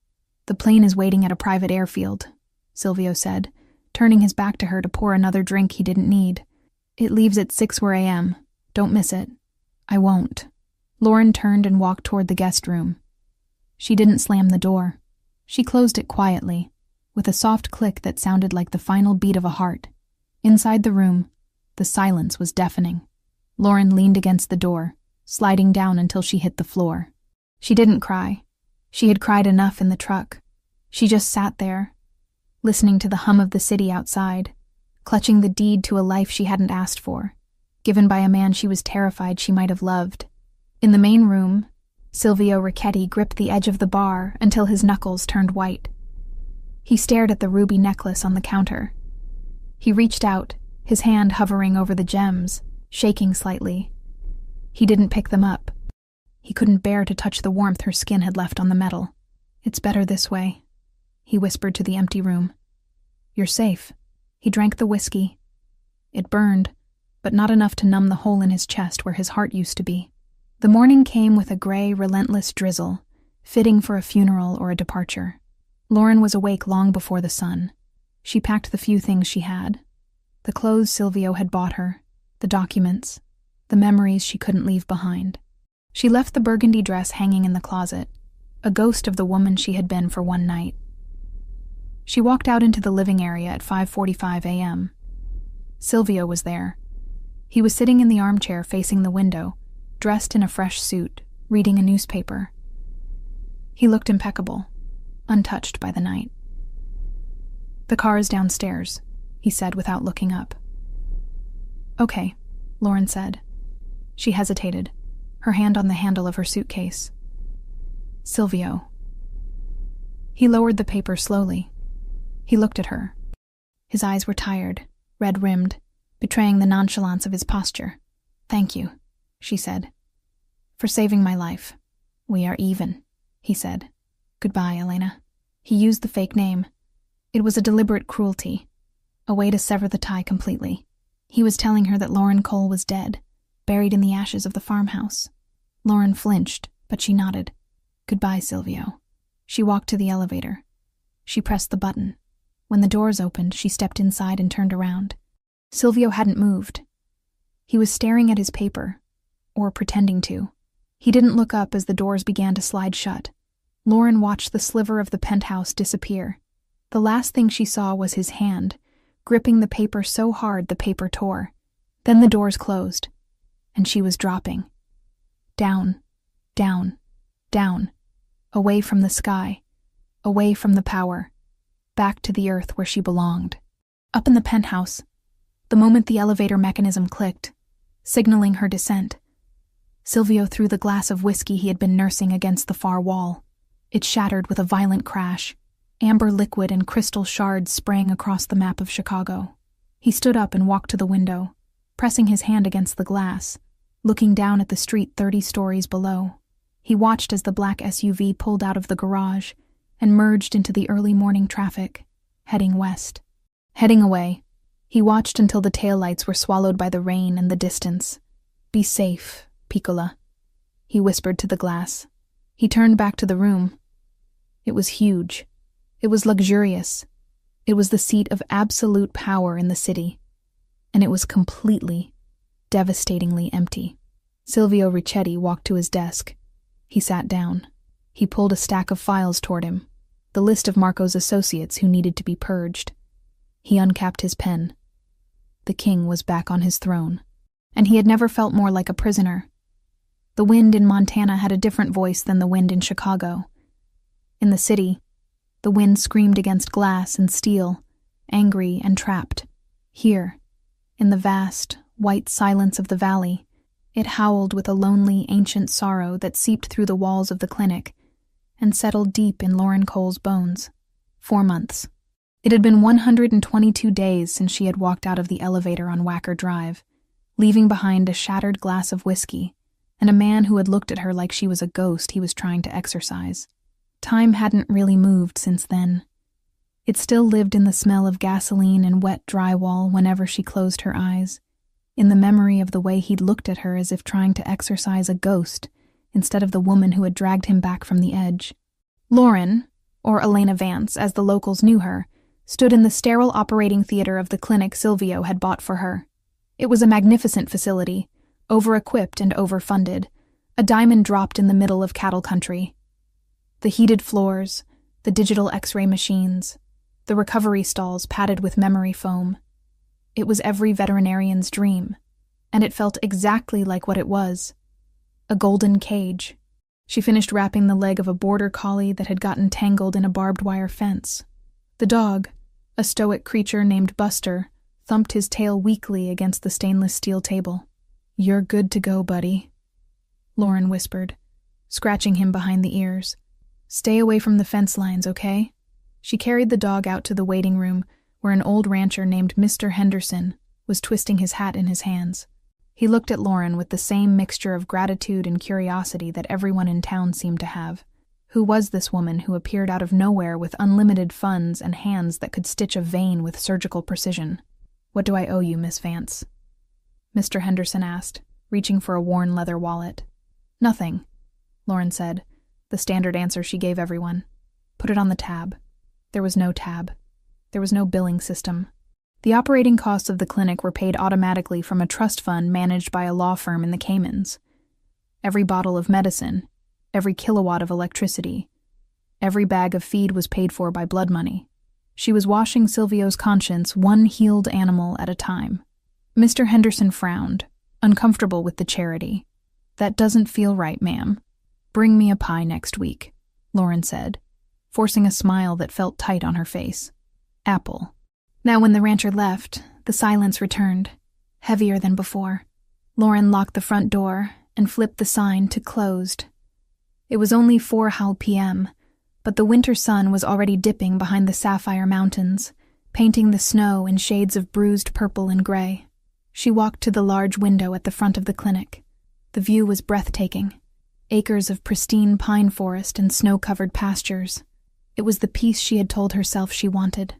"The plane is waiting at a private airfield," Silvio said, turning his back to her to pour another drink he didn't need. "It leaves at 6 a.m. Don't miss it." "I won't." Lauren turned and walked toward the guest room. She didn't slam the door. She closed it quietly, with a soft click that sounded like the final beat of a heart. Inside the room, the silence was deafening. Lauren leaned against the door, sliding down until she hit the floor. She didn't cry. She had cried enough in the truck. She just sat there, listening to the hum of the city outside, clutching the deed to a life she hadn't asked for, given by a man she was terrified she might have loved. In the main room, Silvio Ricchetti gripped the edge of the bar until his knuckles turned white. He stared at the ruby necklace on the counter. He reached out, his hand hovering over the gems, shaking slightly. He didn't pick them up. He couldn't bear to touch the warmth her skin had left on the metal. "It's better this way," he whispered to the empty room. "You're safe." He drank the whiskey. It burned, but not enough to numb the hole in his chest where his heart used to be. The morning came with a gray, relentless drizzle, fitting for a funeral or a departure. Lauren was awake long before the sun. She packed the few things she had. The clothes Silvio had bought her, the documents, the memories she couldn't leave behind. She left the burgundy dress hanging in the closet, a ghost of the woman she had been for one night. She walked out into the living area at 5:45 a.m. Silvio was there. He was sitting in the armchair facing the window, dressed in a fresh suit, reading a newspaper. He looked impeccable, untouched by the night. "The car is downstairs," he said without looking up. "Okay," Lauren said. She hesitated, her hand on the handle of her suitcase. "Silvio." He lowered the paper slowly. He looked at her. His eyes were tired, red-rimmed, betraying the nonchalance of his posture. "Thank you," she said. "For saving my life. We are even," he said. "Goodbye, Elena." He used the fake name. It was a deliberate cruelty, a way to sever the tie completely. He was telling her that Lauren Cole was dead, buried in the ashes of the farmhouse. Lauren flinched, but she nodded. "Goodbye, Silvio." She walked to the elevator. She pressed the button. When the doors opened, she stepped inside and turned around. Silvio hadn't moved. He was staring at his paper, or pretending to. He didn't look up as the doors began to slide shut. Lauren watched the sliver of the penthouse disappear. The last thing she saw was his hand, gripping the paper so hard the paper tore. Then the doors closed, and she was dropping. Down, down, down, away from the sky, away from the power, back to the earth where she belonged. Up in the penthouse, the moment the elevator mechanism clicked, signaling her descent, Silvio threw the glass of whiskey he had been nursing against the far wall. It shattered with a violent crash. Amber liquid and crystal shards sprang across the map of Chicago. He stood up and walked to the window, pressing his hand against the glass, looking down at the street 30 stories below. He watched as the black SUV pulled out of the garage and merged into the early morning traffic, heading west. Heading away, he watched until the taillights were swallowed by the rain and the distance. "Be safe, Piccola," he whispered to the glass. He turned back to the room. It was huge. It was luxurious. It was the seat of absolute power in the city. And it was completely, devastatingly empty. Silvio Ricchetti walked to his desk. He sat down. He pulled a stack of files toward him, the list of Marco's associates who needed to be purged. He uncapped his pen. The king was back on his throne, and he had never felt more like a prisoner. The wind in Montana had a different voice than the wind in Chicago. In the city, the wind screamed against glass and steel, angry and trapped. Here, in the vast, white silence of the valley, it howled with a lonely, ancient sorrow that seeped through the walls of the clinic and settled deep in Lauren Cole's bones. 4 months. It had been 122 days since she had walked out of the elevator on Wacker Drive, leaving behind a shattered glass of whiskey and a man who had looked at her like she was a ghost he was trying to exorcise. Time hadn't really moved since then. It still lived in the smell of gasoline and wet drywall whenever she closed her eyes, in the memory of the way he'd looked at her as if trying to exorcise a ghost instead of the woman who had dragged him back from the edge. Lauren, or Elena Vance as the locals knew her, stood in the sterile operating theater of the clinic Silvio had bought for her. It was a magnificent facility, over-equipped and overfunded, a diamond dropped in the middle of cattle country. The heated floors, the digital X-ray machines, the recovery stalls padded with memory foam. It was every veterinarian's dream, and it felt exactly like what it was. A golden cage. She finished wrapping the leg of a border collie that had gotten tangled in a barbed wire fence. The dog, a stoic creature named Buster, thumped his tail weakly against the stainless steel table. "You're good to go, buddy," Lauren whispered, scratching him behind the ears. "Stay away from the fence lines, okay?" She carried the dog out to the waiting room where an old rancher named Mr. Henderson was twisting his hat in his hands. He looked at Lauren with the same mixture of gratitude and curiosity that everyone in town seemed to have. Who was this woman who appeared out of nowhere with unlimited funds and hands that could stitch a vein with surgical precision? "What do I owe you, Miss Vance?" Mr. Henderson asked, reaching for a worn leather wallet. "Nothing," Lauren said, the standard answer she gave everyone. "Put it on the tab." There was no tab. There was no billing system. The operating costs of the clinic were paid automatically from a trust fund managed by a law firm in the Caymans. Every bottle of medicine, every kilowatt of electricity, every bag of feed was paid for by blood money. She was washing Silvio's conscience one healed animal at a time. Mr. Henderson frowned, uncomfortable with the charity. "That doesn't feel right, ma'am. Bring me a pie next week," Lauren said, forcing a smile that felt tight on her face. "Apple." Now when the rancher left, the silence returned, heavier than before. Lauren locked the front door and flipped the sign to closed. It was only 4 p.m., but the winter sun was already dipping behind the sapphire mountains, painting the snow in shades of bruised purple and gray. She walked to the large window at the front of the clinic. The view was breathtaking. Acres of pristine pine forest and snow-covered pastures. It was the peace she had told herself she wanted.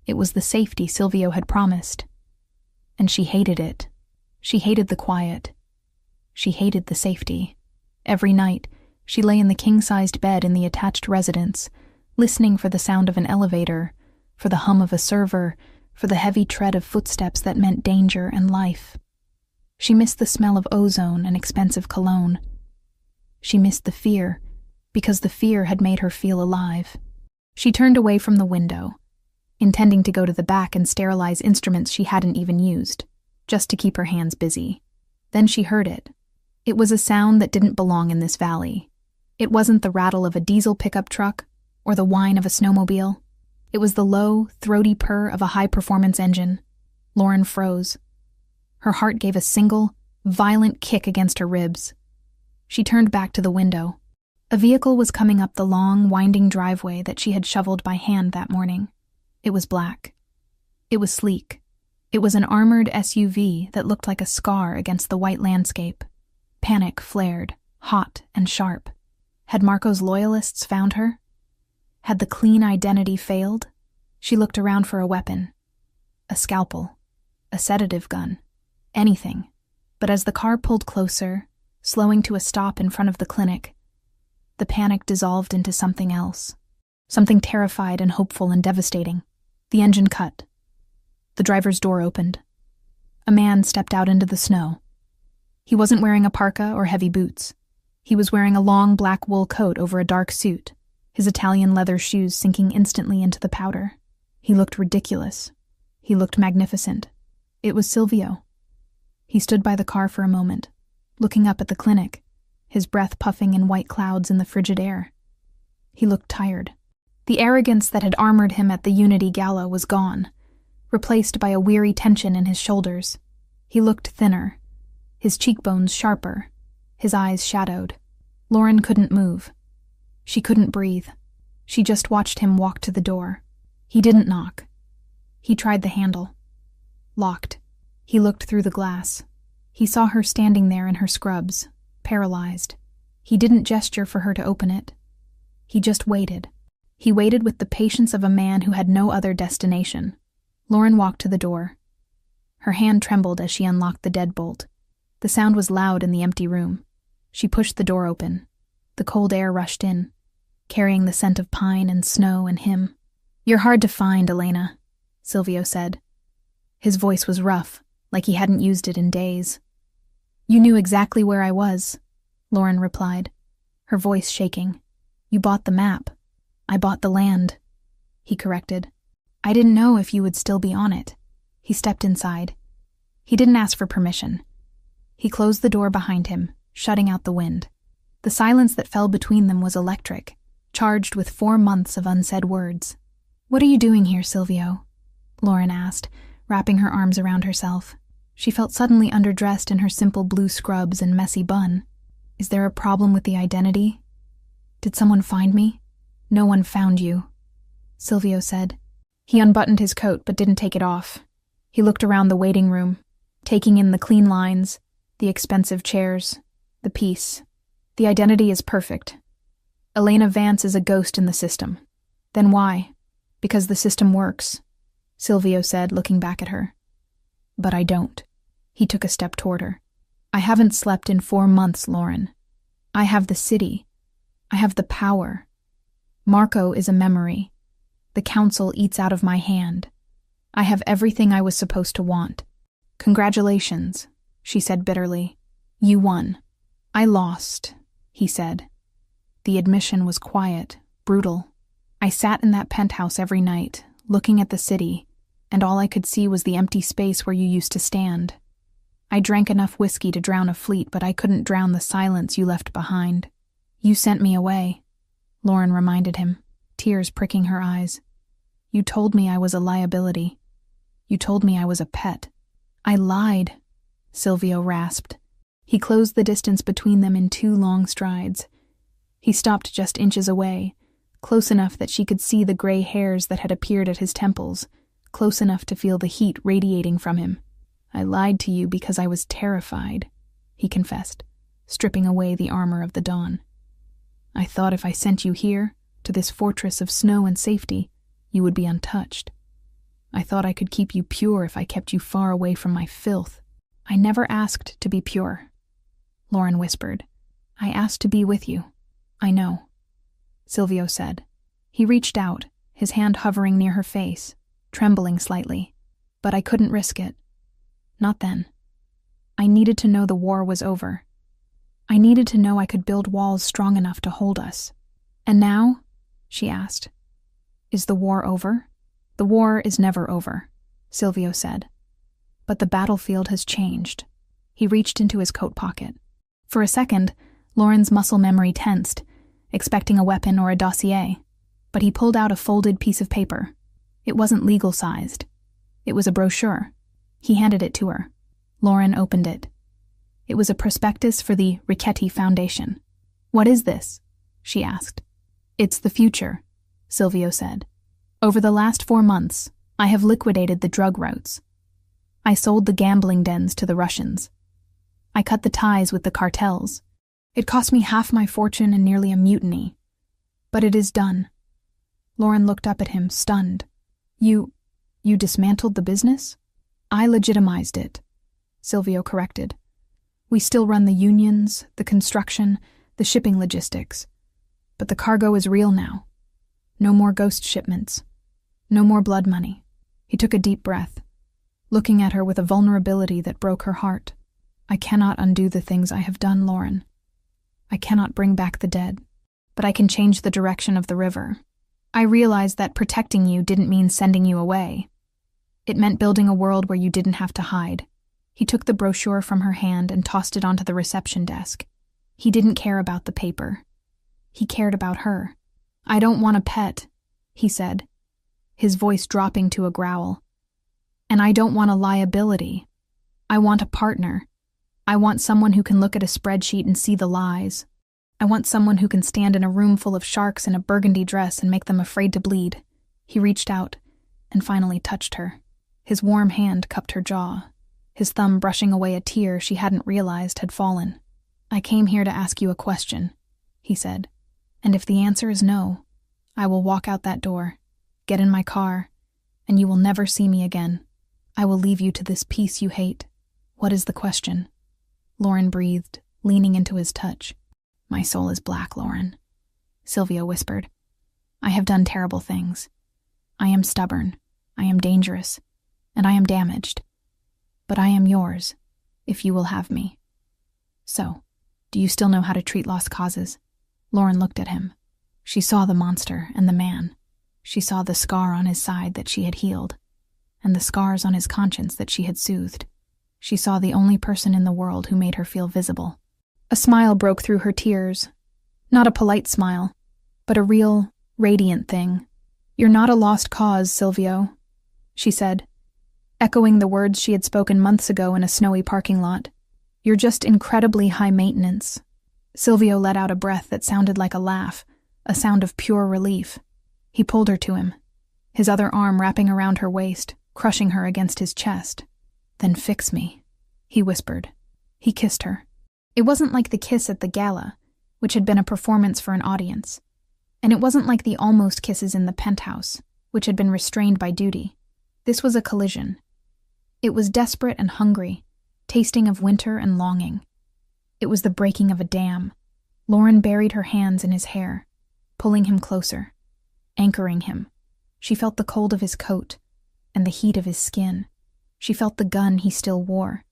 It was the safety Silvio had promised. And she hated it. She hated the quiet. She hated the safety. Every night, she lay in the king-sized bed in the attached residence, listening for the sound of an elevator, for the hum of a server, for the heavy tread of footsteps that meant danger and life. She missed the smell of ozone and expensive cologne. She missed the fear, because the fear had made her feel alive. She turned away from the window, intending to go to the back and sterilize instruments she hadn't even used, just to keep her hands busy. Then she heard it. It was a sound that didn't belong in this valley. It wasn't the rattle of a diesel pickup truck or the whine of a snowmobile. It was the low, throaty purr of a high-performance engine. Lauren froze. Her heart gave a single, violent kick against her ribs. She turned back to the window. A vehicle was coming up the long, winding driveway that she had shoveled by hand that morning. It was black. It was sleek. It was an armored SUV that looked like a scar against the white landscape. Panic flared, hot and sharp. Had Marco's loyalists found her? Had the clean identity failed? She looked around for a weapon. A scalpel. A sedative gun. Anything. But as the car pulled closer, slowing to a stop in front of the clinic, the panic dissolved into something else. Something terrified and hopeful and devastating. The engine cut. The driver's door opened. A man stepped out into the snow. He wasn't wearing a parka or heavy boots. He was wearing a long black wool coat over a dark suit, his Italian leather shoes sinking instantly into the powder. He looked ridiculous. He looked magnificent. It was Silvio. He stood by the car for a moment, looking up at the clinic, his breath puffing in white clouds in the frigid air. He looked tired. The arrogance that had armored him at the Unity Gala was gone, replaced by a weary tension in his shoulders. He looked thinner, his cheekbones sharper, his eyes shadowed. Lauren couldn't move. She couldn't breathe. She just watched him walk to the door. He didn't knock. He tried the handle. Locked. He looked through the glass. He saw her standing there in her scrubs, paralyzed. He didn't gesture for her to open it. He just waited. He waited with the patience of a man who had no other destination. Lauren walked to the door. Her hand trembled as she unlocked the deadbolt. The sound was loud in the empty room. She pushed the door open. The cold air rushed in, carrying the scent of pine and snow and him. "You're hard to find, Elena," Silvio said. His voice was rough, like he hadn't used it in days. "You knew exactly where I was," Lauren replied, her voice shaking. "You bought the map. I bought the land," he corrected. "I didn't know if you would still be on it." He stepped inside. He didn't ask for permission. He closed the door behind him, shutting out the wind. The silence that fell between them was electric, charged with 4 months of unsaid words. "What are you doing here, Silvio?" Lauren asked, wrapping her arms around herself. She felt suddenly underdressed in her simple blue scrubs and messy bun. "Is there a problem with the identity? Did someone find me?" "No one found you," Silvio said. He unbuttoned his coat but didn't take it off. He looked around the waiting room, taking in the clean lines, the expensive chairs, the peace. "The identity is perfect. Elena Vance is a ghost in the system." "Then why?" "Because the system works," Silvio said, looking back at her. "But I don't." He took a step toward her. "I haven't slept in 4 months, Lauren. I have the city. I have the power. Marco is a memory. The council eats out of my hand. I have everything I was supposed to want." "Congratulations," she said bitterly. "You won." "I lost," he said. The admission was quiet, brutal. "I sat in that penthouse every night, looking at the city, and all I could see was the empty space where you used to stand. I drank enough whiskey to drown a fleet, but I couldn't drown the silence you left behind. You sent me away," Lauren reminded him, tears pricking her eyes. "You told me I was a liability. You told me I was a pet." "I lied," Silvio rasped. He closed the distance between them in 2 long strides. He stopped just inches away, close enough that she could see the gray hairs that had appeared at his temples, close enough to feel the heat radiating from him. "I lied to you because I was terrified," he confessed, stripping away the armor of the dawn. "I thought if I sent you here, to this fortress of snow and safety, you would be untouched. I thought I could keep you pure if I kept you far away from my filth." "I never asked to be pure," Lauren whispered. "I asked to be with you." "I know," Silvio said. He reached out, his hand hovering near her face, trembling slightly. "But I couldn't risk it. Not then. I needed to know the war was over. I needed to know I could build walls strong enough to hold us." "And now?" she asked. "Is the war over?" "The war is never over," Silvio said. "But the battlefield has changed." He reached into his coat pocket. For a second, Lauren's muscle memory tensed, expecting a weapon or a dossier, but he pulled out a folded piece of paper. It wasn't legal-sized. It was a brochure. He handed it to her. Lauren opened it. It was a prospectus for the Richetti Foundation. "What is this?" she asked. "It's the future," Silvio said. "Over the last 4 months, I have liquidated the drug routes. I sold the gambling dens to the Russians. I cut the ties with the cartels. It cost me half my fortune and nearly a mutiny. But it is done." Lauren looked up at him, stunned. You dismantled the business?" "I legitimized it," Silvio corrected. "We still run the unions, the construction, the shipping logistics. But the cargo is real now. No more ghost shipments. No more blood money." He took a deep breath, looking at her with a vulnerability that broke her heart. "I cannot undo the things I have done, Lauren. I cannot bring back the dead, but I can change the direction of the river. I realized that protecting you didn't mean sending you away. It meant building a world where you didn't have to hide." He took the brochure from her hand and tossed it onto the reception desk. He didn't care about the paper. He cared about her. "I don't want a pet," he said, his voice dropping to a growl. "And I don't want a liability. I want a partner. I want someone who can look at a spreadsheet and see the lies. I want someone who can stand in a room full of sharks in a burgundy dress and make them afraid to bleed." He reached out and finally touched her. His warm hand cupped her jaw, his thumb brushing away a tear she hadn't realized had fallen. "I came here to ask you a question," he said. "And if the answer is no, I will walk out that door, get in my car, and you will never see me again. I will leave you to this peace you hate. What is the question? Lauren breathed, leaning into his touch. My soul is black, Lauren, Silvio whispered. I have done terrible things. I am stubborn, I am dangerous, and I am damaged. But I am yours, if you will have me. So, do you still know how to treat lost causes? Lauren looked at him. She saw the monster and the man. She saw the scar on his side that she had healed, and the scars on his conscience that she had soothed. She saw the only person in the world who made her feel visible. A smile broke through her tears. Not a polite smile, but a real, radiant thing. You're not a lost cause, Silvio, she said, echoing the words she had spoken months ago in a snowy parking lot. You're just incredibly high maintenance. Silvio let out a breath that sounded like a laugh, a sound of pure relief. He pulled her to him, his other arm wrapping around her waist, crushing her against his chest. Then fix me, he whispered. He kissed her. It wasn't like the kiss at the gala, which had been a performance for an audience. And it wasn't like the almost kisses in the penthouse, which had been restrained by duty. This was a collision. It was desperate and hungry, tasting of winter and longing. It was the breaking of a dam. Lauren buried her hands in his hair, pulling him closer, anchoring him. She felt the cold of his coat and the heat of his skin. She felt the gun he still wore,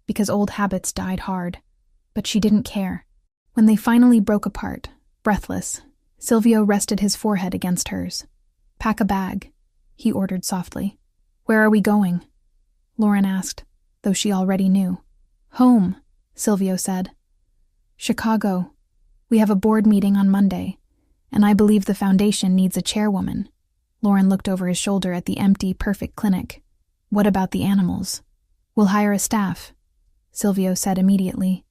because old habits died hard, but she didn't care. When they finally broke apart, breathless, Silvio rested his forehead against hers. Pack a bag, he ordered softly. Where are we going? Lauren asked, though she already knew. Home, Silvio said. Chicago. We have a board meeting on Monday, and I believe the foundation needs a chairwoman. Lauren looked over his shoulder at the empty, perfect clinic. What about the animals? We'll hire a staff, Silvio said immediately.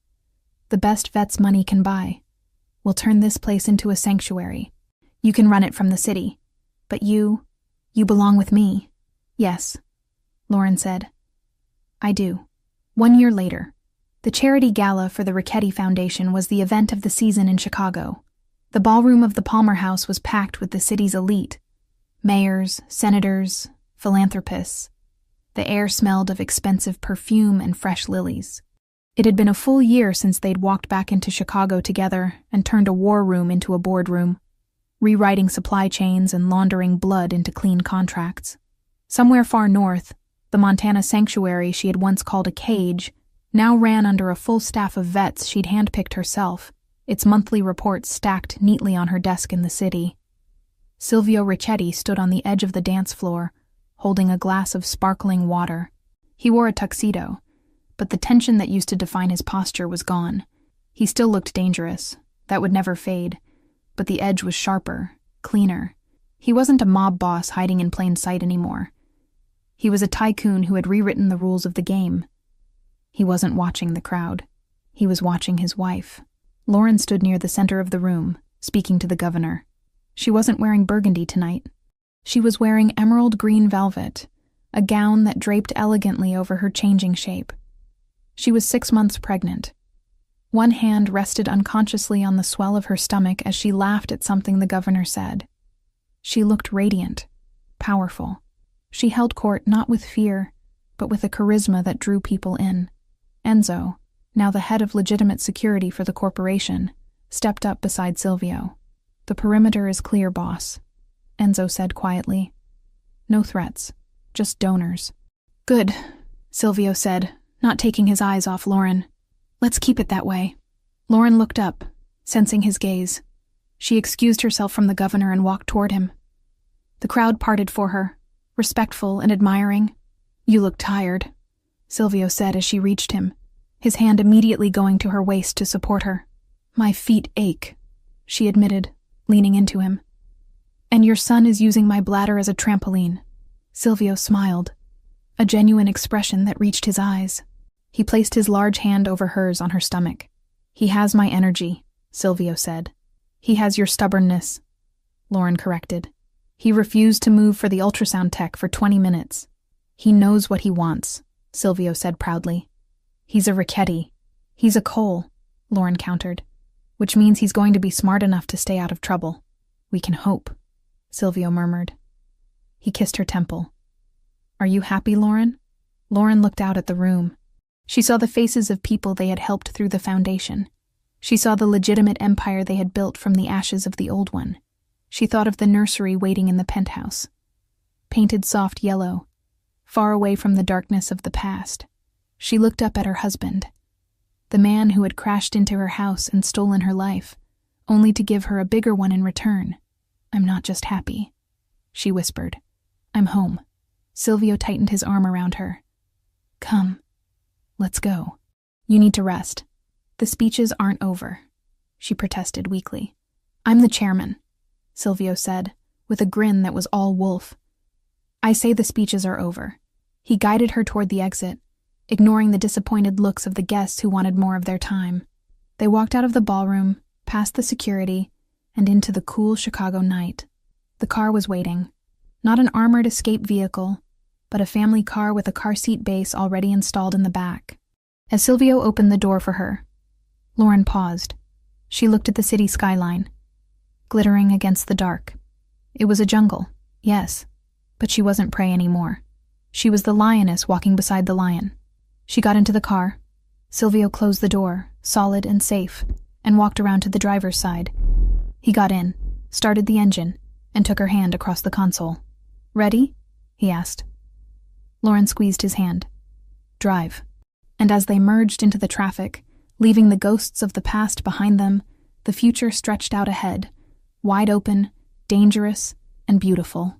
The best vets money can buy. We'll turn this place into a sanctuary. You can run it from the city. But you belong with me. Yes, Lauren said. I do. 1 year later, the charity gala for the Richetti Foundation was the event of the season in Chicago. The ballroom of the Palmer House was packed with the city's elite. Mayors, senators, philanthropists. The air smelled of expensive perfume and fresh lilies. It had been a full year since they'd walked back into Chicago together and turned a war room into a boardroom, rewriting supply chains and laundering blood into clean contracts. Somewhere far north, the Montana sanctuary she had once called a cage now ran under a full staff of vets she'd handpicked herself, its monthly reports stacked neatly on her desk in the city. Silvio Richetti stood on the edge of the dance floor, holding a glass of sparkling water. He wore a tuxedo, but the tension that used to define his posture was gone. He still looked dangerous. That would never fade. But the edge was sharper, cleaner. He wasn't a mob boss hiding in plain sight anymore. He was a tycoon who had rewritten the rules of the game. He wasn't watching the crowd. He was watching his wife. Lauren stood near the center of the room, speaking to the governor. She wasn't wearing burgundy tonight. She was wearing emerald green velvet, a gown that draped elegantly over her changing shape. She was 6 months pregnant. One hand rested unconsciously on the swell of her stomach as she laughed at something the governor said. She looked radiant, powerful. She held court not with fear, but with a charisma that drew people in. Enzo, now the head of legitimate security for the corporation, stepped up beside Silvio. The perimeter is clear, boss, Enzo said quietly. No threats, just donors. Good, Silvio said, not taking his eyes off Lauren. Let's keep it that way. Lauren looked up, sensing his gaze. She excused herself from the governor and walked toward him. The crowd parted for her, respectful and admiring. You look tired, Silvio said as she reached him, his hand immediately going to her waist to support her. My feet ache, she admitted, leaning into him. And your son is using my bladder as a trampoline. Silvio smiled, a genuine expression that reached his eyes. He placed his large hand over hers on her stomach. He has my energy, Silvio said. He has your stubbornness, Lauren corrected. He refused to move for the ultrasound tech for 20 minutes. He knows what he wants, Silvio said proudly. He's a Richetti. He's a Cole, Lauren countered, which means he's going to be smart enough to stay out of trouble. We can hope. Silvio murmured. He kissed her temple. Are you happy, Lauren? Lauren looked out at the room. She saw the faces of people they had helped through the foundation. She saw the legitimate empire they had built from the ashes of the old one. She thought of the nursery waiting in the penthouse, painted soft yellow, far away from the darkness of the past. She looked up at her husband, the man who had crashed into her house and stolen her life, only to give her a bigger one in return. I'm not just happy, she whispered. I'm home. Silvio tightened his arm around her. Come, let's go. You need to rest. The speeches aren't over, she protested weakly. I'm the chairman, Silvio said, with a grin that was all wolf. I say the speeches are over. He guided her toward the exit, ignoring the disappointed looks of the guests who wanted more of their time. They walked out of the ballroom, past the security, and into the cool Chicago night. The car was waiting. Not an armored escape vehicle, but a family car with a car seat base already installed in the back. As Silvio opened the door for her, Lauren paused. She looked at the city skyline, glittering against the dark. It was a jungle, yes, but she wasn't prey anymore. She was the lioness walking beside the lion. She got into the car. Silvio closed the door, solid and safe, and walked around to the driver's side. He got in, started the engine, and took her hand across the console. Ready? He asked. Lauren squeezed his hand. Drive. And as they merged into the traffic, leaving the ghosts of the past behind them, the future stretched out ahead, wide open, dangerous, and beautiful.